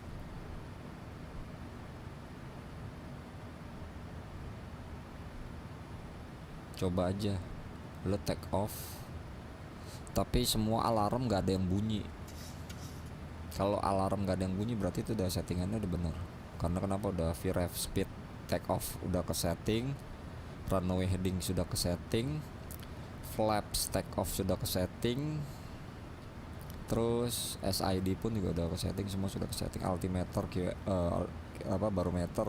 Coba aja lo take off tapi semua alarm gak ada yang bunyi. Kalau alarm gak ada yang bunyi berarti itu udah settingannya udah bener. Karena kenapa? Udah VREF speed take off udah ke setting, runway heading sudah ke setting, flaps take off sudah ke setting, terus SID pun juga udah ke setting, semua sudah ke setting. Altimeter barometer,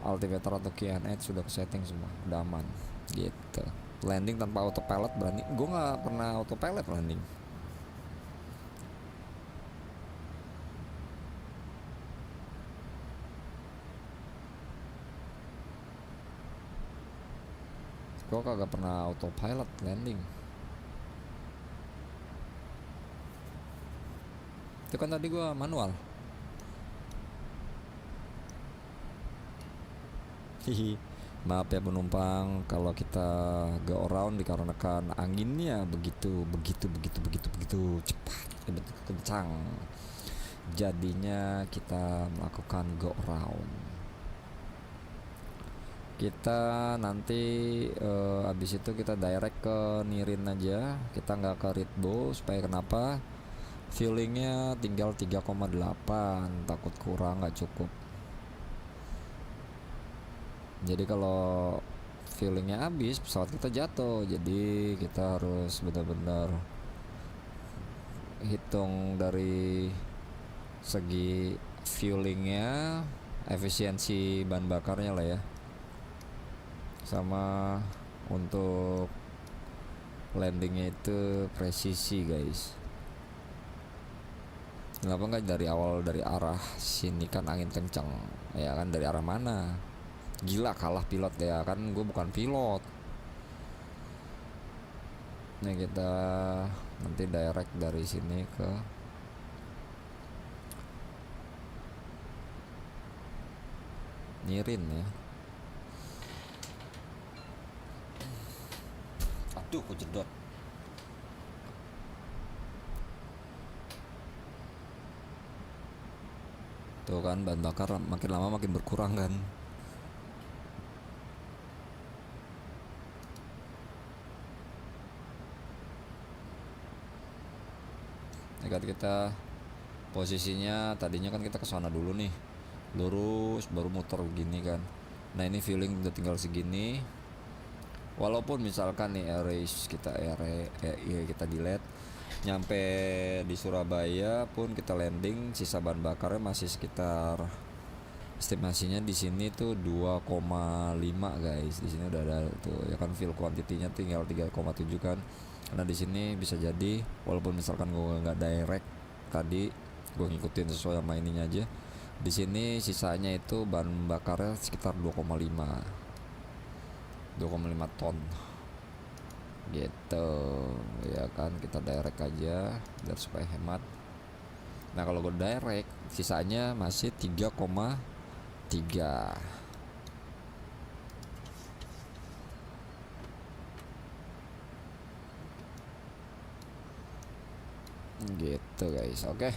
altimeter atau QNH sudah ke setting semua, udah aman gitu. Landing tanpa autopilot berani, gue nggak pernah autopilot landing. Gue kagak pernah autopilot landing. Itu kan tadi gue manual. Hihi. Maaf ya penumpang kalau kita go around dikarenakan anginnya begitu cepat, begitu kencang. Jadinya kita melakukan go around. Kita nanti habis itu kita direct ke Nirin aja. Kita nggak ke Ritbo supaya kenapa? Feelingnya tinggal 3,8, takut kurang nggak cukup. Jadi kalau feelingnya habis pesawat kita jatuh. Jadi kita harus benar-benar hitung dari segi fuelingnya, efisiensi bahan bakarnya lah ya, sama untuk landingnya itu presisi guys. Kenapa nggak dari awal dari arah sini, kan angin kencang ya kan, dari arah mana? Gila kalah pilot ya kan, gue bukan pilot. Nih kita nanti direct dari sini ke Nirin ya. Aduh, kok jedot. Tuh kan bahan bakar makin lama makin berkurang kan. Dekat kita posisinya tadinya kan kita ke sana dulu nih, lurus baru muter begini kan. Nah ini feeling udah tinggal segini, Walaupun misalkan nih kita delete, nyampe di Surabaya pun kita landing, sisa bahan bakarnya masih sekitar, estimasinya di sini tuh 2,5 guys. Di sini udah ada tuh ya kan, fuel quantity-nya tinggal 3,7 kan. Karena di sini bisa jadi walaupun misalkan gue nggak direct tadi, gue ngikutin sesuai sama ininya aja. Di sini sisanya itu bahan bakarnya sekitar 2,5 ton gitu ya kan. Kita direct aja biar supaya hemat. Nah kalau gue direct sisanya masih 3,3 gitu guys. Oke.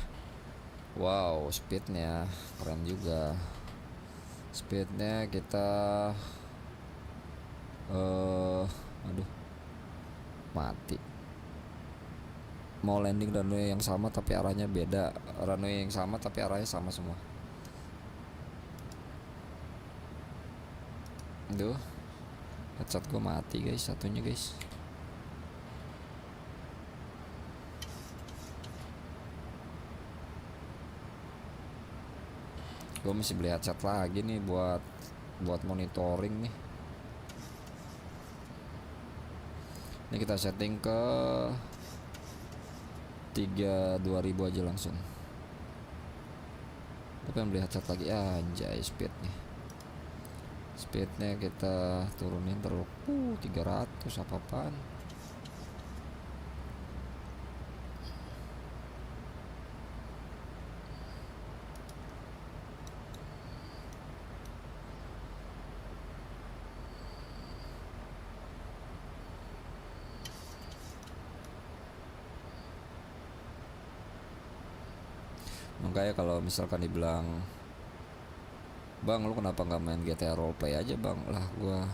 Wow, speednya keren juga. Speednya kita aduh mati. Mau landing runway yang sama tapi arahnya beda, runway yang sama tapi arahnya sama semua. Duh, headset gue mati guys, satunya guys. Gue mesti beli headset lagi nih buat monitoring nih. Ini kita setting ke 32.000 aja langsung. Tapi yang beli headset lagi anjay, speednya kita turunin terus 300 apa-apaan. Makanya kalau misalkan dibilang, bang lu kenapa nggak main GTA roleplay aja bang, lah gua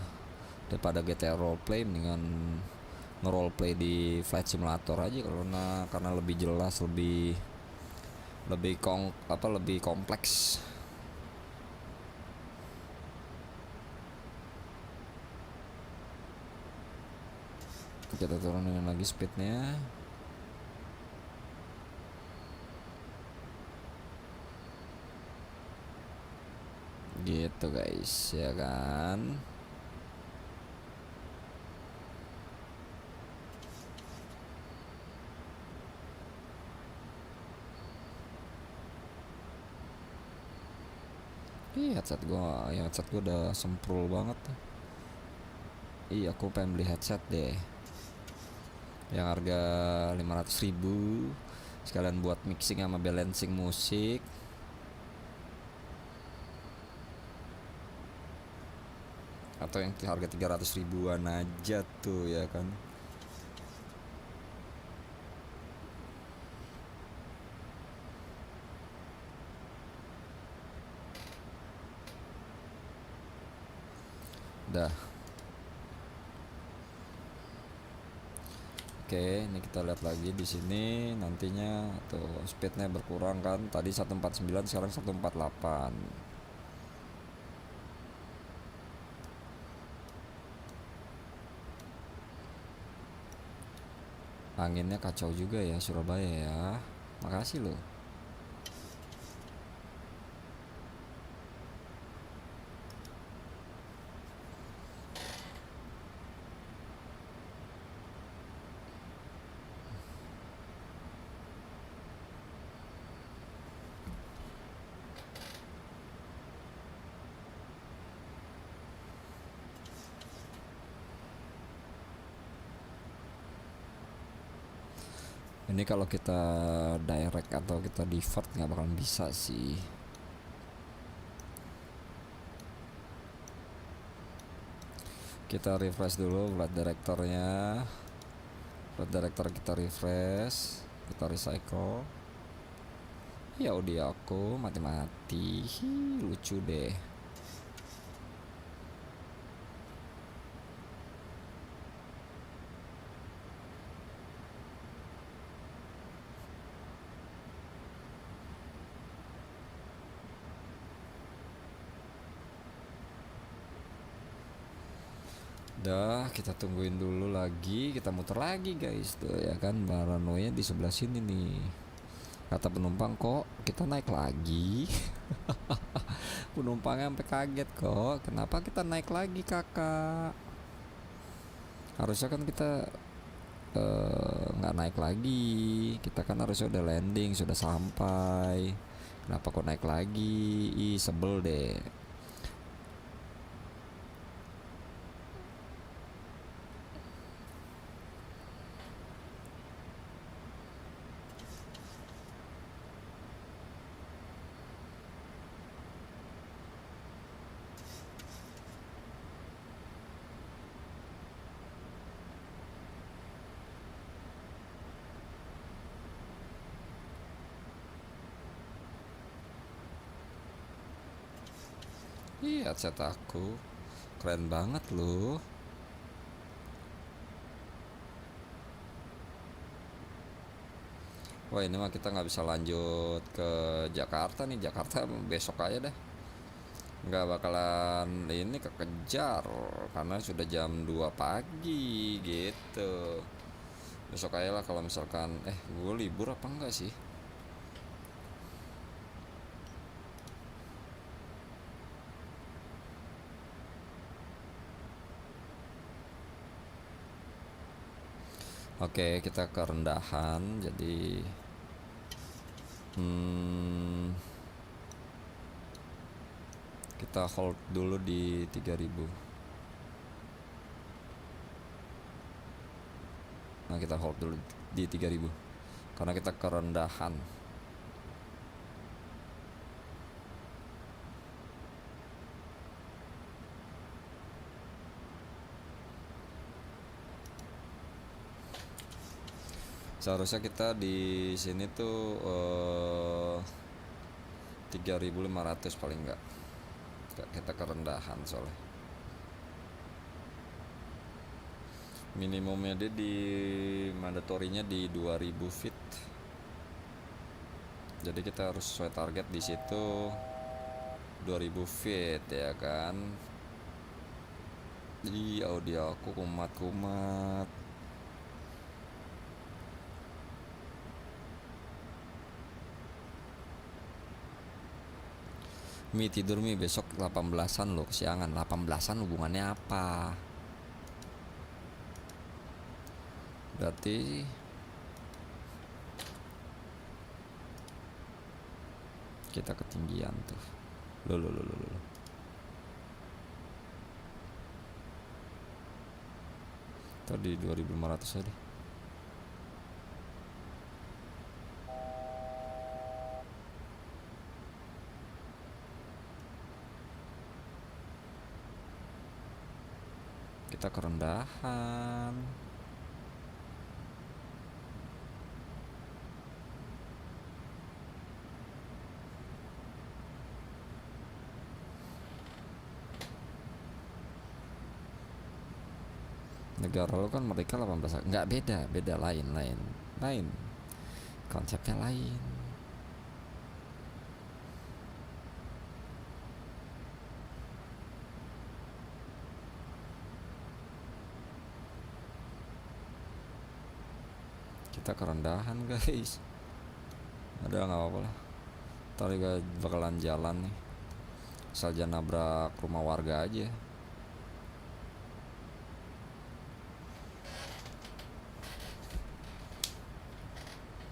daripada GTA roleplay mendingan ngeroleplay di Flight Simulator aja, karena lebih jelas, lebih kompleks. Kita turunin lagi speednya. Gitu guys ya kan. Headset gua udah semprul banget. Iya, aku pengen beli headset deh yang harga 500.000 sekalian buat mixing sama balancing musik. Atau yang harga 300.000-an aja tuh ya kan. Dah. Oke, ini kita lihat lagi di sini nantinya tuh speednya berkurang kan. Tadi 149 sekarang 148. Anginnya kacau juga ya Surabaya ya. Makasih loh. Ini kalau kita direct atau kita divert nggak bakalan bisa sih. Kita refresh dulu flight directornya. Flight director kita refresh, kita recycle. Ya audio aku mati-mati. Lucu deh. Dah, kita tungguin dulu lagi, kita muter lagi guys tuh ya kan, paranoia di sebelah sini nih. Kata penumpang kok kita naik lagi. Penumpangnya sampai kaget kok, kenapa kita naik lagi kakak? Harusnya kan kita nggak naik lagi, kita kan harusnya udah landing, sudah sampai. Kenapa kok naik lagi? Ih sebel deh. Iya, headset aku keren banget loh. Wah ini mah kita nggak bisa lanjut ke Jakarta nih. Jakarta besok aja deh. Nggak bakalan ini kekejar karena sudah jam 2 pagi gitu. Besok aja lah kalau misalkan gue libur apa enggak sih? Oke, kita kerendahan. Jadi kita hold dulu di 3000. Nah, kita hold dulu di 3000 karena kita kerendahan. Seharusnya kita di sini tuh 3.500 paling enggak. Kita kerendahan soalnya. Minimumnya dia di mandatorinya di 2000 feet. Jadi kita harus sesuai target di situ 2000 feet ya kan. Jadi audio aku kumat-kumat. Mi tidur Mi, besok 18-an loh, kesiangan. 18-an hubungannya apa? Berarti kita ketinggian tuh. Loh. Tadi 2500 aja deh. Kita kerendahan. Negara lo kan mereka 18, nggak beda lain konsepnya lain. Kita kerendahan guys. Ada nggak apa-apa lah, ntar juga bakalan jalan nih, asal jangan nabrak rumah warga aja.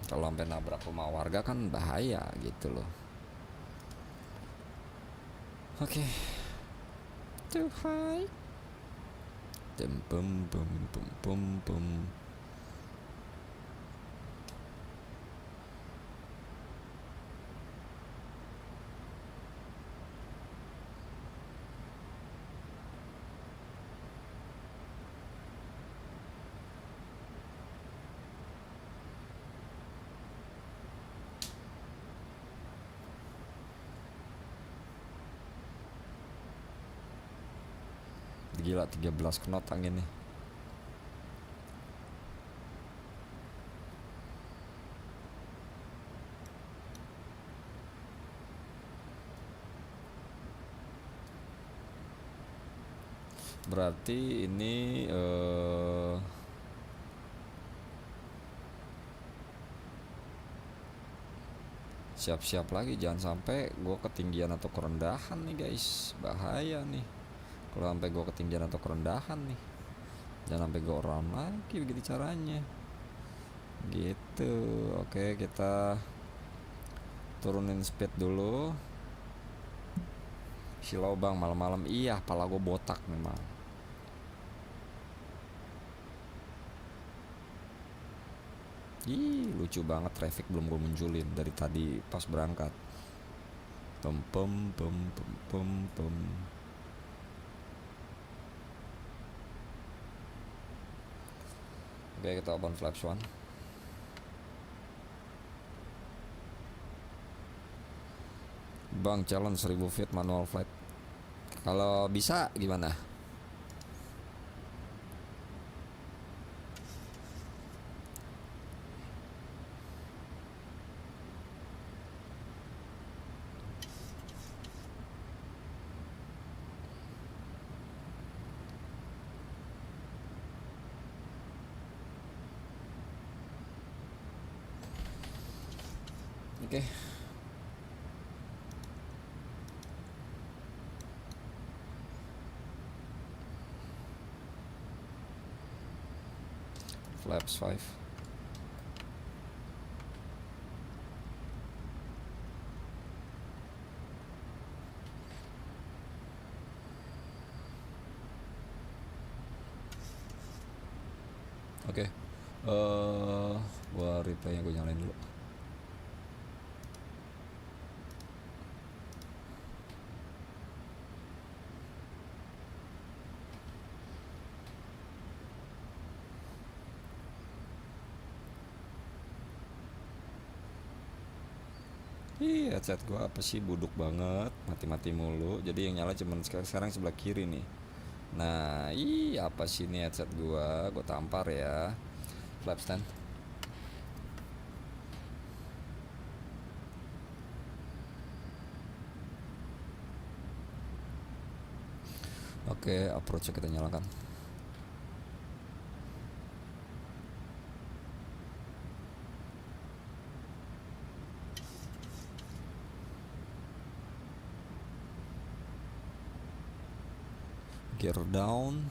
Kalau sampai nabrak rumah warga kan bahaya gitu loh. Oke. Too high. Bum. Gila 13 knot angin nih. Berarti ini siap-siap lagi, jangan sampai gue ketinggian atau kerendahan nih guys, bahaya nih kalau sampai gue ketinggian atau kerendahan nih. Jangan sampai go around lagi, begitu caranya gitu. Oke, kita turunin speed dulu. Silau bang, malam-malam iya, pala gue botak memang. Ih, lucu banget, traffic belum gue munculin dari tadi pas berangkat. Pem pem pem pem pem pem. Oke, kita open flaps 1. Bang, challenge 1000 feet manual flight. Kalau bisa gimana? Oke. Flaps 5. Oke. Gua replaynya gue nyalain dulu. Ih, headset gua apa sih, buduk banget, mati-mati mulu. Jadi yang nyala cuman sekarang sebelah kiri nih. Nah, apa sih ini headset gua tampar ya. Flap stand. Oke, approach kita nyalakan. Gear down.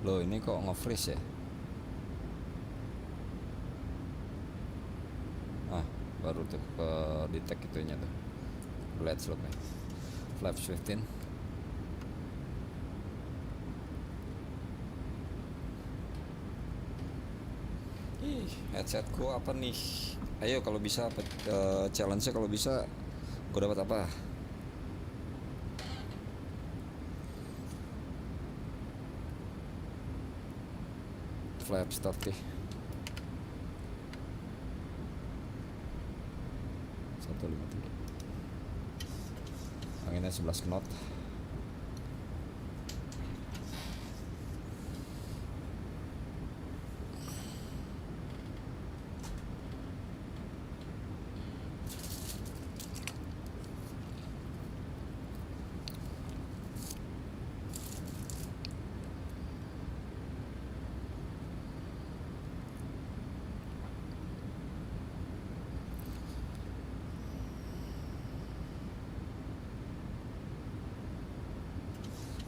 Loh, ini kok nge-freeze ya? Baru tuh ke detect itunya tuh. Blade slope nya. Flaps 15. Ih, headsetku apa nih? Ayo kalau bisa challenge-nya, kalau bisa gue dapat apa? Flaps 30. 153. Anginnya 11 knot.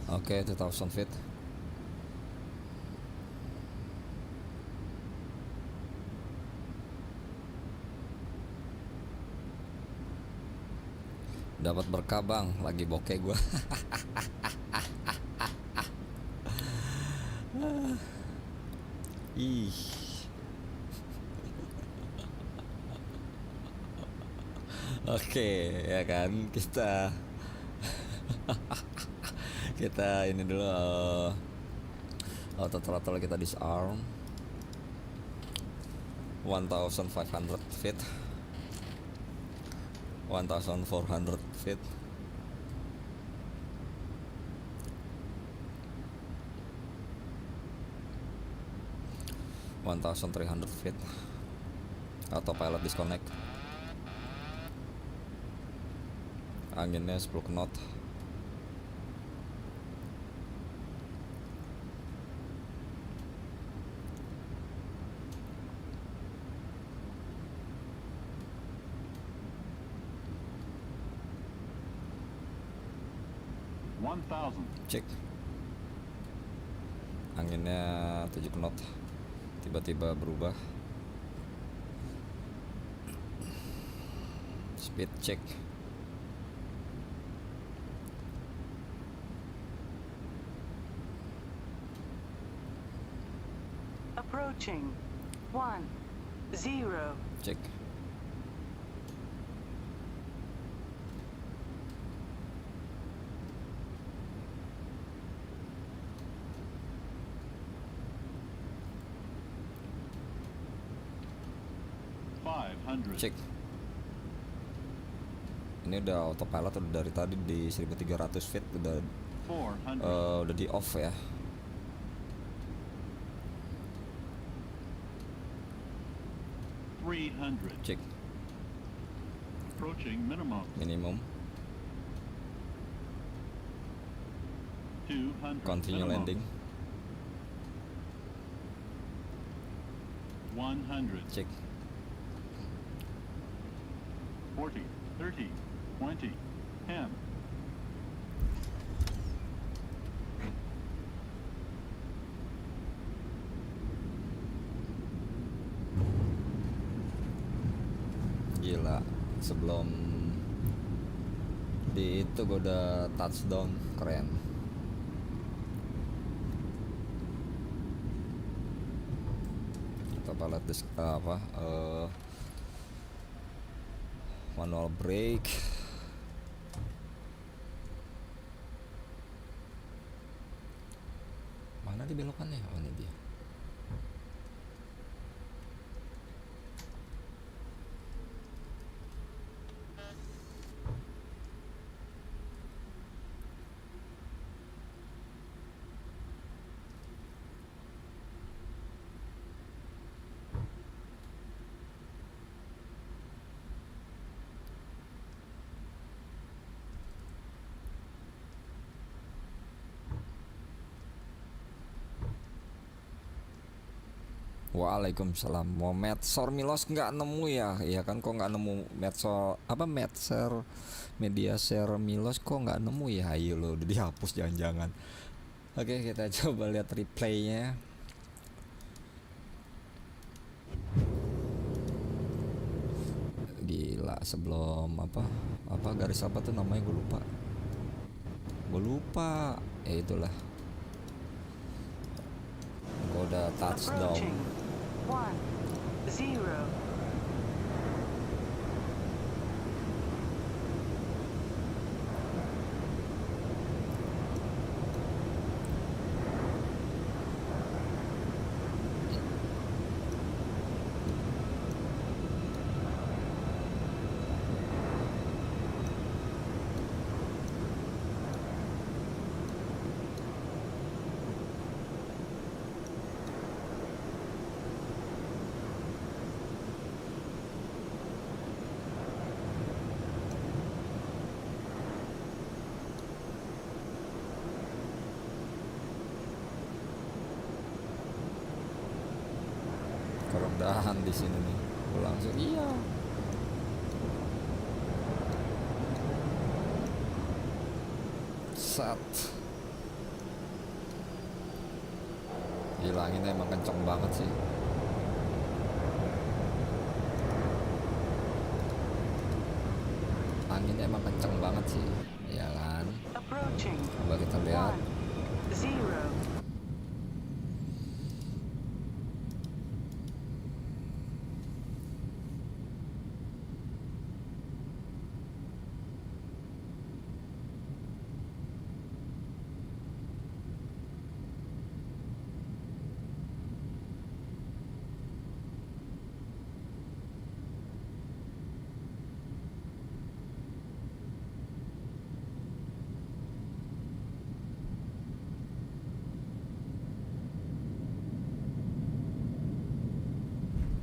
Oke, 2000 feet. Dapat berkah bang, lagi bokeh gua. Ih. Oke, ya kan, kita ini dulu, auto throttle kita disarm. 1500 feet, 1400 feet, 1300 feet. Autopilot disconnect. Anginnya 10 knot. Cek. Anginnya 7 knot. Tiba-tiba berubah. Speed check. Approaching. 10. Cek. Cek. Ini udah autopilot, udah dari tadi di 1300 feet udah di off ya. Cek. Approaching minimum. Minimum. 200. Continue minimum. landing. 100. Cek. 40, 30, 20, 10. Gila, sebelum di itu gue udah touchdown, keren. Kita lihat manual brake. Mana dibelokannya? Oh, ini dia. Waalaikumsalam. Mau Medsor Milos nggak nemu ya? Iya kan, kok nggak nemu Medsor apa Medshare media share Milos, kok nggak nemu ya? Ayo lo, udah dihapus jangan-jangan. Oke, kita coba lihat replaynya. Gila, sebelum apa garis apa tuh namanya, gue lupa. Itulah, gue udah touchdown. Approaching. 10. Kerendahan di sini nih, gue langsung iya. Sat. Gila, anginnya emang kenceng banget sih. Anginnya emang kenceng banget sih, ya kan? Approaching. Coba kita lihat. 10.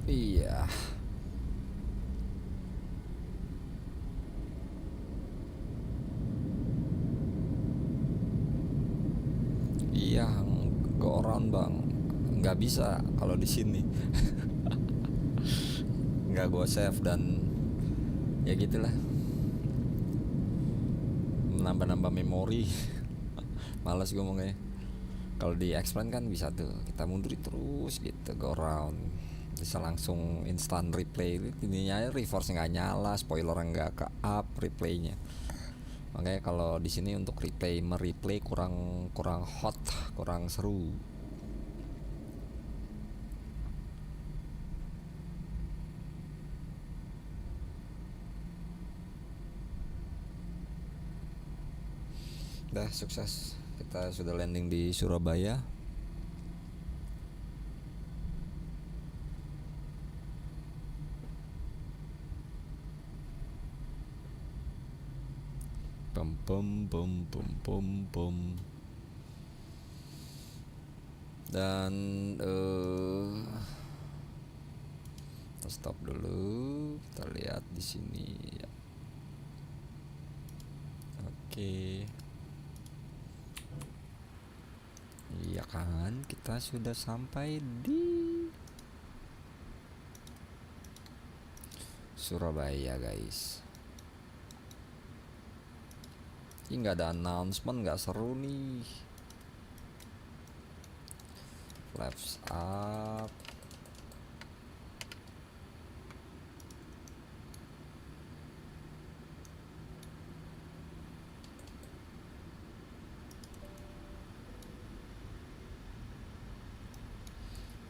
Iya. around bang, nggak bisa kalau di sini. Nggak gue save dan ya gitulah, menambah-nambah memori. Males gue ngomongnya. Kalau di X-Plane kan bisa tuh kita mundur terus gitu, go around, bisa langsung instant replay. Ininya reverse nggak nyala, spoiler nggak ke up replaynya. Makanya kalau di sini untuk mereplay kurang hot, kurang seru. Dah sukses, kita sudah landing di Surabaya. Pum pum pum pum pum pum. Dan kita stop dulu, kita lihat di sini ya. Oke. Iya kan, kita sudah sampai di Surabaya guys. Ini nggak ada announcement, nggak seru nih. Flaps up.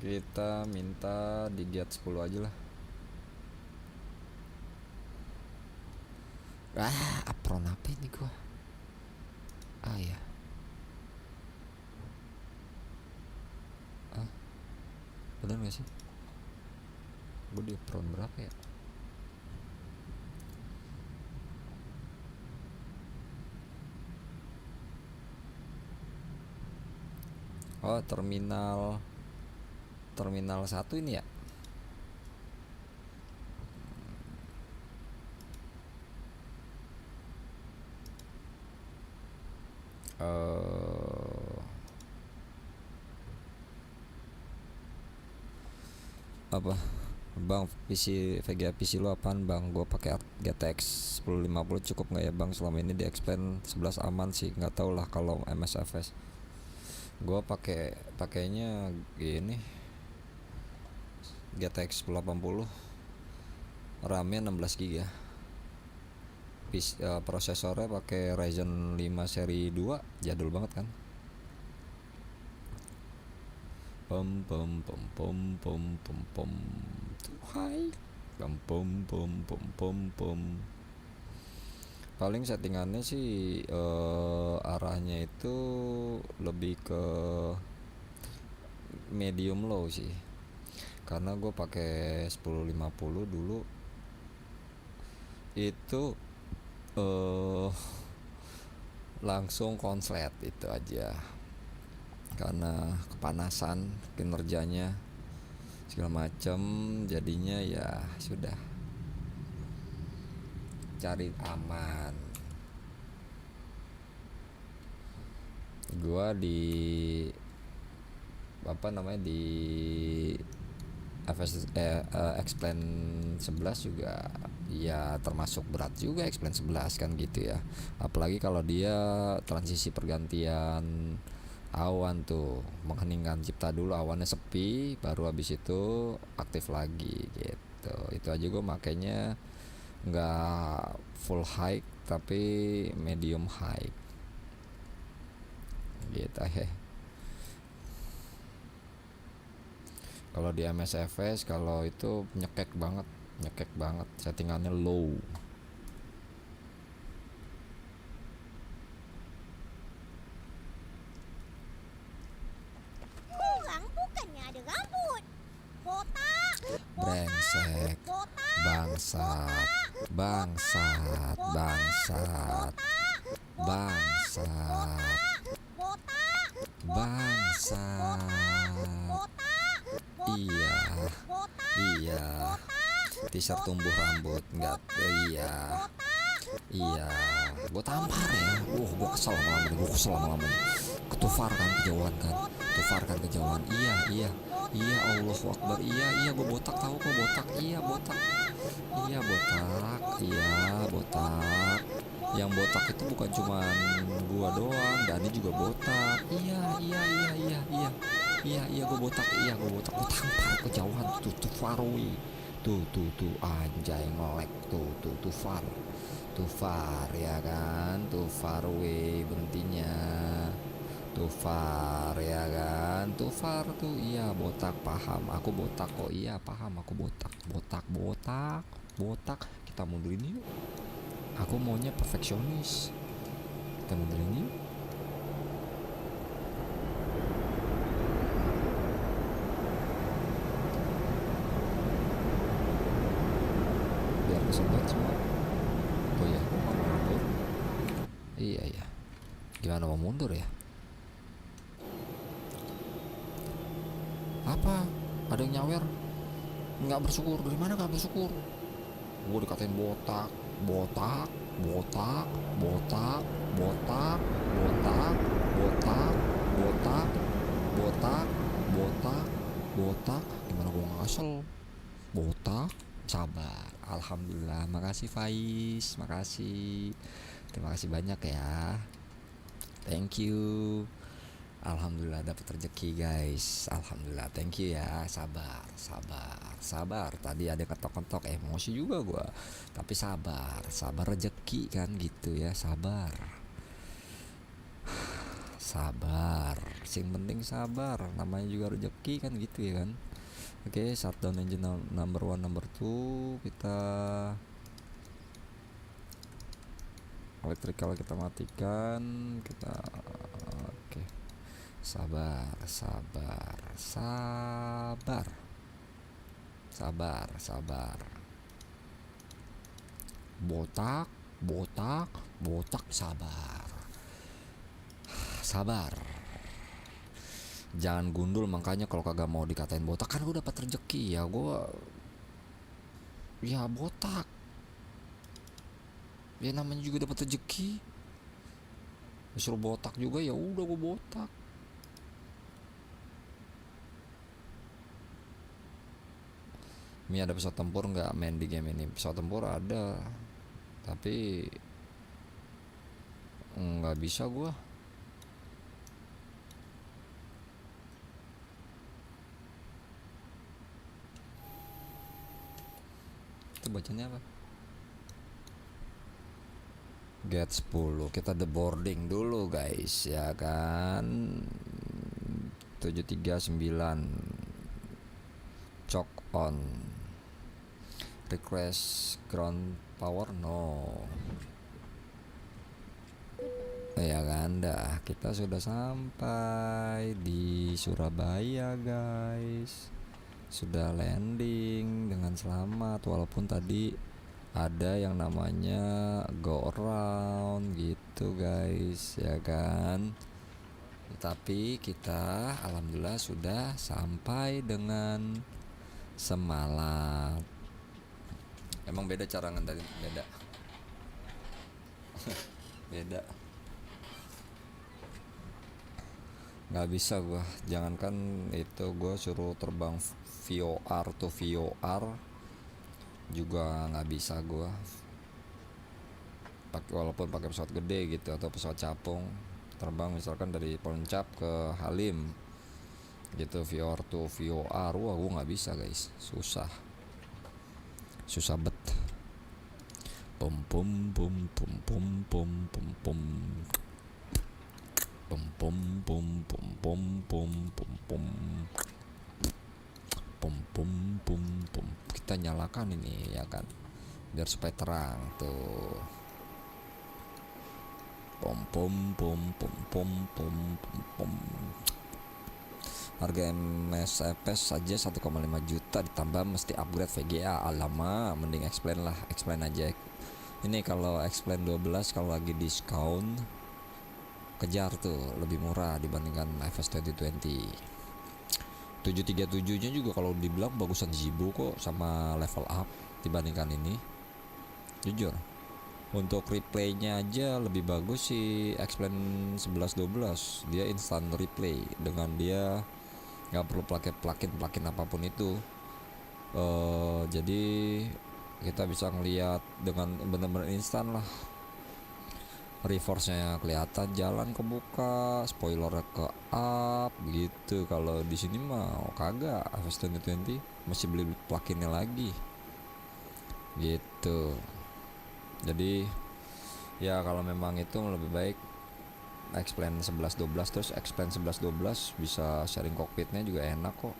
Kita minta di gate 10 aja lah. Apron apa ini gua? Ya. Bener gak sih? Gue di apron berapa ya? Oh, terminal 1 ini ya. Apa bang, PC VGA PC lu apaan bang? Gue pakai GTX 1050 cukup nggak ya bang? Selama ini di X-Plane 11 aman sih, nggak tau lah kalau MSFS. Gue pakainya gini, GTX 1080, RAM-nya 16 GB. Prosesornya pakai Ryzen 5 seri 2, jadul banget kan. Pom pom pom pom pom pom pom. Hai. Pom pom pom pom pom pom. Paling settingannya sih arahnya itu lebih ke medium low sih. Karena gue pakai 1050 dulu itu langsung konslet itu aja. Karena kepanasan kinerjanya segala macam, jadinya ya sudah cari aman. Gua di X-Plane 11 juga ya termasuk berat juga. X-Plane 11 kan gitu ya, apalagi kalau dia transisi pergantian awan tuh, mengheningkan cipta dulu, awannya sepi, baru habis itu aktif lagi gitu. Itu aja gue makanya nggak full high tapi medium high gitu ya. Kalau di MSFS kalau itu nyekek banget settingannya low. Bukannya ada rambut. Botak. Brengsek, bangsat, bangsat, bangsat, bangsat, bangsat. Iya, t-shirt tumbuh rambut enggak? Iya, gue tampar ya. Gue kesel lama-lama, Tufar kan kejauhan kan, Tufar kan kejauhan. Iya Allahu Akbar. Iya gue botak, tahu kok botak. Iya botak. Yang botak itu bukan cuman gua doang, Dani juga botak. Iya gue botak. Gue tampar kejauhan tuh Farui. Tuh anjay ngelek tuh Far ya kan, tuh Farui berhentinya. Tuh Far ya kan, tuh Far tuh. Iya botak, paham aku botak kok. Iya paham aku botak. Kita mundurin yuk, aku maunya perfeksionis. Kita mundurin yuk. Biar kesedot semua. Oh ya, mau mundur. Iya gimana mau mundur ya? Apa? Ada yang nyawer? Nggak bersyukur. Dari mana nggak bersyukur? Gue dikatain botak. Gimana gue ngasal? Botak. Sabar. Alhamdulillah. Makasih Faiz. Makasih. Terima kasih banyak ya. Thank you. Alhamdulillah dapat rezeki guys. Alhamdulillah, thank you ya. Sabar. Tadi ada ketok-ketok emosi juga gua. Tapi sabar rezeki kan gitu ya. Sabar. Sing penting sabar. Namanya juga rezeki kan gitu ya kan. Oke, shutdown engine number 1, number 2. Kita electrical kita matikan. Oke. Sabar. Botak, sabar. Jangan gundul, makanya kalau kagak mau dikatain botak kan gue dapat rezeki ya. Ya botak. Ya namanya juga dapat rezeki. Disuruh botak juga ya udah gue botak. Mi ada pesawat tempur nggak main di game ini? Pesawat tempur ada, tapi nggak bisa gua. Itu bacanya apa? Get 10. Kita the boarding dulu guys ya kan. 739 chock on. Request ground power no. Ya kan dah, kita sudah sampai di Surabaya guys. Sudah landing dengan selamat, walaupun tadi ada yang namanya go around gitu guys ya kan. Tapi kita alhamdulillah sudah sampai dengan semalam. Emang beda cara nganterin, beda. Nggak bisa gua, jangankan itu gua suruh terbang VOR to VOR juga nggak bisa gua. Walaupun pakai pesawat gede gitu atau pesawat capung, terbang misalkan dari Poncap ke Halim gitu, VOR to VOR, wah gua nggak bisa guys, susah bet. Pom pom pom pom pom pom pom pom pom pom pom pom pom pom pom pom pom pom pom pom. Kita nyalakan ini ya kan, biar supaya terang tuh. Pom pom pom pom pom pom pom pom. Harga MSFS saja 1,5 juta ditambah mesti upgrade VGA. Alama, mending explain aja. Ini kalau explain 12 kalau lagi diskon kejar tuh, lebih murah dibandingkan FS 2020. 737 nya juga kalau dibilang bagusan Zibo kok, sama level up dibandingkan ini. Jujur Untuk replaynya aja lebih bagus sih Explain 1112. Dia instant replay dengan dia nggak perlu pakai plugin apapun itu. Jadi kita bisa ngelihat dengan benar-benar instan lah. Reverse-nya kelihatan, jalan kebuka, spoiler ke up gitu. Kalau di sini mah kagak, FS 2020 masih beli pluginnya lagi gitu. Jadi ya kalau memang itu lebih baik Explain 1112. Terus Explain 1112 bisa sharing cockpitnya juga enak kok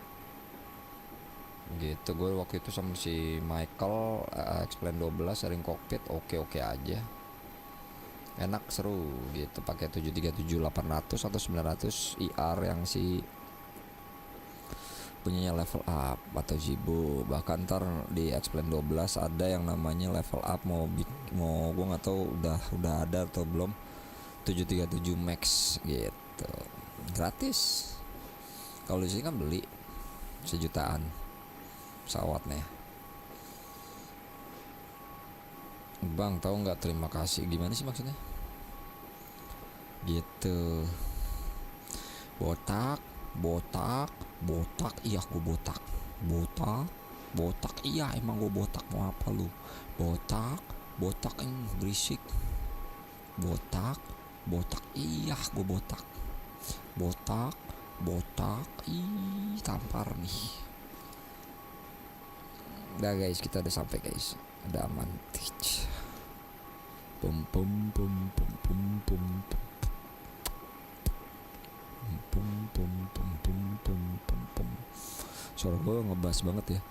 gitu. Gue waktu itu sama si Michael Explain 12 sharing cockpit oke aja, enak, seru gitu. Pakai 737 800 atau 900 IR yang si punyanya Level Up atau Zibo. Bahkan ntar di Explain 12 ada yang namanya Level Up, mau gue nggak tahu udah ada atau belum, 737 Max gitu, gratis. Kalau di sini kan beli sejutaan pesawatnya. Bang tahu nggak terima kasih gimana sih maksudnya gitu. Botak iya gue botak iya emang gue botak, mau apa lu? Botak berisik. Botak iya gue botak ih tampar nih. Udah guys, kita udah sampai guys, udah aman. Pum pum pum pum pum pum pum pum pum pum pum pum pum. Suara gue ngebas banget ya.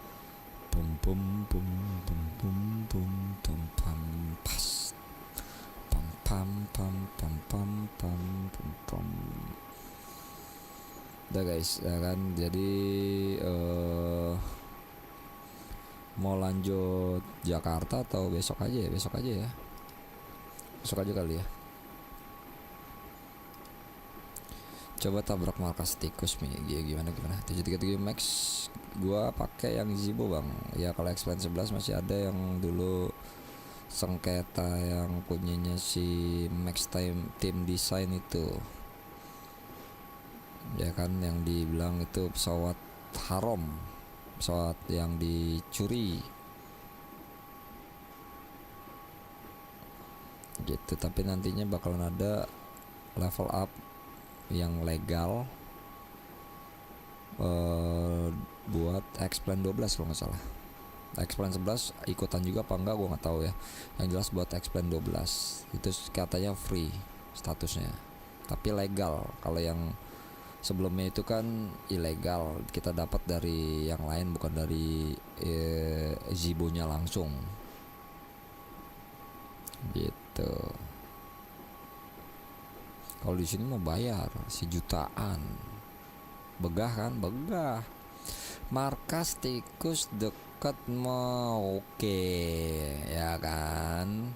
Pum pum pum pum pum pum pum pam pas pam pam pam pam pam pam pam pam. Udah guys, ya kan. Jadi mau lanjut Jakarta atau besok aja ya? Besok aja kali ya. Coba tabrak markas tikus nih, gimana 737 Max gua pakai yang Zibo bang. Ya kalau Explain 11 masih ada yang dulu sengketa yang punyanya si Max Team Design itu ya kan, yang dibilang itu pesawat haram, pesawat yang dicuri gitu. Tapi nantinya bakalan ada Level Up yang legal buat Explain 12 kalau nggak salah. Explain 11 ikutan juga apa enggak gue nggak tahu ya. Yang jelas buat Explain 12 itu katanya free statusnya, tapi legal. Kalau yang sebelumnya itu kan ilegal, kita dapat dari yang lain, bukan dari Zibo-nya langsung gitu. Kalau di sini mau bayar sejutaan, begah kan, begah. Markas tikus deket mau oke ya kan,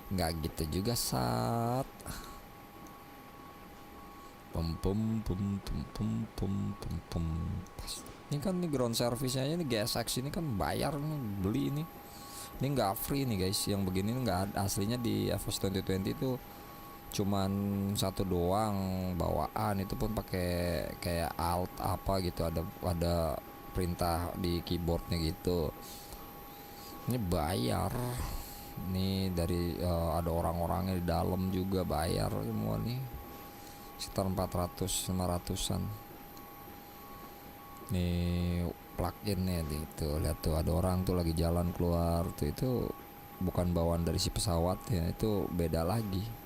nggak gitu juga saat. Pum pum pum pum pum pum pum pum. Ini kan nih ground service-nya ini GSX ini kan bayar nih, beli ini. Ini nggak free nih guys, yang begini nggak ada aslinya di FS 2020 itu. Cuman satu doang bawaan, itu pun pakai kayak alt apa gitu, ada perintah di keyboardnya gitu. Ini bayar nih dari ada orang-orangnya di dalam juga bayar semua nih, sekitar 400-500an nih plug-innya gitu. Lihat tuh ada orang tuh lagi jalan keluar tuh, itu bukan bawaan dari si pesawat ya, itu beda lagi.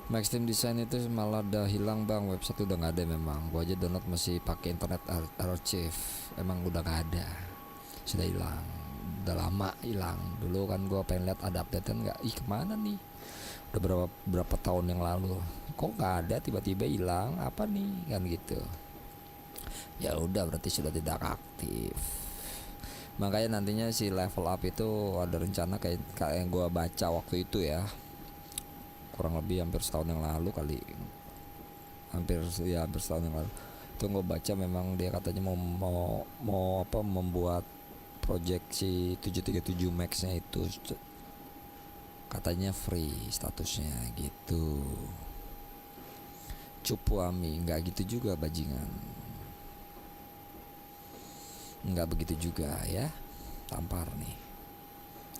Max Team Design itu malah udah hilang bang, website udah nggak ada memang. Gua aja download masih pakai internet archive, emang udah nggak ada, sudah hilang, udah lama hilang. Dulu kan gua pengen lihat ada updatean nggak, ih kemana nih, udah berapa tahun yang lalu, kok nggak ada, tiba-tiba hilang, apa nih kan gitu. Ya udah berarti sudah tidak aktif. Makanya nantinya si level up itu ada rencana kayak yang gua baca waktu itu ya, kurang lebih hampir setahun yang lalu kali, hampir setahun yang lalu itu gue baca memang dia katanya mau membuat project si 737 Max-nya itu katanya free statusnya gitu. Cupu Ami, nggak gitu juga bajingan, nggak begitu juga ya, tampar nih,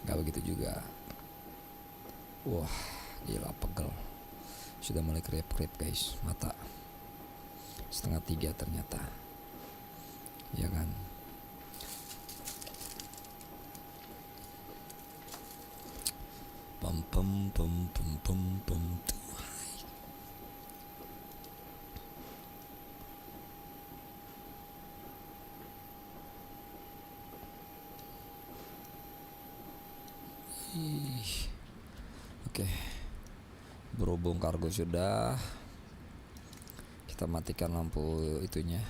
nggak begitu juga. Wah gila, pegel, sudah mulai kerip guys, mata 2:30 ternyata, ya kan. Pem pem pem pem pem pem Tuhan. Oke, berhubung kargo sudah, kita matikan lampu itunya.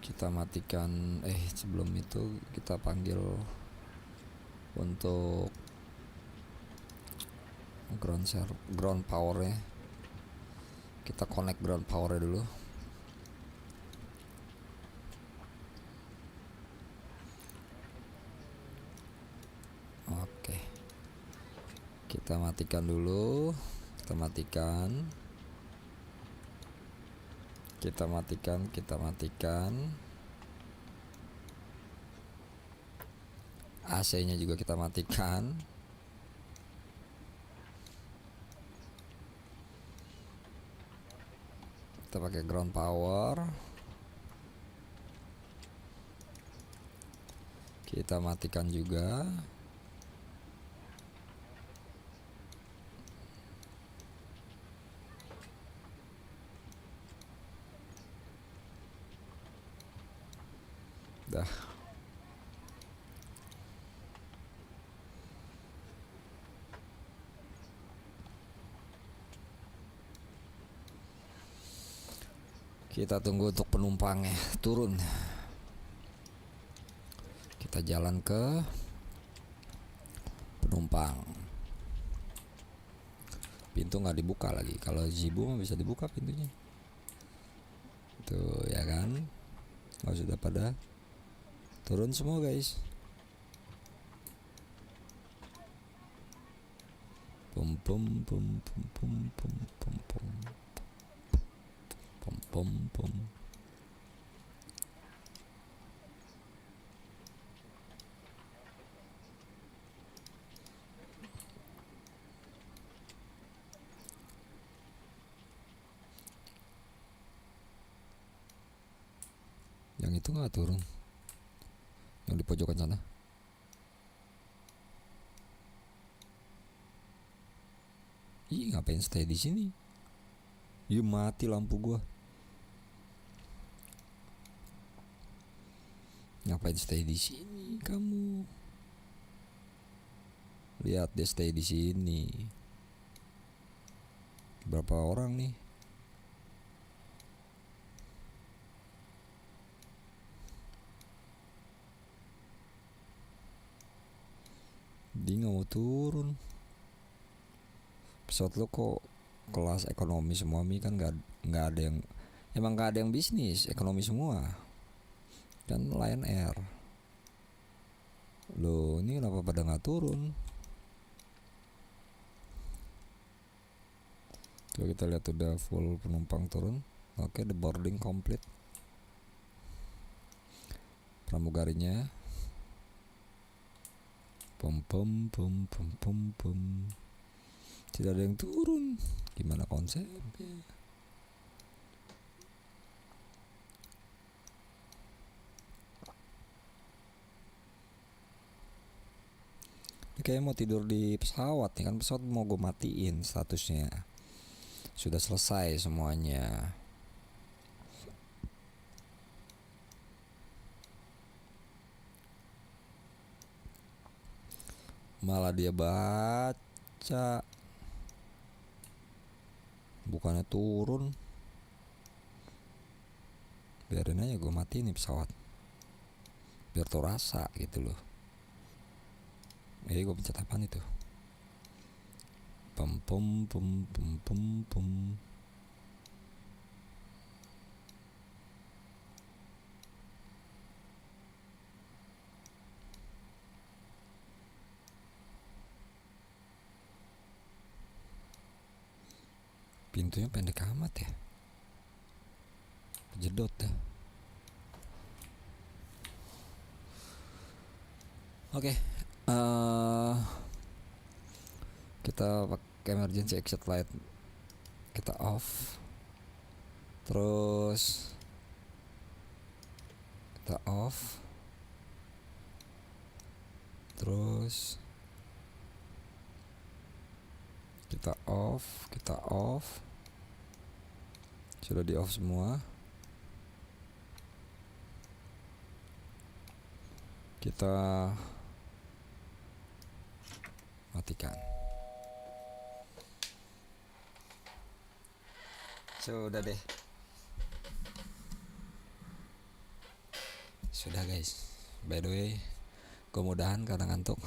Kita matikan, sebelum itu kita panggil untuk ground powernya. Kita connect ground powernya dulu. Oke, kita matikan dulu, kita matikan AC-nya juga kita matikan. Kita pakai ground power, kita matikan juga. Dah. Kita tunggu untuk penumpangnya turun. Kita jalan ke penumpang. Pintu nggak dibuka lagi. Kalau Zibu mah bisa dibuka pintunya. Tuh ya kan. Oh, sudah pada turun semua guys. Pum pum pum pum pum pum pum pum pum pum pum. Yang itu nggak turun, yang di pojokan sana. Ih, ngapain stay di sini? Ih, mati lampu gua. Ngapain stay di sini kamu? Lihat dia stay di sini. Berapa orang nih? Dia nggak mau turun. Pesawat lo kok kelas ekonomi semua Mi, kan nggak ada yang, emang nggak ada yang bisnis, ekonomi semua kan, Lion Air. Loh ini kenapa pada nggak turun? Coba kita lihat, udah full penumpang turun. Oke, the boarding complete. Pramugarinya pom pom pom pom pom pom. Tidak ada yang turun. Gimana konsepnya? Ini kayak mau tidur di pesawat nih kan, pesawat mau gue matiin statusnya. Sudah selesai semuanya. Malah dia baca, bukannya turun. Biarin aja gue matiin nih pesawat, biar tau rasa gitu loh. Gue pencet apaan itu? Pum pum pum pum pum pum. Pintunya pendek amat ya, jedot dah. Oke, kita pakai emergency exit light, kita off, terus kita off, terus kita off, sudah di off semua. Kita matikan. Sudah deh. Sudah guys. By the way, gue mudahan karena ngantuk.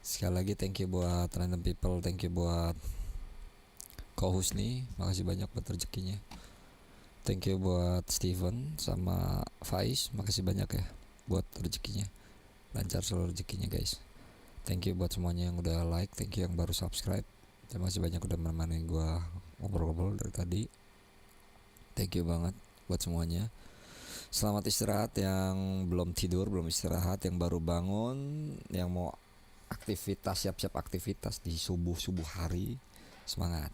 Sekali lagi thank you buat random people, thank you buat co-host nih, makasih banyak buat rezekinya. Thank you buat Steven sama Faiz, makasih banyak ya buat rezekinya. Lancar selalu rezekinya guys. Thank you buat semuanya yang udah like, thank you yang baru subscribe. Terima kasih banyak udah menemani gue ngobrol-ngobrol dari tadi. Thank you banget buat semuanya. Selamat istirahat yang belum tidur, belum istirahat, yang baru bangun, yang mau aktivitas, siap-siap aktivitas di subuh hari. Semangat.